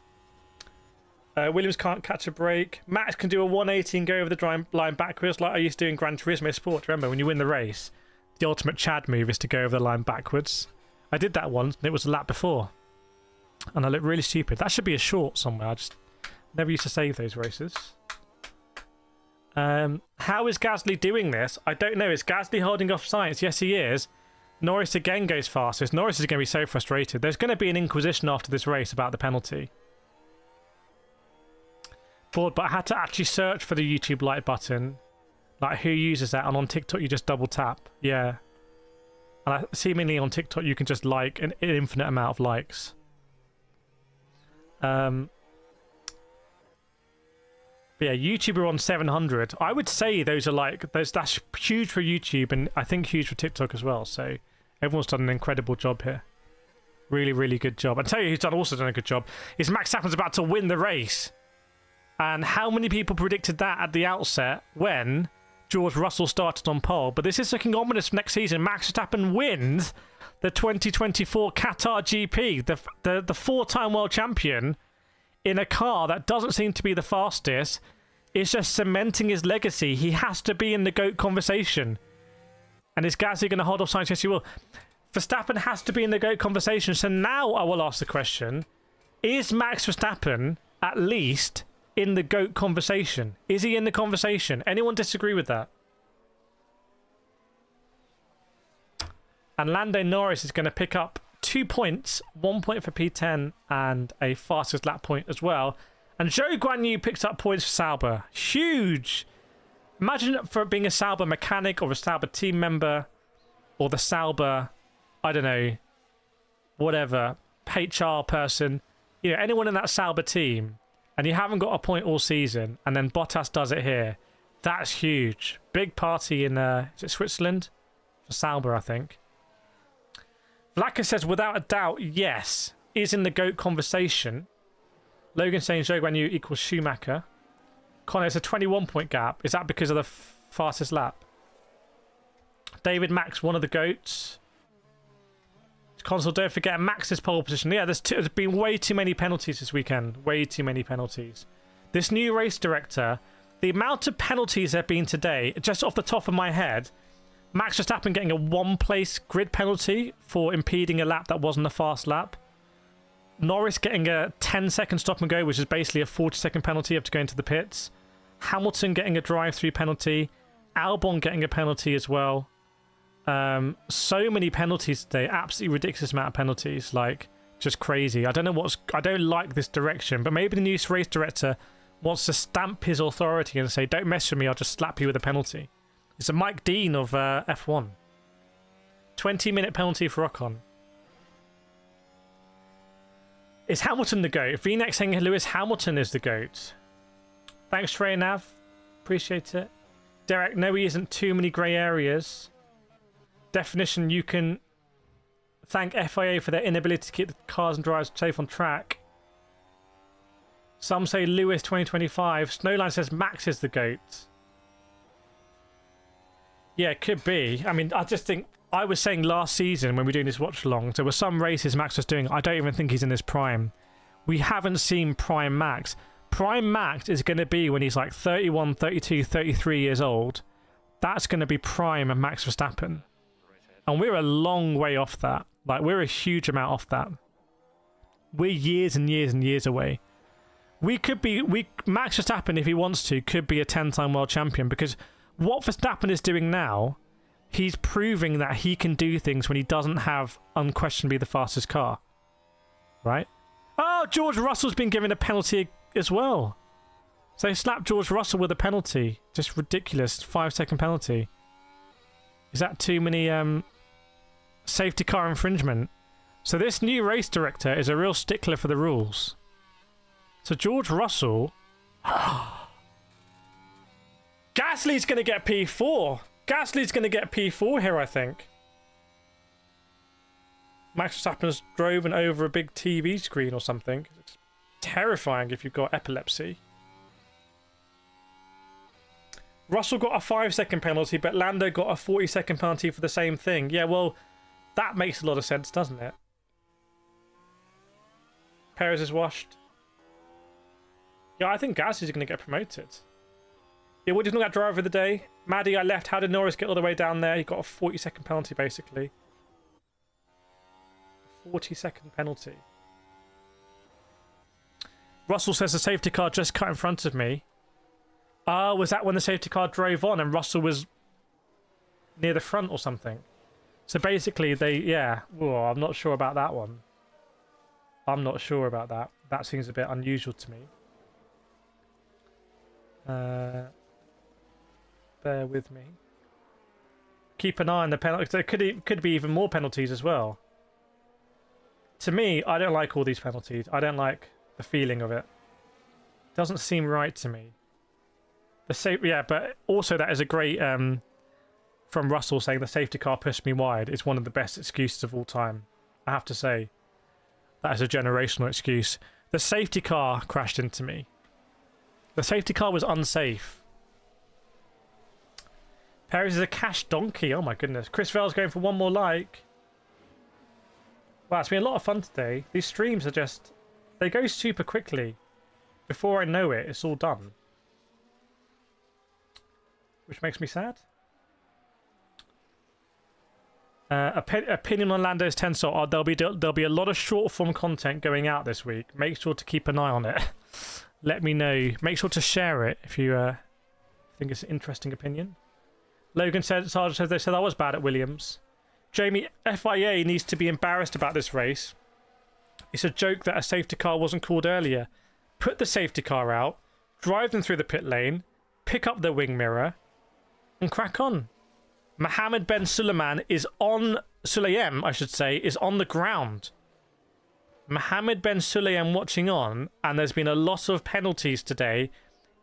Williams can't catch a break. Max can do a 180 and go over the line backwards like I used to do in Gran Turismo Sport. Remember, when you win the race, the ultimate Chad move is to go over the line backwards. I did that once, and it was a lap before. And I looked really stupid. That should be a short somewhere. I just never used to save those races. How is Gasly doing this? I don't know. Is Gasly holding off Science? Yes, he is. Norris again goes fastest. Norris is going to be so frustrated. There's going to be an inquisition after this race about the penalty. Bored, but I had to actually search for the YouTube like button. Like, who uses that? And on TikTok, you just double tap. Yeah. And seemingly on TikTok, you can just like an infinite amount of likes. But yeah, YouTuber on 700. I would say those are like, that's huge for YouTube and I think huge for TikTok as well. So everyone's done an incredible job here. Really, really good job. I'll tell you who's also done a good job is Max Verstappen's about to win the race. And how many people predicted that at the outset when George Russell started on pole? But this is looking ominous for next season. Max Verstappen wins the 2024 Qatar GP, the four-time world champion, in a car that doesn't seem to be the fastest. Is just cementing his legacy. He has to be in the GOAT conversation. And is Gasly going to hold off Sainz? Yes, he will. Verstappen has to be in the GOAT conversation. So now I will ask the question, is Max Verstappen at least in the GOAT conversation? Is he in the conversation? Anyone disagree with that? And Lando Norris is going to pick up 2 points, 1 point for P10 and a fastest lap point as well. And Zhou Guanyu picks up points for Sauber. Huge! Imagine for being a Sauber mechanic or a Sauber team member or the Sauber, I don't know, whatever, HR person, you know, anyone in that Sauber team, and you haven't got a point all season, and then Bottas does it here. That's huge. Big party in, is it Switzerland? For Sauber, I think. Vlaka says, without a doubt, yes, is in the GOAT conversation. Logan saying Zhou Guanyu equals Schumacher. Connor, it's a 21-point gap. Is that because of the fastest lap? David Max, one of the GOATs. Console, don't forget Max's pole position. Yeah, there's been way too many penalties this weekend. Way too many penalties. This new race director, the amount of penalties there have been today, just off the top of my head, Max Verstappen getting a one-place grid penalty for impeding a lap that wasn't a fast lap. Norris getting a 10-second stop and go, which is basically a 40-second penalty after going to the pits. Hamilton getting a drive-through penalty. Albon getting a penalty as well. So many penalties today. Absolutely ridiculous amount of penalties. Like, just crazy. I don't know I don't like this direction, but maybe the new race director wants to stamp his authority and say, don't mess with me, I'll just slap you with a penalty. It's a Mike Dean of F1. 20-minute penalty for Ocon. Is Hamilton the GOAT? VNex saying Lewis Hamilton is the GOAT. Thanks, Trey Nav. Appreciate it. Derek, no, he isn't. Too many grey areas. Definition, you can thank FIA for their inability to keep the cars and drivers safe on track. Some say Lewis 2025. Snowline says Max is the GOAT. Yeah, it could be. I mean, I just think, I was saying last season when we were doing this watch along, there were some races Max was doing, I don't even think he's in his prime. We haven't seen prime Max. Prime Max is going to be when he's like 31, 32, 33 years old. That's going to be prime Max Verstappen. And we're a long way off that. Like, we're a huge amount off that. We're years and years and years away. Max Verstappen, if he wants to, could be a 10-time world champion, because what Verstappen is doing now, he's proving that he can do things when he doesn't have unquestionably the fastest car. Right? Oh, George Russell's been given a penalty as well. So they slapped George Russell with a penalty. Just ridiculous. 5-second penalty. Is that too many safety car infringement? So this new race director is a real stickler for the rules. So George Russell... Gasly's going to get P4. Gasly's going to get P4 here, I think. Max Verstappen's driven over a big TV screen or something. It's terrifying if you've got epilepsy. Russell got a 5-second penalty, but Lando got a 40-second penalty for the same thing. Yeah, well, that makes a lot of sense, doesn't it? Perez is washed. Yeah, I think Gasly's going to get promoted. Yeah, what do you think about driver of the day? Maddie, I left. How did Norris get all the way down there? He got a 40-second penalty, basically. 40-second penalty. Russell says the safety car just cut in front of me. Was that when the safety car drove on and Russell was near the front or something? So basically, well, I'm not sure about that one. I'm not sure about that. That seems a bit unusual to me. Bear with me. Keep an eye on the penalties. There could be even more penalties as well. To me, I don't like all these penalties. I don't like the feeling of it. Doesn't seem right to me. But also that is a great from Russell saying the safety car pushed me wide. It's one of the best excuses of all time. I have to say, that is a generational excuse. The safety car crashed into me. The safety car was unsafe. Perez is a cash donkey. Oh my goodness. Chris Vell's going for one more like. Wow, it's been a lot of fun today. These streams are just... they go super quickly. Before I know it, it's all done. Which makes me sad. Opinion on Lando's Tensor. Oh, there'll be a lot of short form content going out this week. Make sure to keep an eye on it. Let me know. Make sure to share it if you think it's an interesting opinion. Logan said, Sarge says they said I was bad at Williams. Jamie, FIA needs to be embarrassed about this race. It's a joke that a safety car wasn't called earlier. Put the safety car out, drive them through the pit lane, pick up the wing mirror, and crack on. Mohammed Ben Sulayem is on the ground. Mohammed Ben Sulayem watching on, and there's been a lot of penalties today,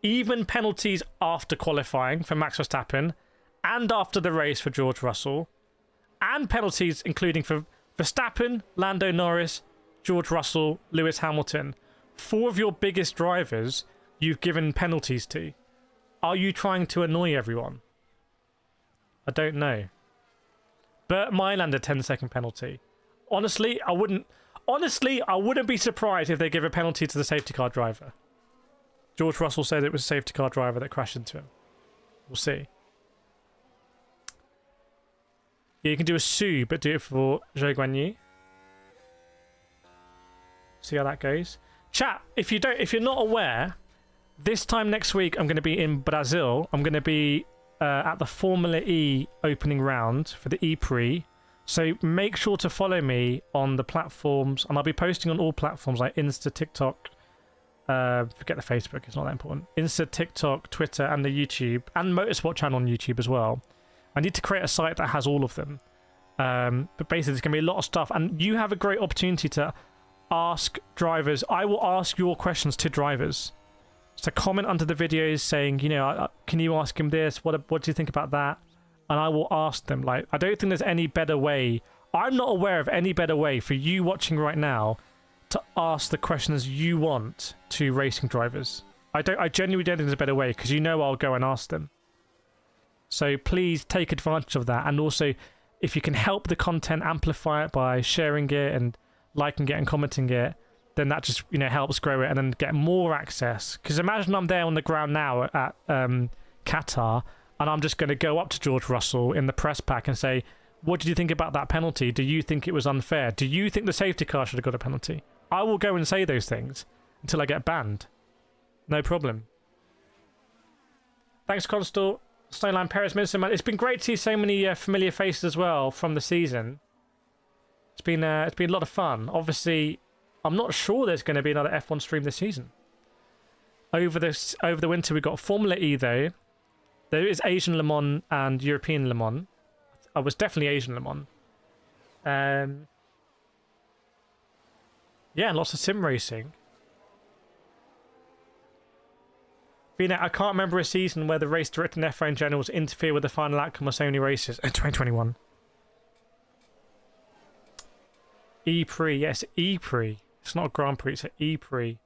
even penalties after qualifying for Max Verstappen, and after the race for George Russell, and penalties including for Verstappen, Lando Norris, George Russell, Lewis Hamilton. 4 of your biggest drivers you've given penalties to. Are you trying to annoy everyone? I don't know. Burt Myland a 10-second penalty. Honestly, I wouldn't be surprised if they give a penalty to the safety car driver. George Russell said it was a safety car driver that crashed into him. We'll see. Yeah, you can do a sue, but do it for Zhou Guanyu. See how that goes. Chat, if you're not aware, this time next week I'm going to be in Brazil. I'm going to be at the Formula E opening round for the E-Prix. So make sure to follow me on the platforms, and I'll be posting on all platforms like Insta, TikTok. Forget the Facebook; it's not that important. Insta, TikTok, Twitter, and the YouTube, and Motorsport channel on YouTube as well. I need to create a site that has all of them. But basically, there's going to be a lot of stuff, and you have a great opportunity to ask drivers. I will ask your questions to drivers. So comment under the videos saying, can you ask him this? What do you think about that? And I will ask them. Like, I don't think there's any better way. I'm not aware of any better way for you watching right now to ask the questions you want to racing drivers. I genuinely don't think there's a better way, because I'll go and ask them. So please take advantage of that. And also, if you can help the content, amplify it by sharing it and liking it and commenting it, then that just helps grow it and then get more access. Because imagine I'm there on the ground now at Qatar, and I'm just going to go up to George Russell in the press pack and say, what did you think about that penalty? Do you think it was unfair? Do you think the safety car should have got a penalty? I will go and say those things until I get banned. No problem. Thanks, Constal. Snowline Perez, Minister Man. It's been great to see so many familiar faces as well from the season. It's been a lot of fun. Obviously, I'm not sure there's going to be another F1 stream this season. Over the winter, we've got Formula E though. There is Asian Le Mans and European Le Mans. I was definitely Asian Le Mans. Yeah, lots of sim racing. Vina, I can't remember a season where the race director and F1 generals interfere with the final outcome of so many races. 2021. E-Prix, yes, E-Prix. It's not a Grand Prix, it's an E-Prix.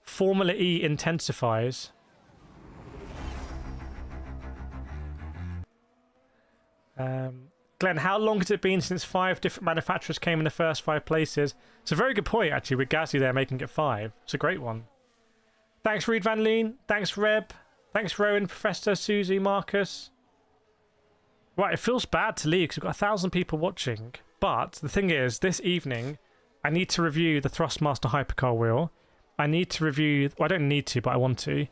Formula E intensifies. Glenn, how long has it been since 5 different manufacturers came in the first 5 places? It's a very good point, actually, with Gasly there making it 5. It's a great one. Thanks, Reed Van Leen. Thanks, Reb. Thanks, Rowan, Professor, Susie, Marcus. Right, it feels bad to leave because we've got 1,000 people watching. But the thing is, this evening, I need to review the Thrustmaster Hypercar wheel. I need to review... Well, I don't need to, but I want to.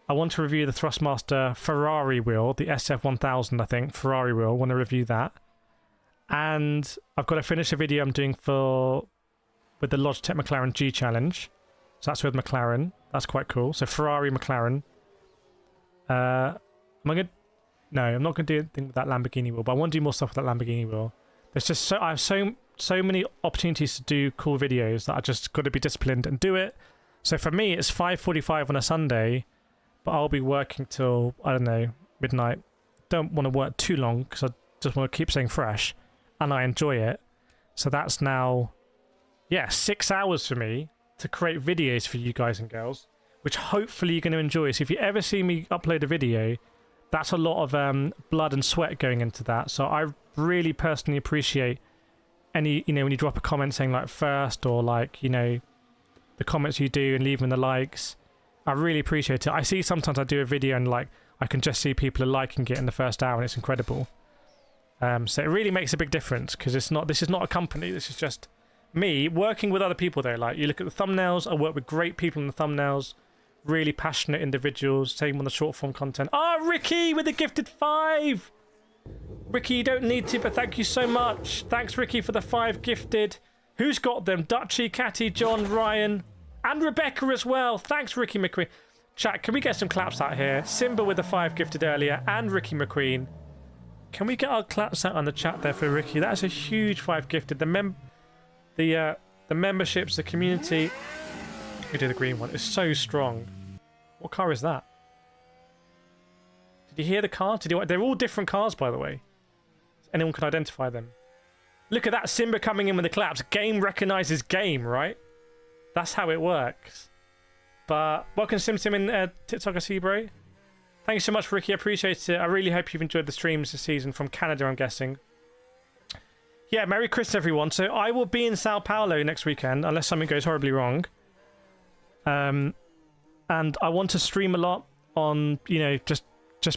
I want to review the Thrustmaster Ferrari wheel, the SF1000, I think, Ferrari wheel. I want to review that. And I've got to finish a video I'm doing with the Logitech McLaren G Challenge. So that's with McLaren. That's quite cool. So Ferrari, McLaren. No, I'm not going to do anything with that Lamborghini wheel, but I want to do more stuff with that Lamborghini wheel. There's just I have so many opportunities to do cool videos that I just got to be disciplined and do it. So for me, it's 5:45 on a Sunday, but I'll be working till, I don't know, midnight. Don't want to work too long because I just want to keep staying fresh, and I enjoy it. So that's now, yeah, 6 hours for me to create videos for you guys and girls, which hopefully you're going to enjoy. So if you ever see me upload a video, that's a lot of blood and sweat going into that. So I really personally appreciate any, when you drop a comment saying like first, or like, the comments you do and leaving the likes. I really appreciate it. I see sometimes I do a video and like I can just see people are liking it in the first hour, and it's incredible. So it really makes a big difference, because this is not a company. This is just me working with other people though. Like, you look at the thumbnails, I work with great people in the thumbnails, really passionate individuals, same on the short form content. Ricky with the gifted 5. Ricky, you don't need to, but thank you so much. Thanks, Ricky, for the 5 gifted. Who's got them? Dutchy, Catty, John, Ryan, and Rebecca as well. Thanks, Ricky McQueen. Chat, can we get some claps out here? Simba with the 5 gifted earlier, and Ricky McQueen. Can we get our claps out on the chat there for Ricky? That's a huge 5 gifted. The memberships, the community. We do the green one. It's so strong. What car is that? Did you hear the car? They're all different cars, by the way. Anyone can identify them. Look at that, Simba coming in with the claps. Game recognizes game, right? That's how it works. But welcome, Sim in TikTok, I see you, bro. Thank you so much, Ricky. I appreciate it. I really hope you've enjoyed the streams this season from Canada, I'm guessing. Yeah, Merry Christmas, everyone. So I will be in Sao Paulo next weekend, unless something goes horribly wrong. And I want to stream a lot on, just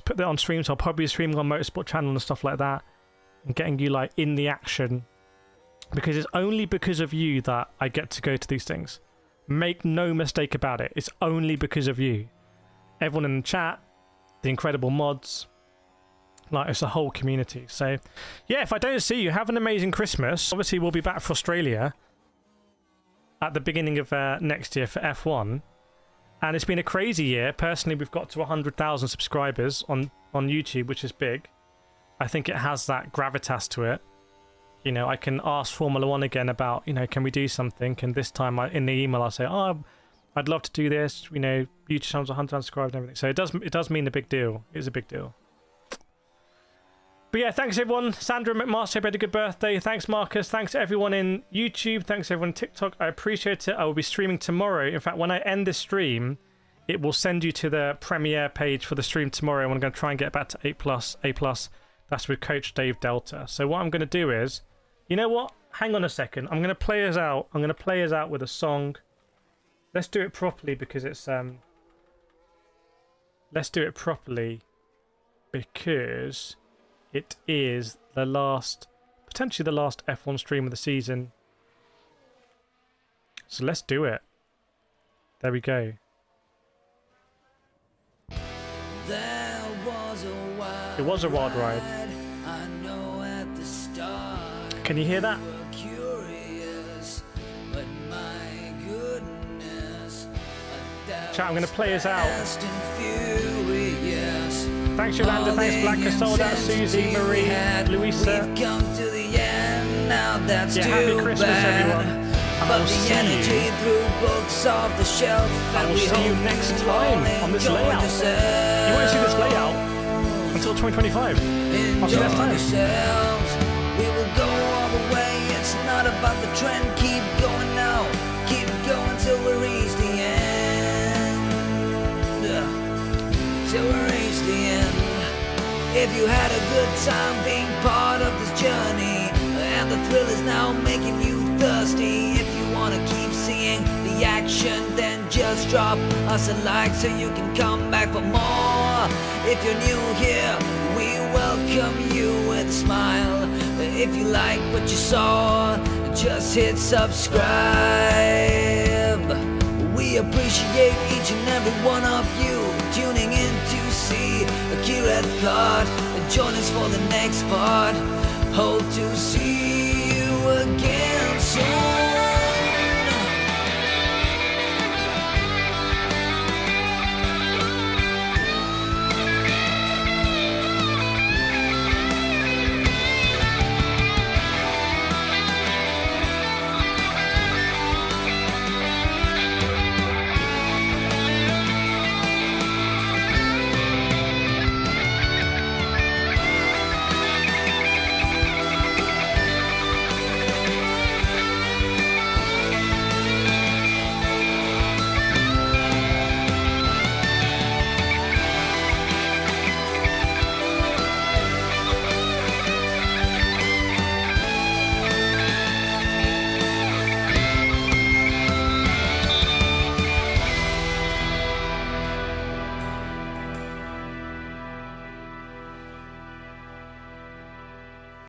put that on stream. So I'll probably be streaming on Motorsport channel and stuff like that, and getting you like in the action, because it's only because of you that I get to go to these things. Make no mistake about it. It's only because of you. Everyone in the chat, the incredible mods, like, it's a whole community. So yeah, if I don't see you, have an amazing Christmas. Obviously we'll be back for Australia at the beginning of next year for F1, and it's been a crazy year. Personally, we've got to 100,000 subscribers on YouTube, which is big. I think it has that gravitas to it. I can ask Formula 1 again about, can we do something? And this time in the email I'll say, I'd love to do this. YouTube channel's 100,000 subscribers and everything. So it does mean a big deal. It is a big deal. But yeah, thanks everyone. Sandra McMaster, hope you had a good birthday. Thanks, Marcus. Thanks to everyone in YouTube. Thanks everyone on TikTok. I appreciate it. I will be streaming tomorrow. In fact, when I end this stream, it will send you to the premiere page for the stream tomorrow. And I'm going to try and get back to A+. That's with Coach Dave Delta. So what I'm going to do is, you know what? Hang on a second. I'm going to play us out. I'm going to play us out with a song. Let's do it properly, because it's let's do it properly because it is the last, potentially the last F1 stream of the season. So let's do it. There we go. It was a wild ride. Can you hear that? Chat, I'm going to play us out. Thanks, Yolanda. Thanks, Black Casolda, Susie, Marie, Louisa. Yeah, happy Christmas, everyone. And I will see you next time on this layout. You won't see this layout until 2025. I'll see you next time. We will go all the way. It's not about the trend. Keep going now. Keep going till we reach the end. Till we reach the end. If you had a good time being part of this journey, and the thrill is now making you thirsty, if you want to keep seeing the action, then just drop us a like so you can come back for more. If you're new here, we welcome you with a smile. If you like what you saw, just hit subscribe. We appreciate each and every one of you tuning in to see Kireth card. Join us for the next part. Hope to see you again soon.